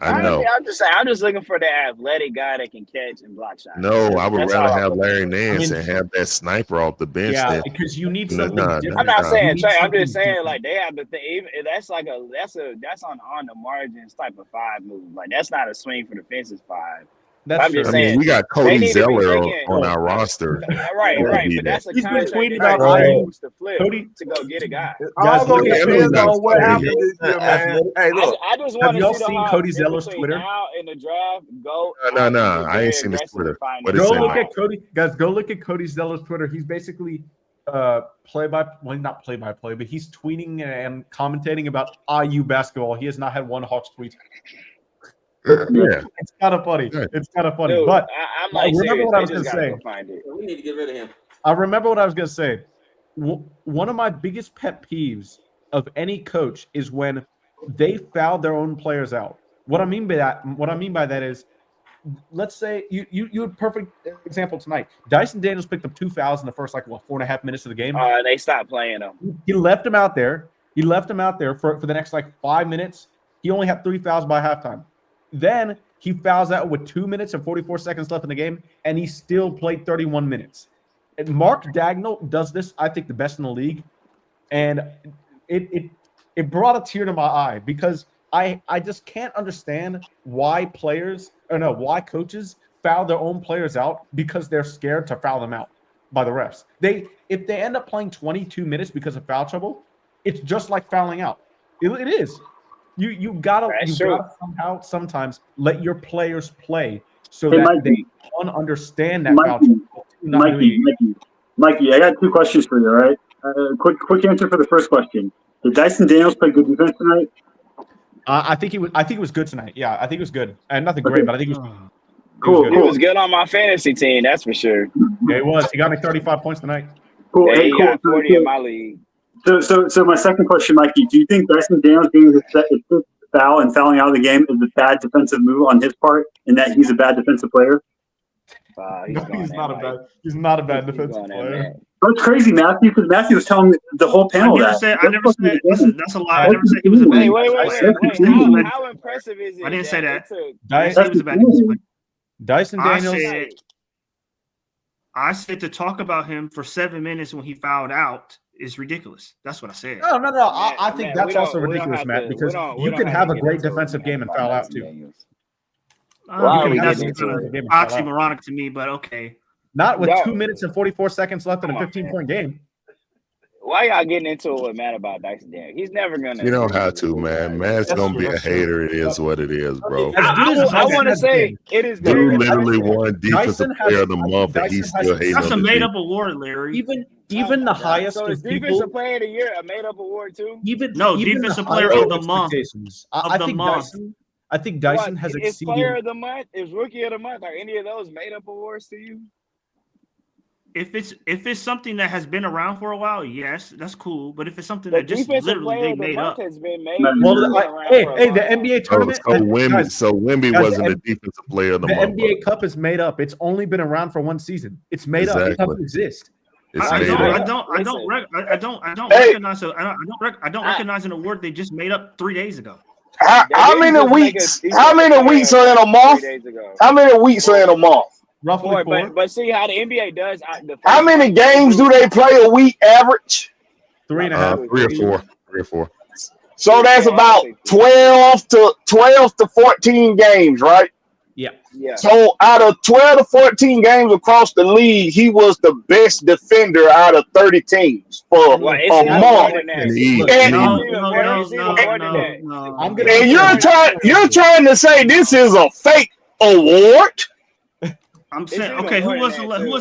Speaker 16: I know.
Speaker 12: I'm just saying, I'm just looking for that athletic guy that can catch and block shots.
Speaker 16: No, I would
Speaker 12: That's
Speaker 16: rather
Speaker 12: all I'm
Speaker 16: have
Speaker 12: looking
Speaker 16: Larry
Speaker 12: for.
Speaker 16: Nance and have that sniper off the bench.
Speaker 17: Yeah,
Speaker 16: than-
Speaker 17: because you need
Speaker 16: No,
Speaker 17: something
Speaker 16: no,
Speaker 17: different.
Speaker 12: I'm not
Speaker 16: no.
Speaker 12: saying
Speaker 17: You need
Speaker 12: trade. I'm
Speaker 17: something
Speaker 12: just saying
Speaker 17: different.
Speaker 12: like they have the thing. Even that's on the margins type of 5 move. Like that's not a swing for the fences 5.
Speaker 17: That's
Speaker 12: I'm just
Speaker 16: I mean,
Speaker 12: saying
Speaker 16: we got
Speaker 12: they
Speaker 16: Cody
Speaker 12: need to be
Speaker 16: Zeller
Speaker 12: thinking-
Speaker 16: on our roster.
Speaker 12: Right.
Speaker 16: That be
Speaker 12: But that's a
Speaker 17: He's been
Speaker 12: contract
Speaker 17: tweeting
Speaker 12: that
Speaker 17: about
Speaker 12: they
Speaker 17: IU.
Speaker 12: use to flip
Speaker 17: Cody-
Speaker 12: to go get a guy.
Speaker 6: All gonna
Speaker 16: Yeah, I know
Speaker 6: depend
Speaker 16: he's not
Speaker 6: on what
Speaker 16: starting.
Speaker 6: happens this year, man. Hey, look.
Speaker 12: I just
Speaker 17: Have
Speaker 12: want to
Speaker 17: y'all
Speaker 12: see
Speaker 17: seen
Speaker 12: the
Speaker 17: Cody
Speaker 12: Hawks
Speaker 17: Zeller's
Speaker 12: between
Speaker 17: Twitter?
Speaker 12: now and the draft go.
Speaker 16: No,
Speaker 12: out and
Speaker 16: I
Speaker 12: get
Speaker 16: ain't seen his
Speaker 12: aggressive
Speaker 16: Twitter.
Speaker 12: and find
Speaker 16: What
Speaker 12: a
Speaker 16: it
Speaker 17: Go
Speaker 16: say?
Speaker 17: look at Cody, guys. Go look at Cody Zeller's Twitter. He's basically not play-by-play, but he's tweeting and commentating about IU basketball. He has not had one Hawks tweet.
Speaker 16: Yeah.
Speaker 17: It's kind of funny.
Speaker 16: Yeah.
Speaker 17: It's kind of funny.
Speaker 12: Dude,
Speaker 17: But
Speaker 12: I'm like,
Speaker 17: remember
Speaker 12: serious.
Speaker 17: what I
Speaker 12: They
Speaker 17: was
Speaker 12: just
Speaker 17: gonna
Speaker 12: gotta
Speaker 17: say.
Speaker 12: go find it.
Speaker 18: We need to get rid of him.
Speaker 17: I remember what I was going to say. One of my biggest pet peeves of any coach is when they foul their own players out. What I mean by that is, let's say you had perfect example tonight. Dyson Daniels picked up 2 fouls in the first 4.5 minutes of the game.
Speaker 12: They stopped playing them.
Speaker 17: He left him out there. For the next 5 minutes. He only had 3 fouls by halftime. Then he fouls out with 2 minutes and 44 seconds left in the game, and he still played 31 minutes. And Mark Dagnall does this, I think, the best in the league. And it brought a tear to my eye because I just can't understand why coaches foul their own players out because they're scared to foul them out by the refs. If they end up playing 22 minutes because of foul trouble, it's just like fouling out. It is. You gotta somehow sometimes let your players play so that they understand that foul trouble.
Speaker 8: Mikey, I got 2 questions for you. All right, quick answer for the first question. Did Dyson Daniels play good defense tonight?
Speaker 17: I think he was good tonight. Yeah, I think he was good. And nothing great, but I think he was
Speaker 8: Cool.
Speaker 12: He was good on my fantasy team, that's for sure.
Speaker 17: Yeah, he was. He got me 35 points tonight.
Speaker 8: Cool.
Speaker 12: Yeah,
Speaker 8: Hey,
Speaker 12: he
Speaker 8: cool.
Speaker 12: got 40 in my league.
Speaker 8: So my second question, Mikey, do you think Dyson Daniels getting his fifth foul and fouling out of the game is a bad defensive move on his part, and that he's a bad defensive player?
Speaker 17: He's not a bad defensive player.
Speaker 8: That's crazy, Matthew, because Matthew was telling the whole panel that.
Speaker 9: I never said that's a lie. I never said he was a bad.
Speaker 12: Wait. How impressive is it?
Speaker 9: I didn't say that.
Speaker 17: I
Speaker 9: didn't say he was a bad defensive
Speaker 17: Dyson Daniels.
Speaker 9: I said to talk about him for 7 minutes when he fouled out is ridiculous. That's what I said.
Speaker 17: No. I think that's also ridiculous, Matt, because you can have a great defensive game and foul out too.
Speaker 9: That's oxymoronic to me, but okay.
Speaker 17: Not with 2 minutes and 44 seconds left in a 15-point game.
Speaker 12: Why y'all getting into it with Matt about Dyson Daniels? He's never gonna.
Speaker 16: You don't have to, man. Matt's gonna be a hater. It is what it is, bro.
Speaker 12: I want to say it is good.
Speaker 16: You literally won defensive player of the month, and he's still hating on
Speaker 9: That's a
Speaker 16: the
Speaker 9: made-up
Speaker 16: team.
Speaker 9: award, Larry.
Speaker 17: Even the highest
Speaker 12: So
Speaker 17: of
Speaker 12: is
Speaker 17: people.
Speaker 12: defensive player of the year a made-up award too?
Speaker 17: Even
Speaker 9: defensive
Speaker 17: the
Speaker 9: player
Speaker 17: highest
Speaker 9: of the month.
Speaker 17: expectations.
Speaker 9: Of
Speaker 17: I
Speaker 9: the
Speaker 17: think
Speaker 9: month.
Speaker 17: Dyson has
Speaker 12: Is
Speaker 17: exceeded.
Speaker 12: player of the month? Is rookie of the month? Are any of those made-up awards to you?
Speaker 9: If it's something that has been around for a while, yes, that's cool. But if it's something
Speaker 18: The
Speaker 9: that just
Speaker 18: defensive
Speaker 9: literally
Speaker 18: player
Speaker 9: they
Speaker 18: of the
Speaker 9: made
Speaker 18: month
Speaker 9: up,
Speaker 18: has been made.
Speaker 17: Well,
Speaker 18: Been around
Speaker 17: hey,
Speaker 18: for a
Speaker 17: hey, the
Speaker 18: long time.
Speaker 17: NBA tournament.
Speaker 16: So Wemby
Speaker 17: guys,
Speaker 16: wasn't a defensive player of the
Speaker 17: The
Speaker 16: month.
Speaker 17: NBA Cup is made up. It's only been around for one season. It's made up. It doesn't exist.
Speaker 9: I don't recognize an award they just made up 3 days ago.
Speaker 13: How many weeks? How many weeks are in a month? How many weeks are in a month?
Speaker 17: Roughly
Speaker 18: four. But see how the NBA does.
Speaker 13: How many games do they play a week average?
Speaker 17: 3.5.
Speaker 16: 3 or 4.
Speaker 13: So that's about 12 to 14 games, right?
Speaker 17: Yeah.
Speaker 13: So out of 12 to 14 games across the league, he was the best defender out of 30 teams for a month. And you're trying to say this is a fake award?
Speaker 9: I'm saying, okay, who was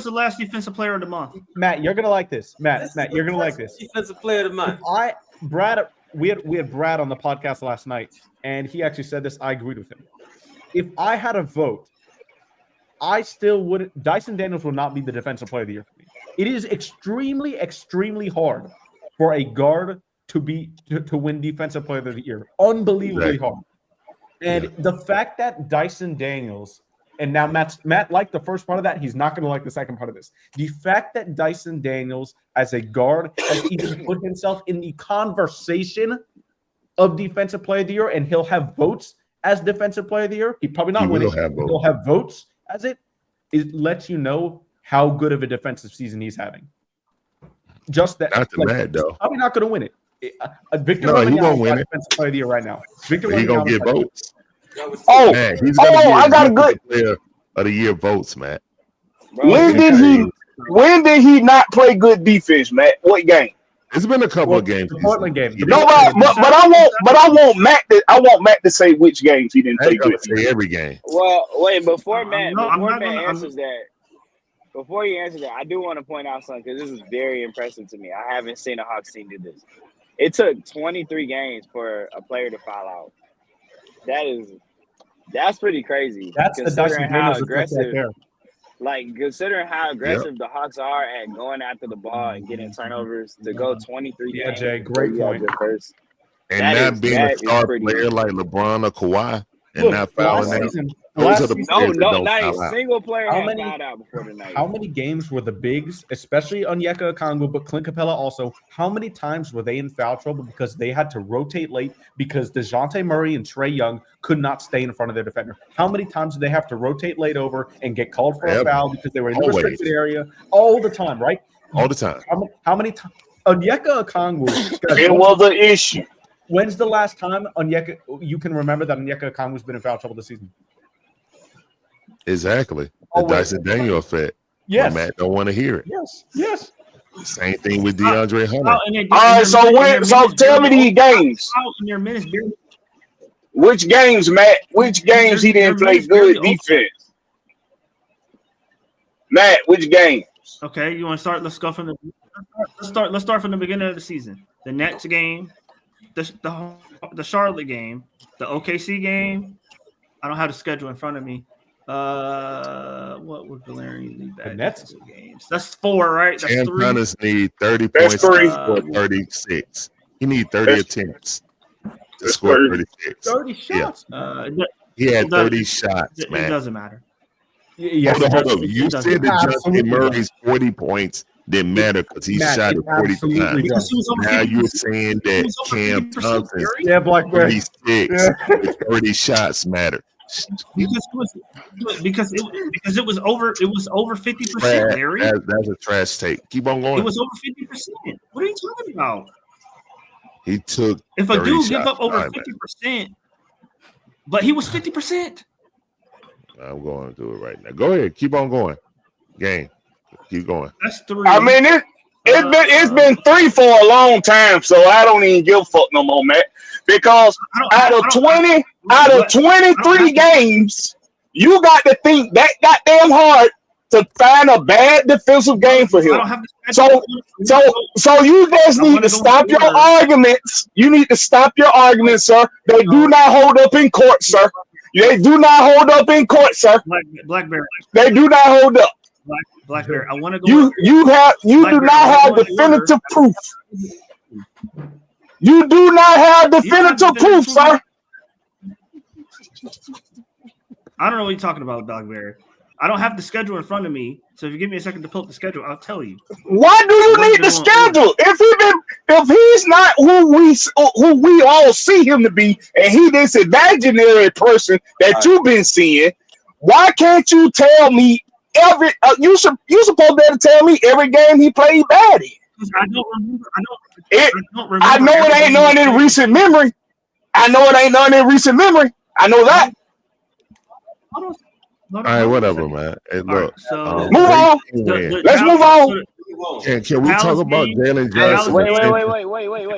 Speaker 9: the last defensive player of the month?
Speaker 17: Matt, you're gonna like this. Matt, you're gonna like this.
Speaker 12: Defensive player of the month.
Speaker 17: We had Brad on the podcast last night, and he actually said this. I agreed with him. If I had a vote, I still wouldn't. Dyson Daniels will not be the defensive player of the year for me. It is extremely, extremely hard for a guard to win defensive player of the year. Unbelievably hard. And the fact that Dyson Daniels, and now Matt liked the first part of that, he's not going to like the second part of this. The fact that Dyson Daniels, as a guard, has even put himself in the conversation of defensive player of the year, and he'll have votes as defensive player of the year. He probably not win it. He'll have votes as it lets you know how good of a defensive season he's having. Just that.
Speaker 16: Not Matt, though.
Speaker 17: Probably not going to win it. Victor
Speaker 16: he won't win it.
Speaker 17: Defensive player of the year right now. Victor
Speaker 16: He gonna get votes.
Speaker 13: Oh,
Speaker 16: man, he's gonna
Speaker 13: I got a good
Speaker 16: player of the year votes, Matt.
Speaker 13: When did he not play good defense, Matt? What game?
Speaker 16: It's been a couple of games.
Speaker 17: The Portland game.
Speaker 13: No, but I want Matt to say which games he didn't play good.
Speaker 16: Say every game.
Speaker 18: Well, wait, before Matt answers that, before he answers that, I do want to point out something because this is very impressive to me. I haven't seen a Hawks team do this. It took 23 games for a player to foul out. That's pretty crazy.
Speaker 17: That's the Dyson Daniels
Speaker 18: aggressive.
Speaker 17: right there.
Speaker 18: Like, considering how aggressive the Hawks are at going after the ball and getting turnovers, to go 23 games.
Speaker 17: Jay, great point.
Speaker 16: And not being a star player like LeBron or Kawhi and not fouling out. Those are the players that don't
Speaker 18: not
Speaker 16: foul
Speaker 18: a
Speaker 16: out.
Speaker 18: single player had fouled out before tonight.
Speaker 17: How many games were the bigs, especially Onyeka Okongwu, but Clint Capella also, how many times were they in foul trouble because they had to rotate late because DeJounte Murray and Trae Young could not stay in front of their defender? How many times did they have to rotate late over and get called for a foul because they were in the restricted area? All the time, right?
Speaker 16: All the time.
Speaker 17: How many times? Onyeka Okongwu.
Speaker 13: It was an issue.
Speaker 17: When's the last time you can remember that Onyeka Okongwu's been in foul trouble this season?
Speaker 16: Exactly. The Dyson Daniel effect.
Speaker 17: Yes.
Speaker 16: But Matt don't want to hear it.
Speaker 17: Yes.
Speaker 16: Same thing with DeAndre Hunter.
Speaker 13: All right, so tell me these games. Which games, Matt? Which games he didn't play good defense? Matt, which games?
Speaker 9: Okay, you want to start? Let's go from let's start from the beginning of the season. The Nets game, the Charlotte game, the OKC game. I don't have the schedule in front of me. What would Valerian lead back?
Speaker 17: The Nets
Speaker 9: games. That's 4, right? That's 3.
Speaker 16: Giannis need 30 points for 36. He need 30 attempts to score 36.
Speaker 17: 30 shots.
Speaker 9: Yeah.
Speaker 16: He had 30 shots, man.
Speaker 9: It doesn't matter.
Speaker 16: Hold up. You said that Justin Murray's 40 points didn't matter because he shot it 40 times. Now you're saying that Cam Thompson's 36 with 30 shots matter.
Speaker 9: Because it was over 50%, Larry.
Speaker 16: That's a trash take. Keep on going.
Speaker 9: It was over 50%. What are you talking about?
Speaker 16: He took.
Speaker 9: If a dude give up over 50%, but he was 50%.
Speaker 16: I'm going to do it right now. Go ahead. Keep on going. Game. Keep going.
Speaker 9: That's 3.
Speaker 13: I mean, it's been 3 for a long time, so I don't even give a fuck no more, Matt. Because out of 23 games, you got to think that goddamn hard to find a bad defensive game for him. So you just need to stop your arguments. You need to stop your arguments, sir. They do not hold up in court, sir. They do not hold up in court, sir.
Speaker 9: Blackbird.
Speaker 13: They do not hold up.
Speaker 9: Blackbird, I want to go.
Speaker 13: You do
Speaker 9: Blackbird,
Speaker 13: not have definitive proof. You do not have definitive proof, sir.
Speaker 9: I don't know what you're talking about, Blackbird. I don't have the schedule in front of me, so if you give me a second to pull up the schedule, I'll tell you.
Speaker 13: Why do you need the schedule? If he's not who we all see him to be, and he this imaginary person that you've been seeing, why can't you tell me every? You supposed to be able to tell me every game he played bad in.
Speaker 9: I don't remember.
Speaker 13: I know it ain't none in recent memory. I know that.
Speaker 16: All right, whatever, man. Hey, look,
Speaker 13: move on. Let's move on.
Speaker 16: Can we talk about Jalen Johnson?
Speaker 18: Wait.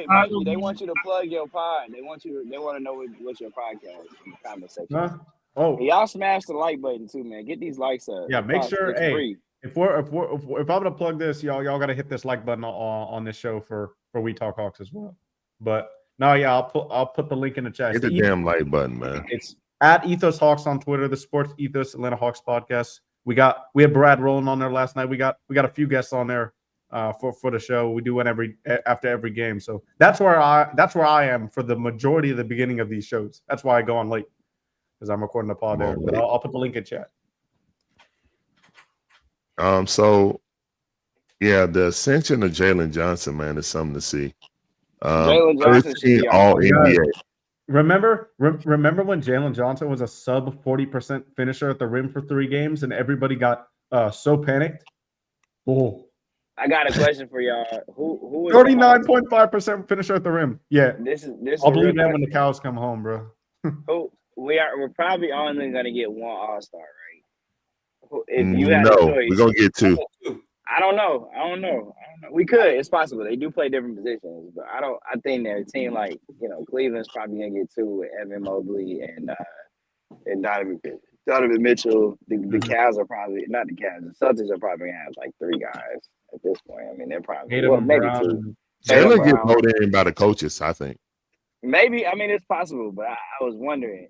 Speaker 18: Mikey, they want you to plug your pod. They want to know what's your podcast conversation.
Speaker 17: Huh? Oh,
Speaker 18: Y'all smash the like button too, man. Get these likes up.
Speaker 17: yeah. Make sure.
Speaker 18: It's
Speaker 17: Hey,
Speaker 18: free.
Speaker 17: if I'm gonna plug this, y'all gotta hit this like button on this show for We Talk Hawks as well. But no, yeah, I'll put the link in the chat.
Speaker 16: Hit the damn like button, man.
Speaker 17: It's at Ethos Hawks on Twitter, the Sports Ethos Atlanta Hawks podcast. We had Brad rolling on there last night. We got a few guests on there for the show. We do one after every game. So that's where I am for the majority of the beginning of these shows. That's why I go on late, because I'm recording the pod there. But I'll put the link in chat.
Speaker 16: So yeah, the ascension of Jalen Johnson, man, is something to see.
Speaker 18: Jalen Johnson should be
Speaker 16: all NBA.
Speaker 17: Remember when Jalen Johnson was a sub 40% finisher at the rim for 3 games, and everybody got so panicked? Oh,
Speaker 18: I got a question for y'all. Who is
Speaker 17: 39.5% finisher at the rim? Yeah,
Speaker 18: this
Speaker 17: I'll believe that when the cows come home, bro.
Speaker 18: We're probably only gonna get one All-Star, right? If you
Speaker 16: No,
Speaker 18: had a choice,
Speaker 16: we're gonna get 2.
Speaker 18: I don't know. We could. It's possible. They do play different positions, but I think their team, like, Cleveland's probably gonna get 2 with Evan Mobley and Donovan Mitchell. The Cavs are probably not the Cavs. The Celtics are probably gonna have like 3 guys at this point. I mean, they're probably maybe 2.
Speaker 16: Jalen get voted in by the coaches, I think.
Speaker 18: Maybe. I mean, it's possible, but I was wondering.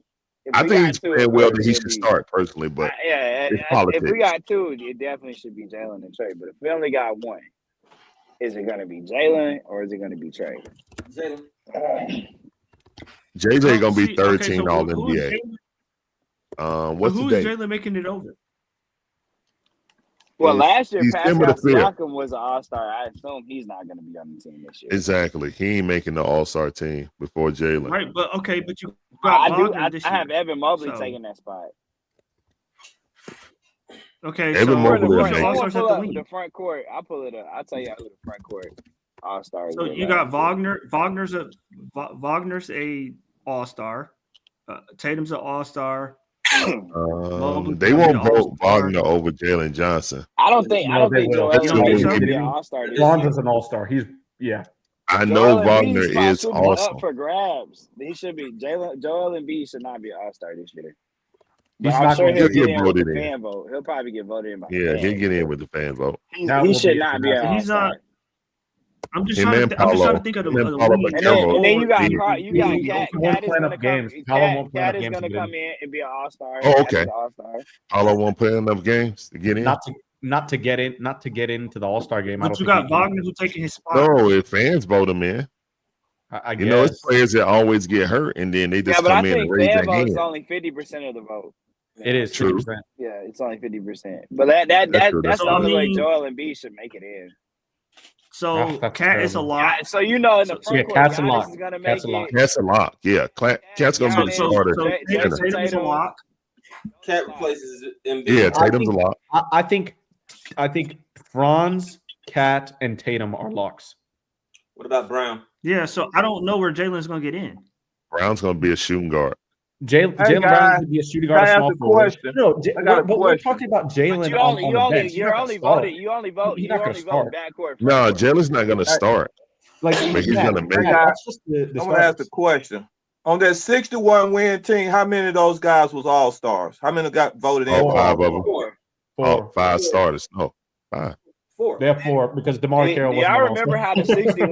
Speaker 16: I think he's playing well that he should start personally, but it's politics.
Speaker 18: If we got 2, it definitely should be Jalen and Trey. But if we only got 1, is it going to be Jalen or is it going to be Trey?
Speaker 12: Jalen.
Speaker 16: JJ gonna be 13 All NBA. What's
Speaker 9: who's
Speaker 16: the date?
Speaker 9: Jalen making it over?
Speaker 18: Well, last year
Speaker 16: December
Speaker 18: Pascal
Speaker 16: the 5th.
Speaker 18: Siakam was an All-Star. I assume he's not going to be on the team this year.
Speaker 16: Exactly. He ain't making the All-Star team before Jalen.
Speaker 9: Right, but you got
Speaker 18: I have Evan Mobley taking that spot.
Speaker 9: Okay,
Speaker 16: Evan Mobley.
Speaker 18: The front court. I'll pull it up. I'll tell you who the front court All-Stars.
Speaker 9: So you got Wagner. Wagner's a All-Star. Tatum's an All-Star.
Speaker 16: They won't vote Wagner over Jalen Johnson.
Speaker 18: I don't think Joel Embiid should be an All-Star.
Speaker 17: Lonzo's an All-Star.
Speaker 16: I know Wagner is
Speaker 18: awesome. Up for grabs. He should be. Joel Embiid should not be an All-Star this year. But I'm sure he'll get in with the fan vote. He'll probably get voted in by the fan.
Speaker 16: He'll get in with the fan vote.
Speaker 18: He should not be an All-Star.
Speaker 9: He's not. I'm just trying to think of the
Speaker 18: and then you got Cat is going to come in and be an All-Star.
Speaker 16: Oh, okay. Paulo won't play enough games to get in.
Speaker 17: Not to get into the All-Star game.
Speaker 9: But you got Wagner who's taking his spot.
Speaker 16: No, if fans vote him in.
Speaker 17: I
Speaker 16: guess. It's players that always get hurt and then they just come in and raise their hand.
Speaker 18: It's only 50% of the vote.
Speaker 17: It is true. 50%.
Speaker 18: Yeah, it's only 50%. But that's the only way Joel Embiid should make it in.
Speaker 9: So Cat is a lot.
Speaker 18: So in the front court,
Speaker 17: Cat's a lock.
Speaker 18: is going to make it.
Speaker 16: Cat's a lock. Yeah, Cat's going to be the starter.
Speaker 9: Tatum's a lock.
Speaker 12: Cat replaces Embiid.
Speaker 16: Yeah, Tatum's a lock.
Speaker 17: I think Franz, Cat, and Tatum are locks.
Speaker 12: What about Brown?
Speaker 9: Yeah, so I don't know where Jalen's going to get in.
Speaker 16: Brown's going to be a shooting guard.
Speaker 17: Jalen Brown could be a shooting guard. We're talking about Jalen.
Speaker 18: You only vote backcourt.
Speaker 16: No, Jalen's not going to start.
Speaker 6: But he's going to make it. I'm going to ask a question. On that 61-win team, how many of those guys was All-Stars? How many got voted in?
Speaker 16: 5 of them. 4. 5 starters. No, 5.
Speaker 17: 4. They're 4 because DeMar Carroll wasn't.
Speaker 18: I remember how the 60-win team.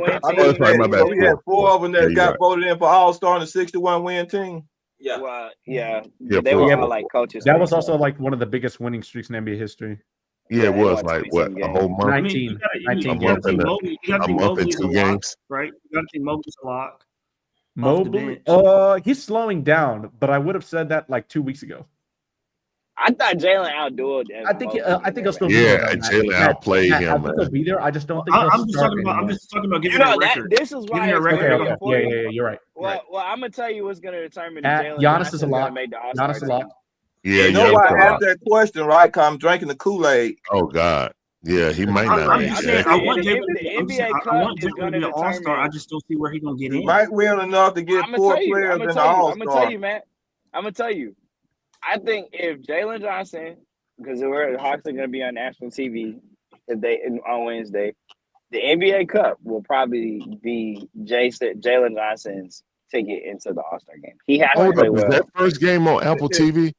Speaker 6: We had 4 of them that got voted in for All-Star on the 61-win team.
Speaker 18: Yeah. Well, yeah. They were all like coaches.
Speaker 17: That was also like one of the biggest winning streaks in NBA history.
Speaker 16: Yeah, it was like what, a whole month?
Speaker 9: I mean, you gotta
Speaker 16: A month and 2 games.
Speaker 9: right? You got to think Mobley's a lock. Off the
Speaker 17: Mobley,
Speaker 9: bench.
Speaker 17: he's slowing down, but I would have said that like 2 weeks ago.
Speaker 18: I thought Jalen outdueled.
Speaker 17: I think he'll still be
Speaker 16: Yeah,
Speaker 17: there.
Speaker 16: Jalen outplayed him,
Speaker 17: I think
Speaker 16: man.
Speaker 17: he'll be there. I just don't think
Speaker 9: I'm just talking about giving a record.
Speaker 18: This is why
Speaker 9: Giving a record.
Speaker 17: Yeah, you're right.
Speaker 18: Well, I'm gonna tell you what's gonna determine
Speaker 17: Giannis
Speaker 18: Jalen
Speaker 17: is a lot. Giannis is a lot.
Speaker 16: Yeah,
Speaker 6: You know why I
Speaker 16: yeah.
Speaker 6: asked that question, right? Cause I'm drinking the Kool-Aid.
Speaker 16: Oh God. Yeah, he might not.
Speaker 9: I'm just saying, I want
Speaker 18: The
Speaker 9: Jalen
Speaker 18: NBA
Speaker 9: to
Speaker 18: Cup
Speaker 9: be an all-star. I just don't see where he's gonna get
Speaker 6: He
Speaker 9: in.
Speaker 6: might win enough to get 4 players in the All-Star.
Speaker 18: I'm gonna tell you, Matt. I'm gonna tell you. I think if Jalen Johnson, because the Hawks are gonna be on national TV on Wednesday, the NBA Cup will probably be Jalen Johnson's ticket into the All-Star game. He has to play
Speaker 16: Is
Speaker 18: well.
Speaker 16: that first game on Apple TV?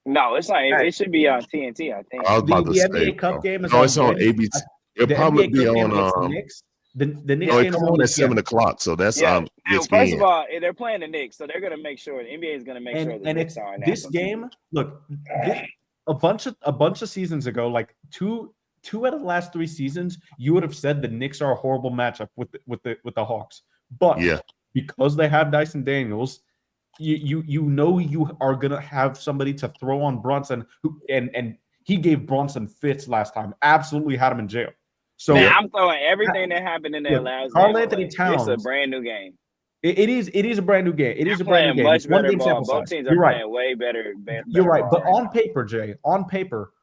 Speaker 18: No, it's not. It should be on TNT, I think.
Speaker 16: I was about to say,
Speaker 17: NBA Cup game is
Speaker 16: no, it's on
Speaker 17: Win.
Speaker 16: ABC. It'll
Speaker 17: The
Speaker 16: probably
Speaker 17: NBA
Speaker 16: be
Speaker 17: Cup game
Speaker 16: on.
Speaker 17: against the Knicks. The Knicks
Speaker 16: No, it
Speaker 17: game
Speaker 16: come
Speaker 17: is
Speaker 16: on at
Speaker 17: ESPN.
Speaker 16: 7:00, so that's
Speaker 18: First
Speaker 16: ESPN.
Speaker 18: of all, they're playing the Knicks, so they're gonna make sure the NBA is gonna make sure the
Speaker 17: And
Speaker 18: Knicks
Speaker 17: it's
Speaker 18: are on
Speaker 17: this
Speaker 18: national
Speaker 17: game. Look, a bunch of seasons ago, like two out of the last 3 seasons, you would have said the Knicks are a horrible matchup with the Hawks. But because they have Dyson Daniels, you know you are gonna have somebody to throw on Brunson, and he gave Brunson fits last time. Absolutely had him in jail. So
Speaker 18: Man, I'm throwing everything that happened in that last
Speaker 17: Karl
Speaker 18: game.
Speaker 17: Anthony Towns.
Speaker 18: It's a brand new game.
Speaker 17: It is a brand new game. It is a brand new game.
Speaker 18: Much
Speaker 17: It's one
Speaker 18: better
Speaker 17: game
Speaker 18: ball.
Speaker 17: sample
Speaker 18: Both
Speaker 17: size.
Speaker 18: teams are
Speaker 17: You're right.
Speaker 18: playing way better.
Speaker 17: You're right.
Speaker 18: ball
Speaker 17: But on paper, Jay,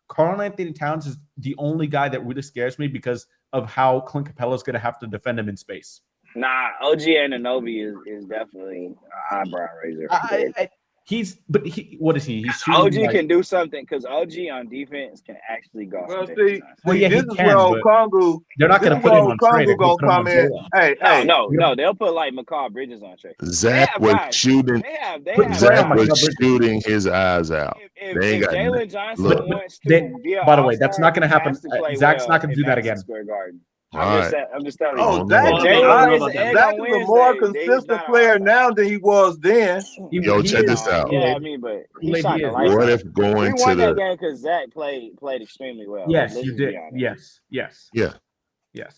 Speaker 17: Karl Anthony Towns is the only guy that really scares me because of how Clint Capella is going to have to defend him in space.
Speaker 18: Nah, OG Anunoby is definitely an eyebrow raiser.
Speaker 17: What is he? He's
Speaker 18: OG
Speaker 17: shooting
Speaker 18: can do something because OG on defense can actually go.
Speaker 6: Well,
Speaker 18: some
Speaker 6: see,
Speaker 18: distance.
Speaker 6: this is where Okongu.
Speaker 17: They're not going to put him on trade. They're
Speaker 6: Gonna
Speaker 17: gonna put him
Speaker 6: come
Speaker 17: on
Speaker 6: in.
Speaker 17: Jalen.
Speaker 18: No, they'll put like McCall Bridges on trade.
Speaker 16: Zach was shooting. Zach was shooting his eyes out. They ain't got
Speaker 18: Jalen Johnson
Speaker 16: look.
Speaker 18: wants to be an
Speaker 17: By the way, that's
Speaker 18: all-star,
Speaker 17: not going to
Speaker 18: he
Speaker 17: happen.
Speaker 18: has to play
Speaker 17: Zach's
Speaker 18: well
Speaker 17: not going to do
Speaker 18: in
Speaker 17: that
Speaker 18: Madison
Speaker 17: again.
Speaker 18: Square Garden.
Speaker 16: All
Speaker 18: I'm just telling you.
Speaker 6: Oh, Zach is a more consistent player now than he was then.
Speaker 16: Yo, check this out.
Speaker 18: Yeah, I mean, but he shot the lights
Speaker 16: What
Speaker 18: out.
Speaker 16: if going
Speaker 18: we
Speaker 16: to
Speaker 18: won that
Speaker 16: the
Speaker 18: game because Zach played extremely well.
Speaker 17: Yes,
Speaker 18: Let's
Speaker 17: you
Speaker 18: just be
Speaker 17: did.
Speaker 18: honest.
Speaker 17: Yes.
Speaker 16: Yeah.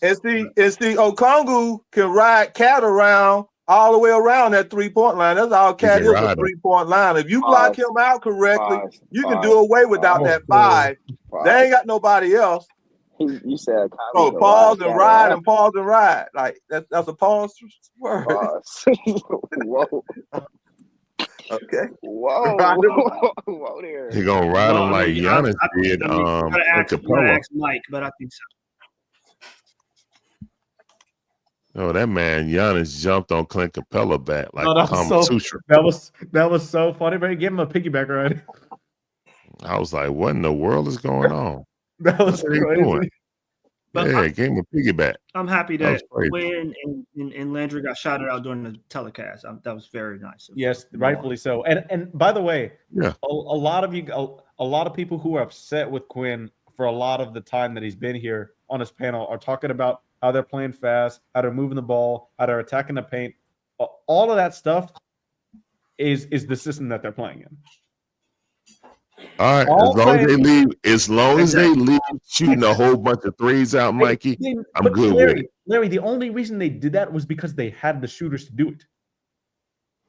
Speaker 6: And see, Okongu can ride Cat around all the way around that 3-point line. That's all Cat is, a 3-point line. If you block him out correctly, you can do away without that 5. They ain't got nobody else.
Speaker 18: You said
Speaker 6: pause and ride and pause and ride. Like that's a pause word.
Speaker 18: Pause. Whoa.
Speaker 6: Okay.
Speaker 18: Whoa there.
Speaker 16: He gonna ride him like Giannis did.
Speaker 9: Gotta ask Mike, but I think so.
Speaker 16: Oh, that man Giannis jumped on Clint Capella back like Kama Sutra.
Speaker 17: That was so funny, but he gave him a piggyback ride.
Speaker 16: I was like, what in the world is going on?
Speaker 17: That was
Speaker 16: What are they
Speaker 17: crazy.
Speaker 16: doing?
Speaker 9: But
Speaker 16: Yeah, gave him a piggyback.
Speaker 9: I'm happy
Speaker 16: That was
Speaker 9: that
Speaker 16: crazy.
Speaker 9: Quinn and Landry got shouted out during the telecast. That was very nice.
Speaker 17: Yes, rightfully so. And by the way,
Speaker 16: Yeah.
Speaker 17: a lot of people who are upset with Quinn for a lot of the time that he's been here on his panel are talking about how they're playing fast, how they're moving the ball, how they're attacking the paint. All of that stuff is the system that they're playing in.
Speaker 16: All right, as long as they leave shooting a whole bunch of threes out, Mikey, I'm good with it.
Speaker 17: Larry, the only reason they did that was because they had the shooters to do it.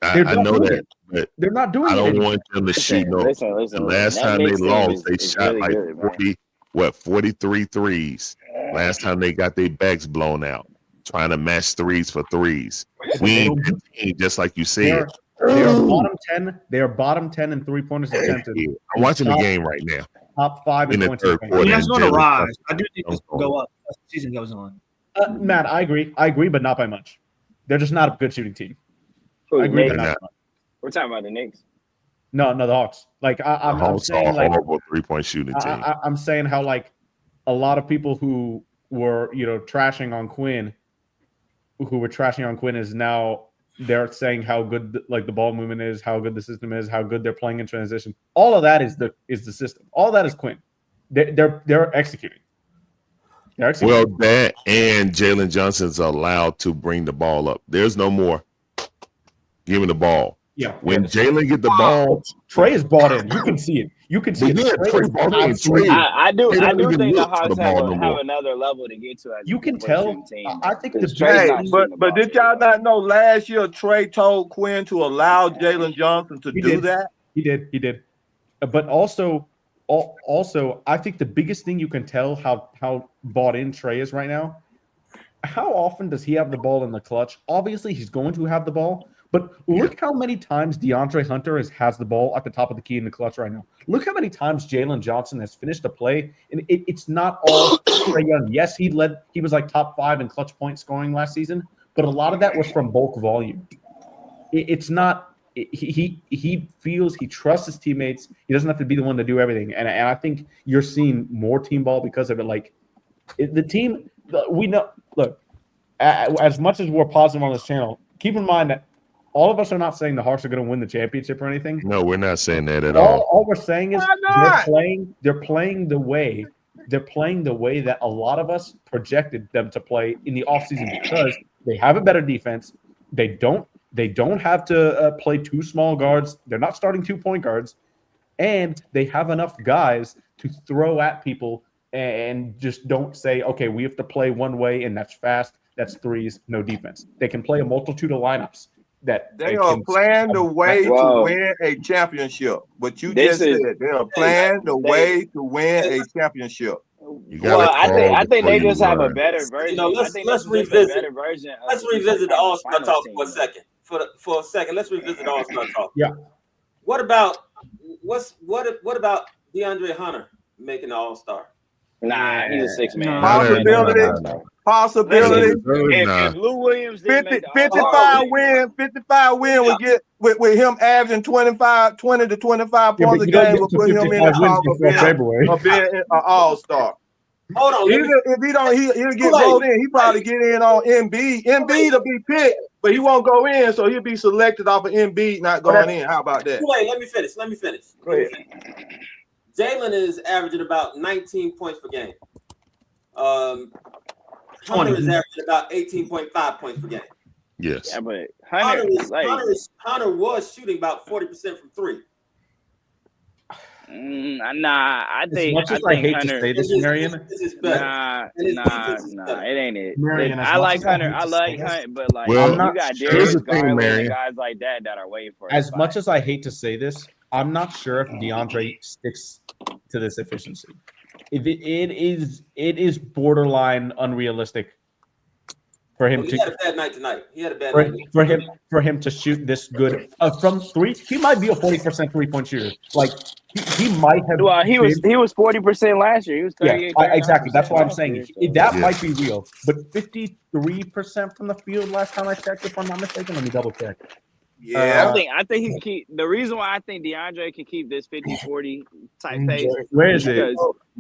Speaker 16: I know that, but
Speaker 17: they're not doing it.
Speaker 16: I don't
Speaker 17: anymore.
Speaker 16: want them to shoot no.
Speaker 18: Listen,
Speaker 16: The last
Speaker 18: that
Speaker 16: time they
Speaker 18: Knicks team
Speaker 16: lost, they
Speaker 18: is
Speaker 16: shot
Speaker 18: really
Speaker 16: like
Speaker 18: good, man.
Speaker 16: 43 threes. Last time they got their backs blown out, trying to match threes for threes. We ain't that team, just like you said.
Speaker 17: They are bottom 10. They are bottom 10 in 3-pointers attempted.
Speaker 16: I'm watching the game right now.
Speaker 17: Top 5
Speaker 16: in
Speaker 17: in
Speaker 16: the
Speaker 17: points.
Speaker 16: third quarter.
Speaker 9: That's going to
Speaker 16: Jalen
Speaker 9: rise.
Speaker 16: Brunson.
Speaker 9: I do think this will go up as the season goes on.
Speaker 17: Matt, I agree, but not by much. They're just not a good shooting team. I agree, but not by much.
Speaker 18: We're talking about the Knicks.
Speaker 17: No, the Hawks. Like I'm
Speaker 16: Hawks are
Speaker 17: saying,
Speaker 16: a
Speaker 17: like
Speaker 16: horrible 3-point shooting team.
Speaker 17: I'm saying how like a lot of people who were trashing on Quinn, is now they're saying how good like the ball movement is, how good the system is, how good they're playing in transition. All of that is the system. All that is Quinn. They're executing.
Speaker 16: Well, that and Jalen Johnson's allowed to bring the ball up. There's no more giving the ball.
Speaker 17: Yeah.
Speaker 16: When Jalen get the ball,
Speaker 17: Trey is bought in. You can see it. You can see
Speaker 16: But
Speaker 17: it.
Speaker 16: yeah,
Speaker 17: Trey
Speaker 16: Trey
Speaker 17: is
Speaker 16: Ball ain't
Speaker 17: absolutely-
Speaker 16: Trey.
Speaker 18: I do
Speaker 16: He don't even
Speaker 18: think the
Speaker 16: look to
Speaker 18: Hawks
Speaker 16: the ball no
Speaker 18: have
Speaker 16: more.
Speaker 18: another level to get to as
Speaker 17: You
Speaker 18: a
Speaker 17: can
Speaker 18: first
Speaker 17: tell.
Speaker 18: team team.
Speaker 17: I think the
Speaker 18: Because Trey's
Speaker 6: Hey,
Speaker 18: not shooting the
Speaker 6: but
Speaker 18: ball.
Speaker 6: did y'all not know last year Trey told Quinn to allow Jalen Johnson to
Speaker 17: He
Speaker 6: do
Speaker 17: did.
Speaker 6: that?
Speaker 17: He did. But also, I think the biggest thing you can tell how bought in Trey is right now. How often does he have the ball in the clutch? Obviously, he's going to have the ball. But look how many times DeAndre Hunter has the ball at the top of the key in the clutch right now. Look how many times Jalen Johnson has finished a play, and it's not all Trey Young. Yes, he was like top 5 in clutch point scoring last season, but a lot of that was from bulk volume. It's not. He feels he trusts his teammates. He doesn't have to be the one to do everything, and I think you're seeing more team ball because of it. Like the team, we know. Look, as much as we're positive on this channel, keep in mind that all of us are not saying the Hawks are going to win the championship or anything.
Speaker 16: No, we're not saying that at all.
Speaker 17: All we're saying is
Speaker 6: Why not?
Speaker 17: they're playing the way that a lot of us projected them to play in the offseason because they have a better defense. They don't have to play 2 small guards. They're not starting 2 point guards, and they have enough guys to throw at people and just don't say, okay, we have to play one way and that's fast. That's threes, no defense. They can play a multitude of lineups.
Speaker 6: They are playing the way to win a championship. What you just said, they are playing the way to win a championship.
Speaker 18: Well, I think they just have a better version.
Speaker 12: You know, let's revisit. Let's revisit the All-Star talk for a second. For a second, let's revisit All-Star talk.
Speaker 17: Yeah.
Speaker 12: What about DeAndre Hunter making the All-Star?
Speaker 18: Nah, he's a 6-man.
Speaker 6: Possibility.
Speaker 18: If Lou Williams didn't make the
Speaker 6: 55 win would get with him averaging 20 to 25 points a game will put him in the talk of being an all-star.
Speaker 12: Hold on.
Speaker 6: Even if he don't, he'll get rolled in. He probably get in on Embiid. Embiid will be picked, but he won't go in, so he'll be selected off of Embiid not going in. How about that?
Speaker 12: Kool-Aid, let me finish.
Speaker 6: Go ahead.
Speaker 12: Jalen is averaging about 19 points per game. Hunter is averaging about 18.5 points per game.
Speaker 16: Yes.
Speaker 18: Yeah, but
Speaker 12: Hunter was shooting about 40% from 3.
Speaker 18: Nah, I think.
Speaker 17: As much as I hate
Speaker 18: Hunter,
Speaker 17: to say this, Marion.
Speaker 18: Nah, it ain't it.
Speaker 17: Marion,
Speaker 18: I like Hunter. I like Hunter, but like
Speaker 16: Well,
Speaker 18: you got Darius Garland and guys like that are waiting for.
Speaker 17: As much as I hate to say this, I'm not sure if DeAndre sticks to this efficiency. If it is borderline unrealistic for him
Speaker 12: He
Speaker 17: to.
Speaker 12: had a bad night tonight. He had a bad night.
Speaker 17: For him to shoot this good from 3. He might be a 40% 3-point shooter. Like he might have.
Speaker 18: Well, he was 40% last year. He was 38.
Speaker 17: Yeah, exactly. That's what I'm saying. That
Speaker 16: Yeah.
Speaker 17: might be real, but 53% from the field last time I checked, if I'm not mistaken. Let me double check.
Speaker 6: Yeah,
Speaker 18: I think he keep the reason why I think DeAndre can keep this 50-40 type pace.
Speaker 17: Where is it?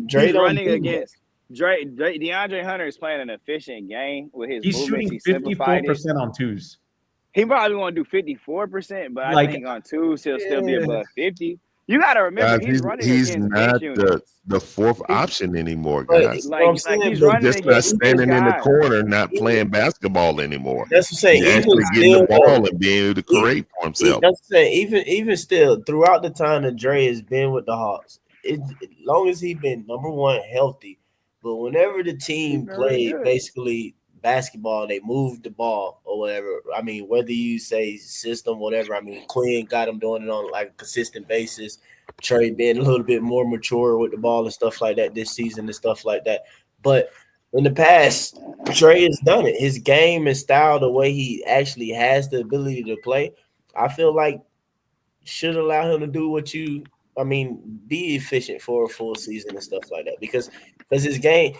Speaker 18: He's running against Dre. DeAndre Hunter is playing an efficient game with his
Speaker 17: He's
Speaker 18: movements.
Speaker 17: shooting 54% on 2s.
Speaker 18: He probably want to do 54%, but
Speaker 17: Like-
Speaker 18: I think on 2s he'll still be above 50. You got to remember
Speaker 16: Guys,
Speaker 18: he's running
Speaker 16: he's
Speaker 18: against
Speaker 16: not
Speaker 18: bench units.
Speaker 16: the 4th option anymore, guys.
Speaker 18: Like he's
Speaker 16: He's
Speaker 18: running
Speaker 16: just not
Speaker 18: against
Speaker 16: standing in the
Speaker 18: guys.
Speaker 16: corner, not playing basketball anymore.
Speaker 15: That's what I'm saying.
Speaker 16: He's
Speaker 15: Even
Speaker 16: actually getting the
Speaker 15: still,
Speaker 16: ball and being able to create for himself.
Speaker 15: That's what I'm saying. Even still, throughout the time that Dre has been with the Hawks, as long as he's been number one healthy, but whenever the team played basically basketball, they moved the ball or whatever. I mean, whether you say system, whatever. I mean, Quinn got him doing it on like a consistent basis. Trey being a little bit more mature with the ball and stuff like that this season and stuff like that. But in the past, Trey has done it. His game and style, the way he actually has the ability to play, I feel like should allow him to do be efficient for a full season and stuff like that. Because his game,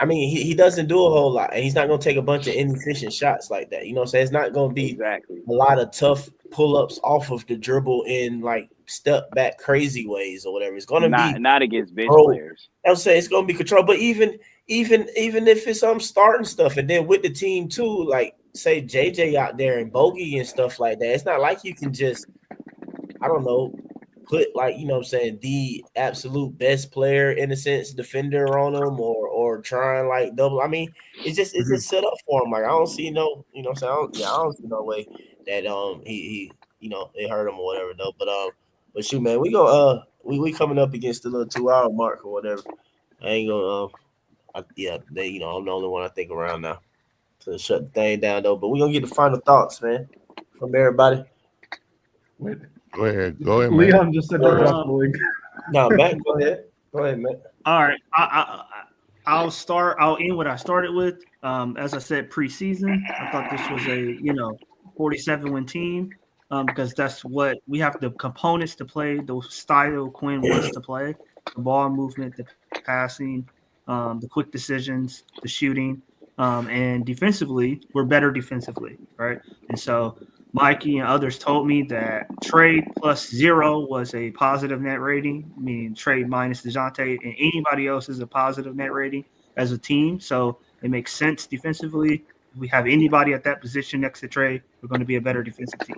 Speaker 15: I mean, he doesn't do a whole lot, and he's not going to take a bunch of inefficient shots like that. You know what I'm saying? It's not going to be a lot of tough pull-ups off of the dribble in like step back crazy ways or whatever. It's going to be
Speaker 18: not against bench players.
Speaker 15: I'll say it's going to be controlled, but even if it's starting stuff, and then with the team too, like say JJ out there and Bogey and stuff like that, it's not like you can just, I don't know, put like, you know what I'm saying, the absolute best player in a sense defender on them or try and like double. I mean, it's just set up for him. Like I don't see no, you know what I'm saying? I don't see no way that he you know it hurt him or whatever though. But shoot, man, we go we coming up against the little 2-hour mark or whatever. I ain't gonna. I'm the only one I think around now to shut the thing down though. But we're gonna get the final thoughts, man, from everybody.
Speaker 16: Go ahead, man.
Speaker 17: Leon just said to drop the link.
Speaker 15: No, Matt, go ahead, Matt.
Speaker 9: All right, I'll start. I'll end what I started with. As I said, preseason, I thought this was a 47-win team because that's what we have the components to play. The style Quinn wants to play: the ball movement, the passing, the quick decisions, the shooting, and defensively, we're better defensively, right? And so Mikey and others told me that trade plus 0 was a positive net rating, meaning trade minus DeJounte, and anybody else is a positive net rating as a team. So it makes sense defensively. If we have anybody at that position next to Trey, we're going to be a better defensive team.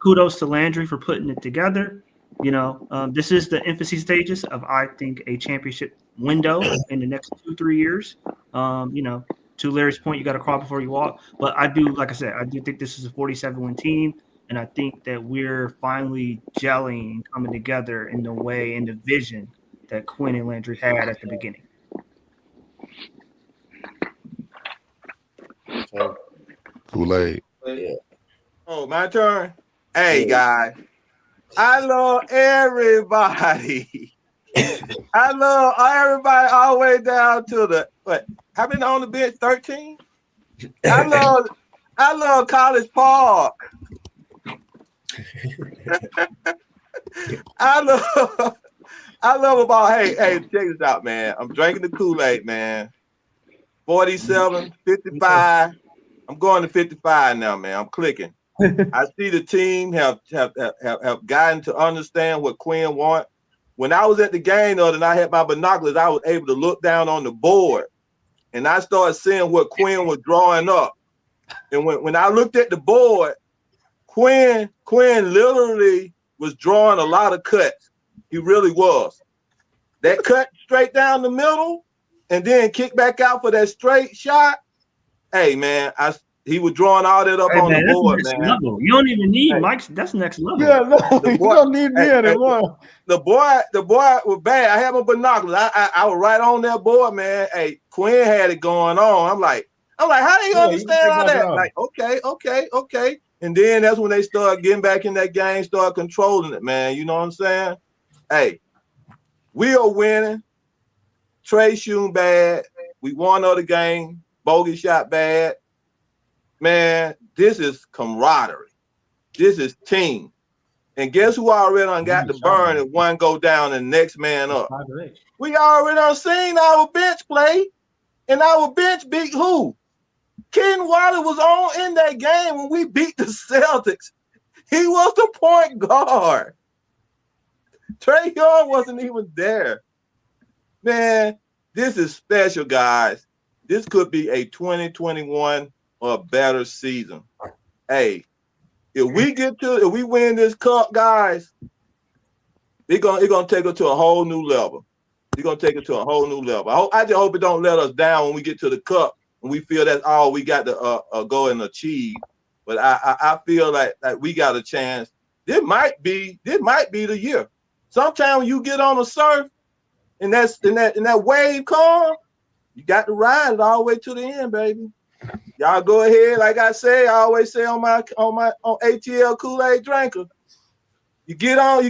Speaker 9: Kudos to Landry for putting it together. This is the infancy stages of, I think, a championship window in the next 2-3 years. To Larry's point, you got to crawl before you walk. But I do think this is a 47-win team, and I think that we're finally gelling and coming together in the way and the vision that Quinn and Landry had at the beginning.
Speaker 16: Kool-Aid.
Speaker 15: Yeah.
Speaker 6: Oh, my turn. Hey, guys. I love everybody. I love everybody all the way down to the how many on the bench? 13. I love College Park. I love about hey, check this out, man. I'm drinking the Kool-Aid, man. 47, 55. I'm going to 55 now, man. I'm clicking. I see the team have gotten to understand what Quinn wants. When I was at the game the other night, I had my binoculars, I was able to look down on the board and I started seeing what Quinn was drawing up. And when I looked at the board, Quinn literally was drawing a lot of cuts. He really was. That cut straight down the middle and then kick back out for that straight shot. Hey, man, he was drawing all that up on the board, man.
Speaker 9: Level. You don't even need Mike's. That's next level.
Speaker 17: Yeah, no, you don't need me anymore.
Speaker 6: The boy was bad. I had my binoculars. I was right on that board, man. Hey, Quinn had it going on. I'm like, how do you understand all that? Like, okay. And then that's when they start getting back in that game, start controlling it, man. You know what I'm saying? Hey, we are winning. Trey shooting bad. We won the game. Bogey shot bad. Man, this is camaraderie. This is team. And guess who already done got the burn if one go down and next man up? We already done seen our bench play, and our bench beat who? Ken Water was on in that game when we beat the Celtics. He was the point guard. Trae Young wasn't even there. Man, this is special, guys. This could be a 2021 or a better season. Hey, if we win this cup, guys, it's gonna take us to a whole new level. It's gonna take us to a whole new level. I just hope it don't let us down when we get to the cup and we feel that's all we got to go and achieve. But I feel like we got a chance. This might be the year. Sometimes when you get on the surf and that wave come, you got to ride it all the way to the end, baby. Y'all go ahead. Like I say, I always say on ATL Kool-Aid drinker, you get on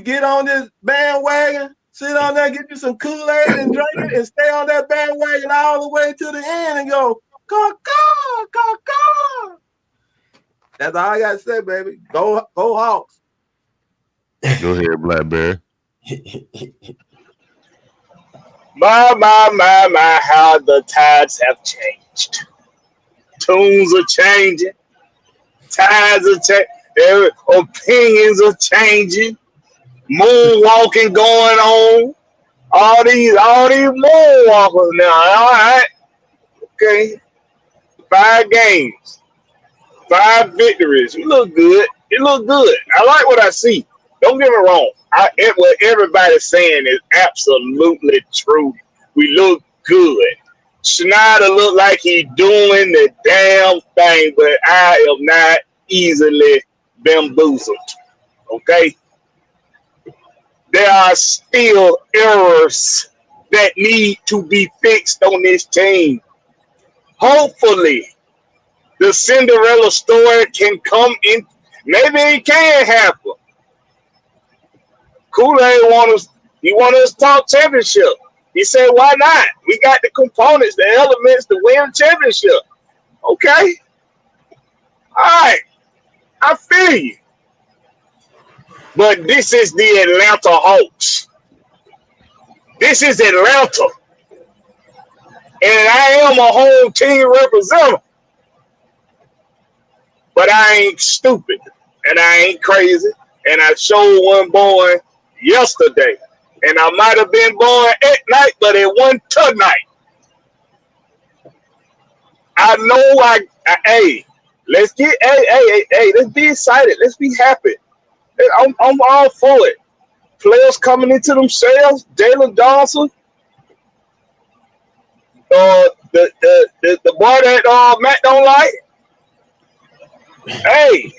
Speaker 6: this bandwagon, sit on there, get you some Kool-Aid and drink it, and stay on that bandwagon all the way to the end and go, caw, caw, caw. That's all I gotta say, baby. Go Hawks.
Speaker 16: Go ahead, Blackbird.
Speaker 13: My, how the tides have changed. Tunes are changing. Tides are changing. Opinions are changing. Moonwalking going on. All these moonwalkers now. All right. Okay. 5 games. 5 victories. You look good. It look good. I like what I see. Don't get me wrong. What everybody's saying is absolutely true. We look good. Schneider look like he's doing the damn thing, but I am not easily bamboozled. Okay? there are still errors that need to be fixed on this team. Hopefully, the Cinderella story can come in. Maybe it can happen. Kool-Aid he want us to talk championship. He said, why not? We got the components, the elements to win championship. Okay. All right. I feel you. But this is the Atlanta Hawks. This is Atlanta. And I am a home team representative. But I ain't stupid. And I ain't crazy. And I showed one born yesterday. And I might have been born at night, but it wasn't tonight. I know hey, let's get, hey, let's be excited. Let's be happy. I'm all for it. Players coming into themselves, Jalen Johnson, the boy that Matt don't like. Hey,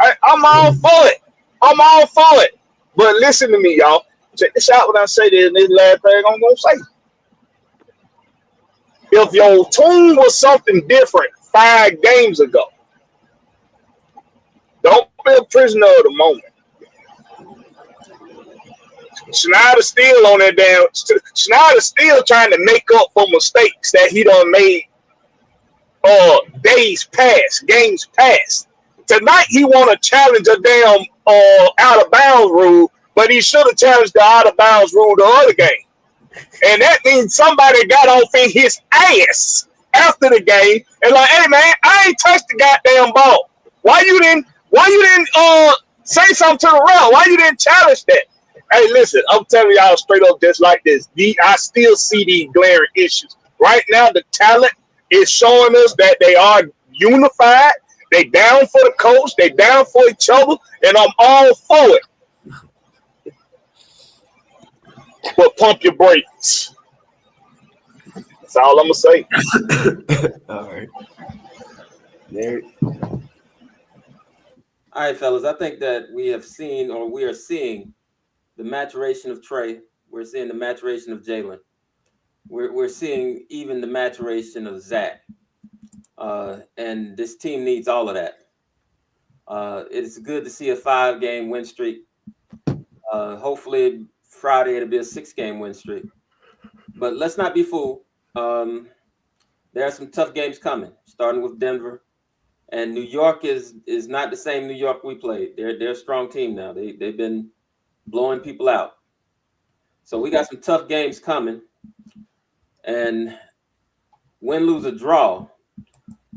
Speaker 13: I'm all for it. I'm all for it. But listen to me, y'all. Check this out when I say this, and this last thing I'm gonna say. If your tune was something different 5 games ago, don't be a prisoner of the moment. Schneider's still on that damn. Schneider's still trying to make up for mistakes that he done made days past, games past. Tonight he want to challenge a damn out of bounds rule, but he should have challenged the out of bounds rule the other game. And that means somebody got off in his ass after the game and like, hey man, I ain't touched the goddamn ball. Why you didn't say something to the ref? Why you didn't challenge that? Hey, listen, I'm telling y'all straight up just like this. I still see these glaring issues. Right now, the talent is showing us that they are unified. They down for the coach. They down for each other. And I'm all for it. But pump your brakes. That's all I'm going to say.
Speaker 15: All right.
Speaker 12: There. All right, fellas. I think that we are seeing the maturation of Trey. We're seeing the maturation of Jalen. We're seeing even the maturation of Zach. And this team needs all of that. It's good to see a 5-game win streak. Hopefully Friday it'll be a 6-game win streak. But let's not be fooled. There are some tough games coming, starting with Denver. And New York is not the same New York we played. They're a strong team now. They've been blowing people out. So we got some tough games coming. And win, lose, or draw,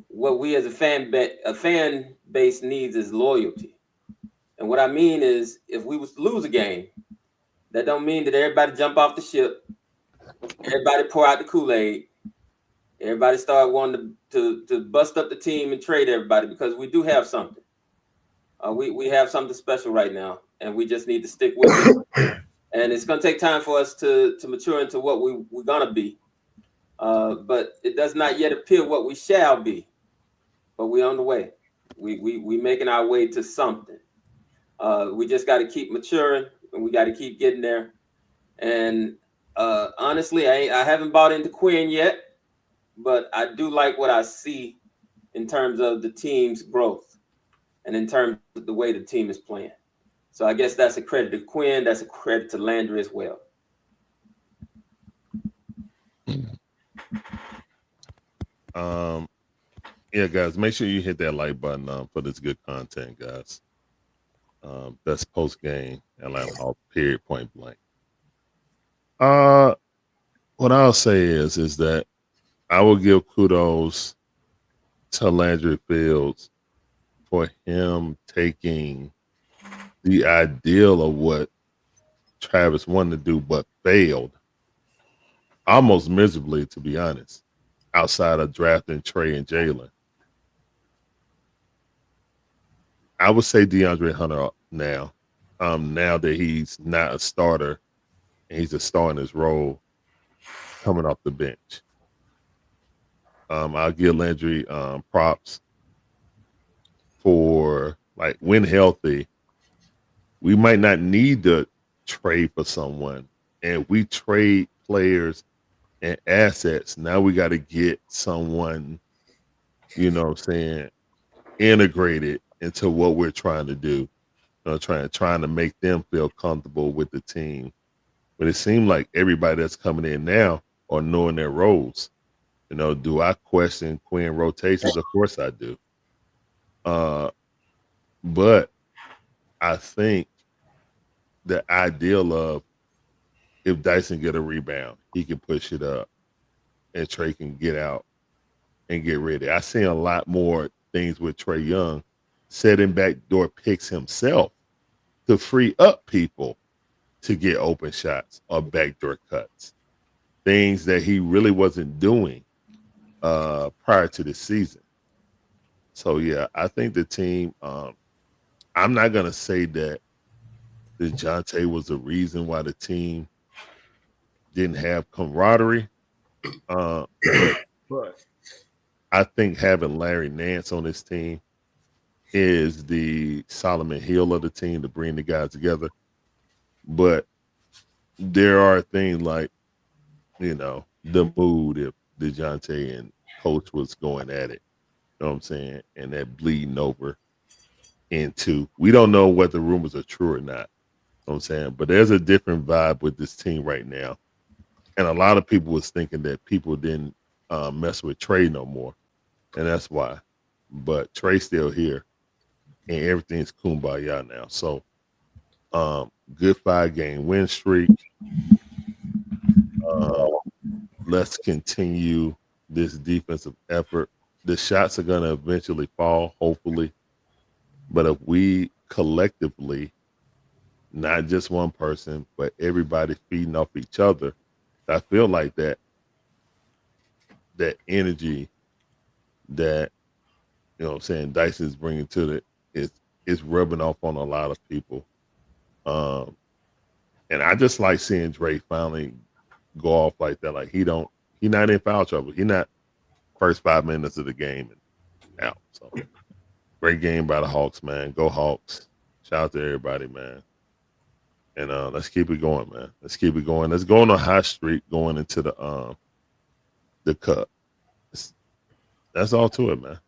Speaker 12: what we as a fan base needs is loyalty. And what I mean is, if we was to lose a game, that don't mean that everybody jump off the ship, everybody pour out the Kool-Aid, everybody start wanting to bust up the team and trade everybody, because we do have something. We have something special right now, and we just need to stick with it. And it's going to take time for us to mature into what we're going to be. But it does not yet appear what we shall be. But we're on the way. We making our way to something. We just got to keep maturing, and we got to keep getting there. And honestly, I haven't bought into Quinn yet, but I do like what I see in terms of the team's growth and in terms of the way the team is playing. So I guess that's a credit to Quinn. That's a credit to Landry as well.
Speaker 16: Yeah, guys, make sure you hit that like button for this good content, guys. Best post game Atlanta Hawks, period, point blank. What I'll say is that I will give kudos to Landry Fields for him taking the ideal of what Travis wanted to do but failed almost miserably, to be honest, outside of drafting Trey and Jalen. I would say DeAndre Hunter now, now that he's not a starter and he's a star in his role coming off the bench. I'll give Landry props for, like, when healthy, we might not need to trade for someone, and we trade players and assets. Now we got to get someone, you know what I'm saying, integrated into what we're trying to do. You know, trying to make them feel comfortable with the team. But it seems like everybody that's coming in now are knowing their roles. You know, do I question Quinn rotations? Of course I do. But I think the ideal of if Dyson get a rebound, he can push it up and Trey can get out and get ready. I seen a lot more things with Trae Young setting backdoor picks himself to free up people to get open shots or backdoor cuts. Things that he really wasn't doing prior to the season. So yeah, I think the team, I'm not gonna say that DeJounte was the reason why the team didn't have camaraderie. But I think having Larry Nance on this team is the Solomon Hill of the team to bring the guys together. But there are things like, you know, the mood if DeJounte and Coach was going at it. You know what I'm saying? And that bleeding over into, we don't know what the rumors are true or not. You know what I'm saying? But there's a different vibe with this team right now. And a lot of people was thinking that people didn't mess with Trey no more. And that's why. But Trey's still here. And everything's kumbaya now. So good 5-game win streak. Let's continue this defensive effort. The shots are going to eventually fall, hopefully. But if we collectively, not just one person, but everybody feeding off each other, I feel like that energy that, you know what I'm saying, Dyson's bringing to it is rubbing off on a lot of people. And I just like seeing Dre finally go off like that. Like he not in foul trouble. He not first 5 minutes of the game and out. So great game by the Hawks, man. Go Hawks. Shout out to everybody, man. And let's keep it going, man. Let's keep it going. Let's go on a hot streak going into the cup. That's all to it, man.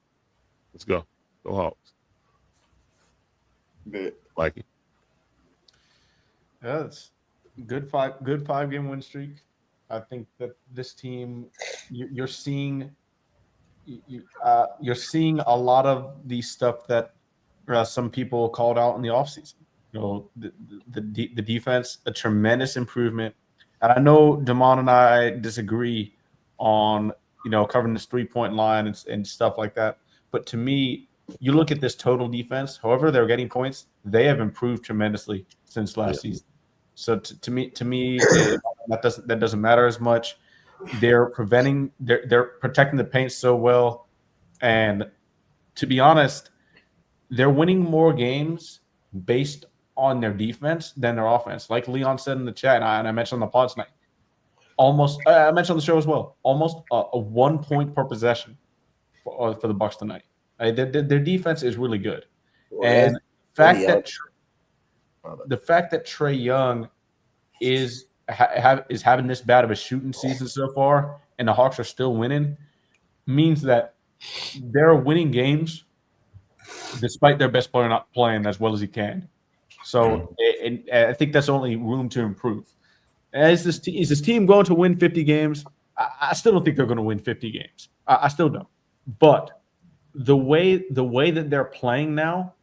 Speaker 16: Let's go. Go Hawks.
Speaker 17: Good.
Speaker 16: Mikey.
Speaker 17: Yeah, it's good 5-game win streak. I think that this team, you're seeing a lot of the stuff that some people called out in the offseason. You know, the defense, a tremendous improvement. And I know Damon and I disagree on, you know, covering this 3-point line and stuff like that. But to me, you look at this total defense, however they're getting points, they have improved tremendously since last season. So to me, that doesn't matter as much. They're protecting the paint so well. And to be honest, they're winning more games based on their defense than their offense. Like Leon said in the chat, and I mentioned on the pod tonight, I mentioned on the show as well, almost a 1 point per possession for the Bucks tonight. Their defense is really good. And the fact that Trae Young is having this bad of a shooting season so far and the Hawks are still winning means that they're winning games despite their best player not playing as well as he can. So and I think that's only room to improve. Is this team going to win 50 games? I still don't think they're going to win 50 games. I still don't. But the way that they're playing now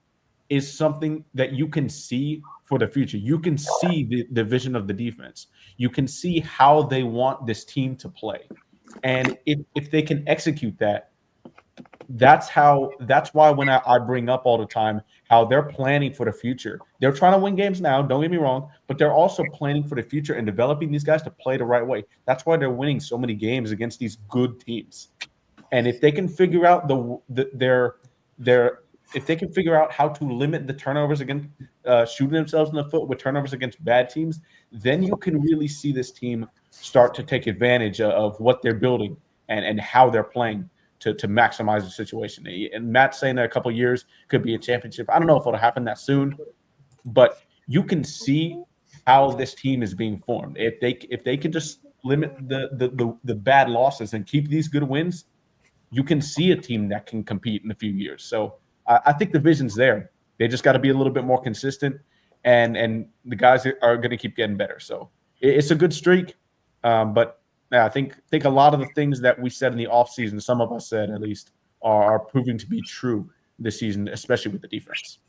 Speaker 17: is something that you can see for the future. You can see the vision of the defense. You can see how they want this team to play. And if they can execute that, that's why when I bring up all the time how they're planning for the future. They're trying to win games now, don't get me wrong, but they're also planning for the future and developing these guys to play the right way. That's why they're winning so many games against these good teams. And if they can figure out if they can figure out how to limit the turnovers against shooting themselves in the foot with turnovers against bad teams, then you can really see this team start to take advantage of what they're building and how they're playing to maximize the situation. And Matt's saying that a couple of years could be a championship. I don't know if it'll happen that soon, but you can see how this team is being formed. If they can just limit the bad losses and keep these good wins, you can see a team that can compete in a few years. So I think the vision's there. They just got to be a little bit more consistent, and the guys are going to keep getting better. So it's a good streak, but yeah, I think a lot of the things that we said in the offseason, some of us said at least, are proving to be true this season, especially with the defense.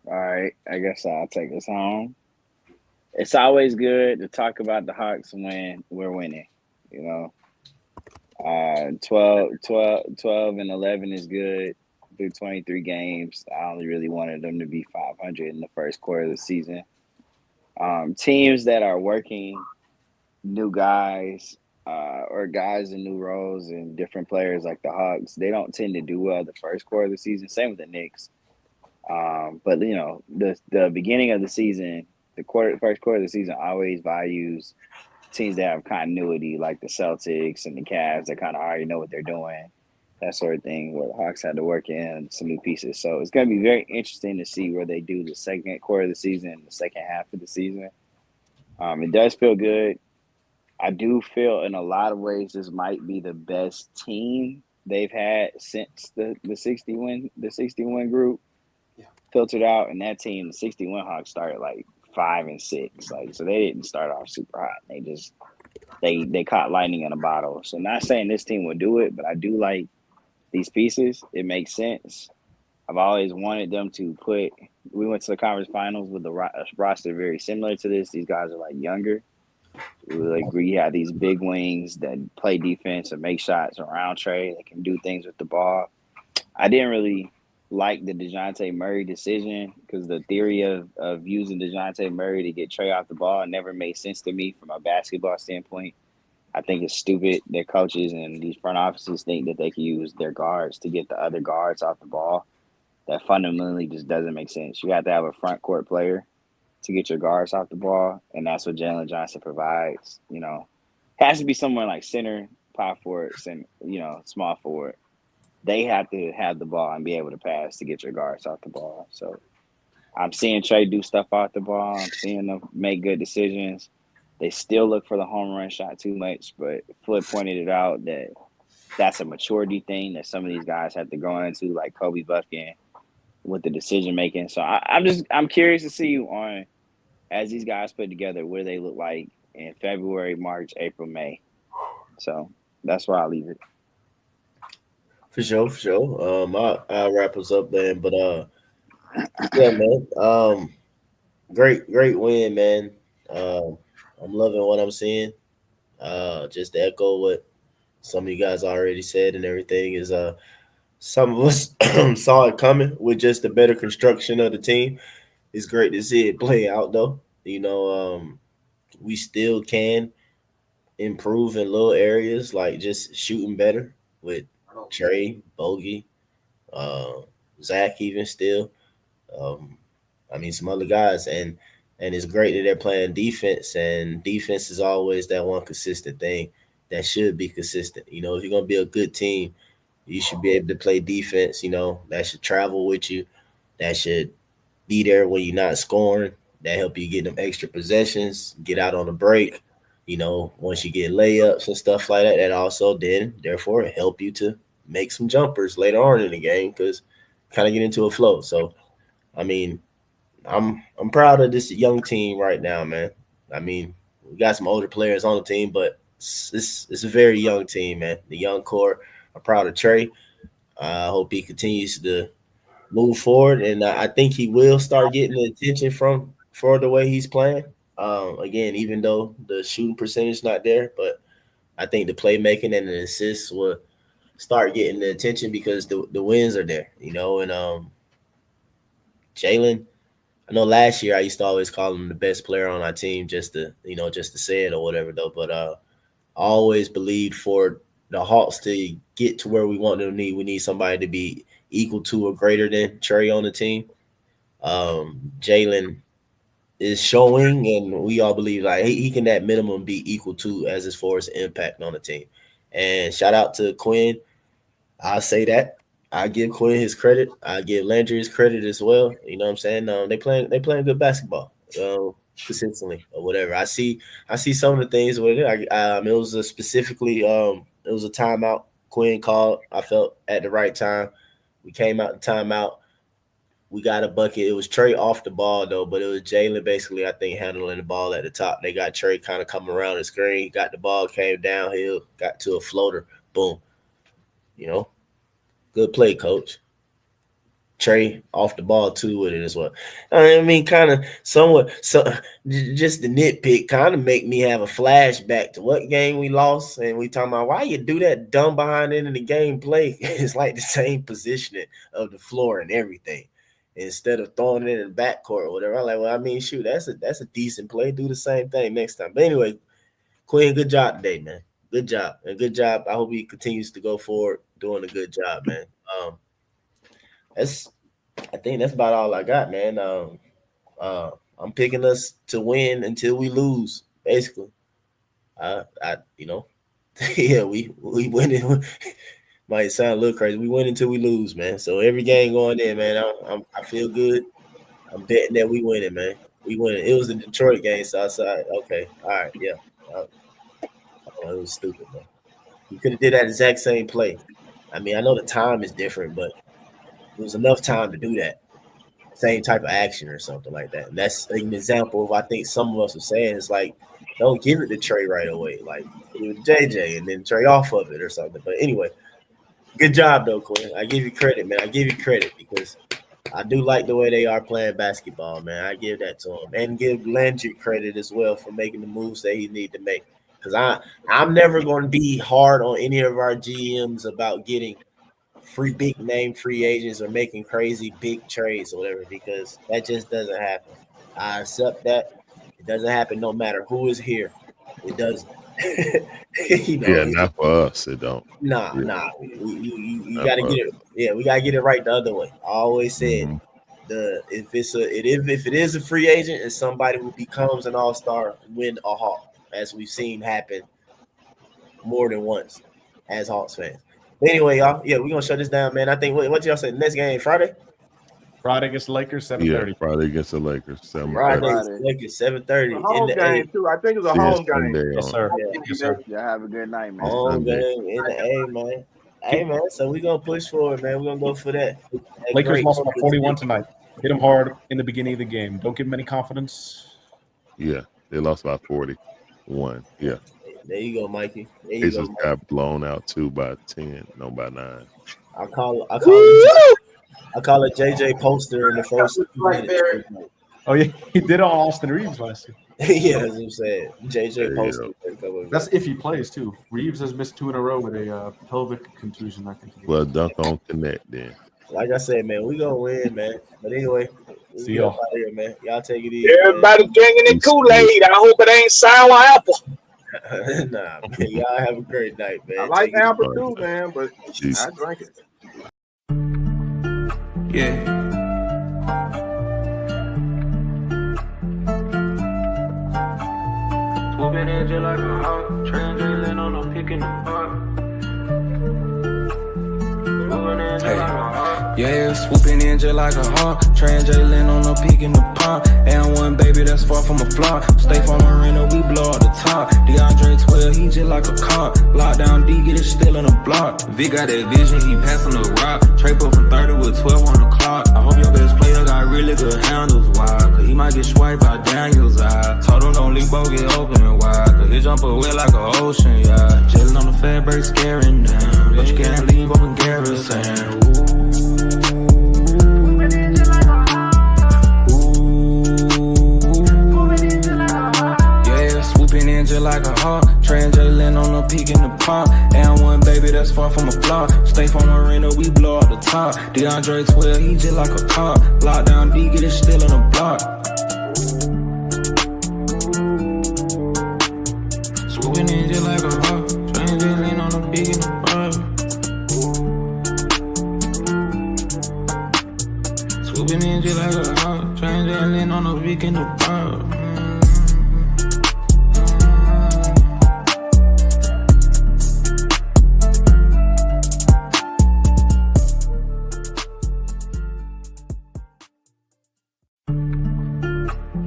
Speaker 18: All right, I guess I'll take us home. It's always good to talk about the Hawks when we're winning. 12 and 11 is good through 23 games. I only really wanted them to be 500 in the first quarter of the season. Teams that are working new guys or guys in new roles and different players like the Hawks, they don't tend to do well the first quarter of the season. Same with the Knicks. But the beginning of the season, first quarter of the season always values teams that have continuity, like the Celtics and the Cavs that kind of already know what they're doing, that sort of thing, where the Hawks had to work in some new pieces. So it's going to be very interesting to see where they do the second quarter of the season and the second half of the season. It does feel good. I do feel in a lot of ways this might be the best team they've had since the 61 group filtered out, and that team, the 61 Hawks, started like 5-6. So they didn't start off super hot. They just they caught lightning in a bottle. So not saying this team will do it, but I do like these pieces. It makes sense. I've always wanted them to put. We went to the conference finals with a roster very similar to this. These guys are like younger. We have these big wings that play defense and make shots around Trey. They can do things with the ball. I didn't really like the DeJounte Murray decision because the theory of using DeJounte Murray to get Trey off the ball never made sense to me from a basketball standpoint. I think it's stupid that coaches and these front offices think that they can use their guards to get the other guards off the ball. That fundamentally just doesn't make sense. You have to have a front court player to get your guards off the ball, and that's what Jalen Johnson provides. Has to be someone like center, power forward, and small forward. They have to have the ball and be able to pass to get your guards off the ball. So I'm seeing Trey do stuff off the ball. I'm seeing them make good decisions. They still look for the home run shot too much, but Flip pointed it out that that's a maturity thing that some of these guys have to grow into, like Kobe Buffkin with the decision making. So I'm curious to see as these guys put together what they look like in February, March, April, May. So that's where I'll leave it.
Speaker 15: For sure. I'll wrap us up, man. But yeah, man. Great win, man. I'm loving what I'm seeing. Just to echo what some of you guys already said and everything is some of us saw it coming with just the better construction of the team. It's great to see it play out though. We still can improve in little areas like just shooting better with Trey, Bogey, Zach even still. Some other guys and it's great that they're playing defense, and defense is always that one consistent thing that should be consistent. If you're gonna be a good team, you should be able to play defense, that should travel with you, that should be there when you're not scoring, that help you get them extra possessions, get out on the break. Once you get layups and stuff like that, that also then therefore help you to make some jumpers later on in the game because kind of get into a flow. So, I'm proud of this young team right now, man. We got some older players on the team, but it's a very young team, man. The young core. I'm proud of Trey. I hope he continues to move forward, and I think he will start getting the attention for the way he's playing. Again, even though the shooting percentage is not there, but I think the playmaking and the assists will start getting the attention because the wins are there, and Jalen. I know last year I used to always call him the best player on our team just to say it or whatever though. But I always believed for the Hawks to get to where we want them to be, we need somebody to be equal to or greater than Trey on the team. Jalen is showing, and we all believe like he can at minimum be equal to as far as impact on the team. And shout out to Quinn. I'll say that. I give Quinn his credit. I give Landry his credit as well. You know what I'm saying? They playing good basketball consistently or whatever. I see some of the things with it. It was a timeout Quinn called. I felt at the right time. We came out the timeout. We got a bucket. It was Trey off the ball though, but it was Jalen basically, I think, handling the ball at the top. They got Trey kind of coming around the screen, got the ball, came downhill, got to a floater, boom. You know, good play, coach. Trey off the ball too with it as well. I mean, kind of somewhat. So just the nitpick kind of make me have a flashback to what game we lost, and we talking about why you do that dumb behind end of the game play. It's like the same positioning of the floor and everything. Instead of throwing it in the backcourt or whatever, I'm like, well, I mean, shoot, that's a decent play. Do the same thing next time. But anyway, Quinn, good job today, man. Good job. And good job. I hope he continues to go forward doing a good job, man. I think that's about all I got, man. I'm picking us to win until we lose, basically. Yeah, we win it. Might sound a little crazy. We win until we lose, man. So every game going in, man, I feel good. I'm betting that we win it, man. We win it. It was a Detroit game, so I said, okay, all right, yeah. It was stupid, man. We could have did that exact same play. I mean, I know the time is different, but there was enough time to do that. Same type of action or something like that. And that's an example of, I think some of us are saying, it's like, don't give it to Trey right away. Like, give it to JJ and then Trey off of it or something. But anyway, good job, though, Quinn. I give you credit, man. I give you credit because I do like the way they are playing basketball, man. I give that to them. And give Landry credit as well for making the moves that he need to make. Because I'm never going to be hard on any of our GMs about getting big name free agents or making crazy big trades or whatever, because that just doesn't happen. I accept that. It doesn't happen no matter who is here. It doesn't.
Speaker 16: Not for us. It don't.
Speaker 15: Nah. You gotta get it. Yeah, we gotta get it right the other way. I always said if it is a free agent and somebody who becomes an all-star, win a Hawk, as we've seen happen more than once as Hawks fans. But anyway, y'all, we're gonna shut this down, man. I think what y'all say, next game Friday?
Speaker 17: Friday against the Lakers, 7:30.
Speaker 16: Yeah, Friday against the Lakers, 7:30.
Speaker 15: Friday, Lakers, 7:30.
Speaker 6: Home game too. I think it's a home game.
Speaker 17: Yes, sir.
Speaker 18: Yes, sir. Y'all have a good night, man.
Speaker 15: Home game in the A, man. Hey, man. So we're gonna push forward, man. We're gonna go for that.
Speaker 17: Lakers lost by 41 tonight. Hit them hard in the beginning of the game. Don't give them any confidence.
Speaker 16: Yeah, they lost by 41. Yeah.
Speaker 15: There you go, Mikey. There you
Speaker 16: They
Speaker 15: go,
Speaker 16: just got blown out 2 by 10, no by 9.
Speaker 15: I call it JJ Poster in the first minute.
Speaker 17: Oh yeah, he did on Austin Reeves last year.
Speaker 15: Yeah, as I'm saying, JJ Poster.
Speaker 17: That's if he plays too. Reeves has missed 2 in a row with a pelvic contusion, I think.
Speaker 16: Well, dunk on Connect then.
Speaker 15: Like I said, man, we gonna win, man. But anyway,
Speaker 17: see y'all
Speaker 15: out here, man. Y'all take it easy.
Speaker 13: Everybody drinking the Kool-Aid. I hope it ain't sour apple.
Speaker 15: Nah, man. Y'all have a great night, man.
Speaker 6: I like apple too, man, but I drink it.
Speaker 1: Yeah. Swooping in just like a hawk, translating on a pick in the park. Yeah, swooping in just like a hawk, translating on a peak in the pond. And one baby that's far from a flop. Stay from Marina, we blow out the top. DeAndre 12, he just like a cop. Lockdown D, get it still in a block. Vic got that vision, he passing the rock. Trape up from 30 with 12 on the clock. I hope your best player got really good handles, why? Cause he might get swiped by Daniel's eye. Told him don't leave both get open wide. Cause he jump away like an ocean, yeah. Chillin' on the fat break, scaring down. But you can't leave up in Garrison. Just like a hawk, translating on a peak in the pond. And one baby that's far from a flop. Stay from Marina, we blow out the top. DeAndre 12, he just like a cop. Lockdown D, get it still in a block. Swooping in just like a hawk, translating on a peak in the pond. Swooping in just like a hawk, translating on a peak in the pond.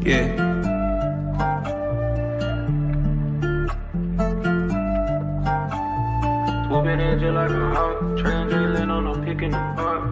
Speaker 1: Yeah. Swooping in just like a hawk, translating on a pick in the park.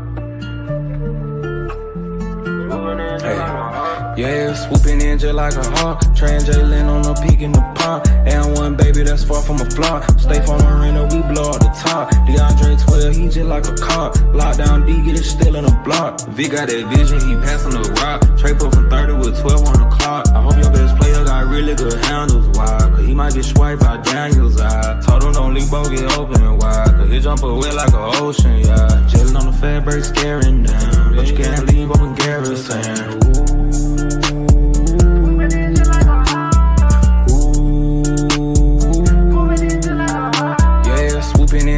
Speaker 1: Yeah, swooping in just like a hawk, translating on a peak in the park. And one baby that's far from a flop. Stay from the arena, we blow up the top. DeAndre 12, he just like a cop. Lockdown D, get it still in the block. V got that vision, he passing the rock. Trey put from 30 with 12 on the clock. I hope your best player got really good handles, why? Cause he might get swiped by Daniels, I told him don't leave both get open and wide. Cause he jump away like an ocean, yeah. Jailing on the fat break, scaring down. But you can't leave open garrison.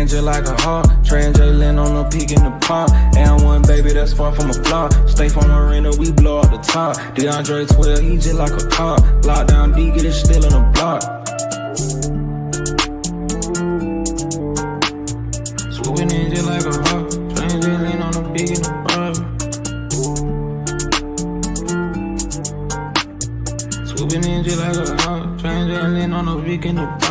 Speaker 1: Just like a hawk, translating on a peak in the park. And one baby that's far from a flop. Stay from the arena, we blow up the top. DeAndre 12, he just like a cop. Lockdown D, get it still in the block. Swooping in just like a hawk, translating on a peak in the park. Swooping in just like a hawk, translating on a peak in the park.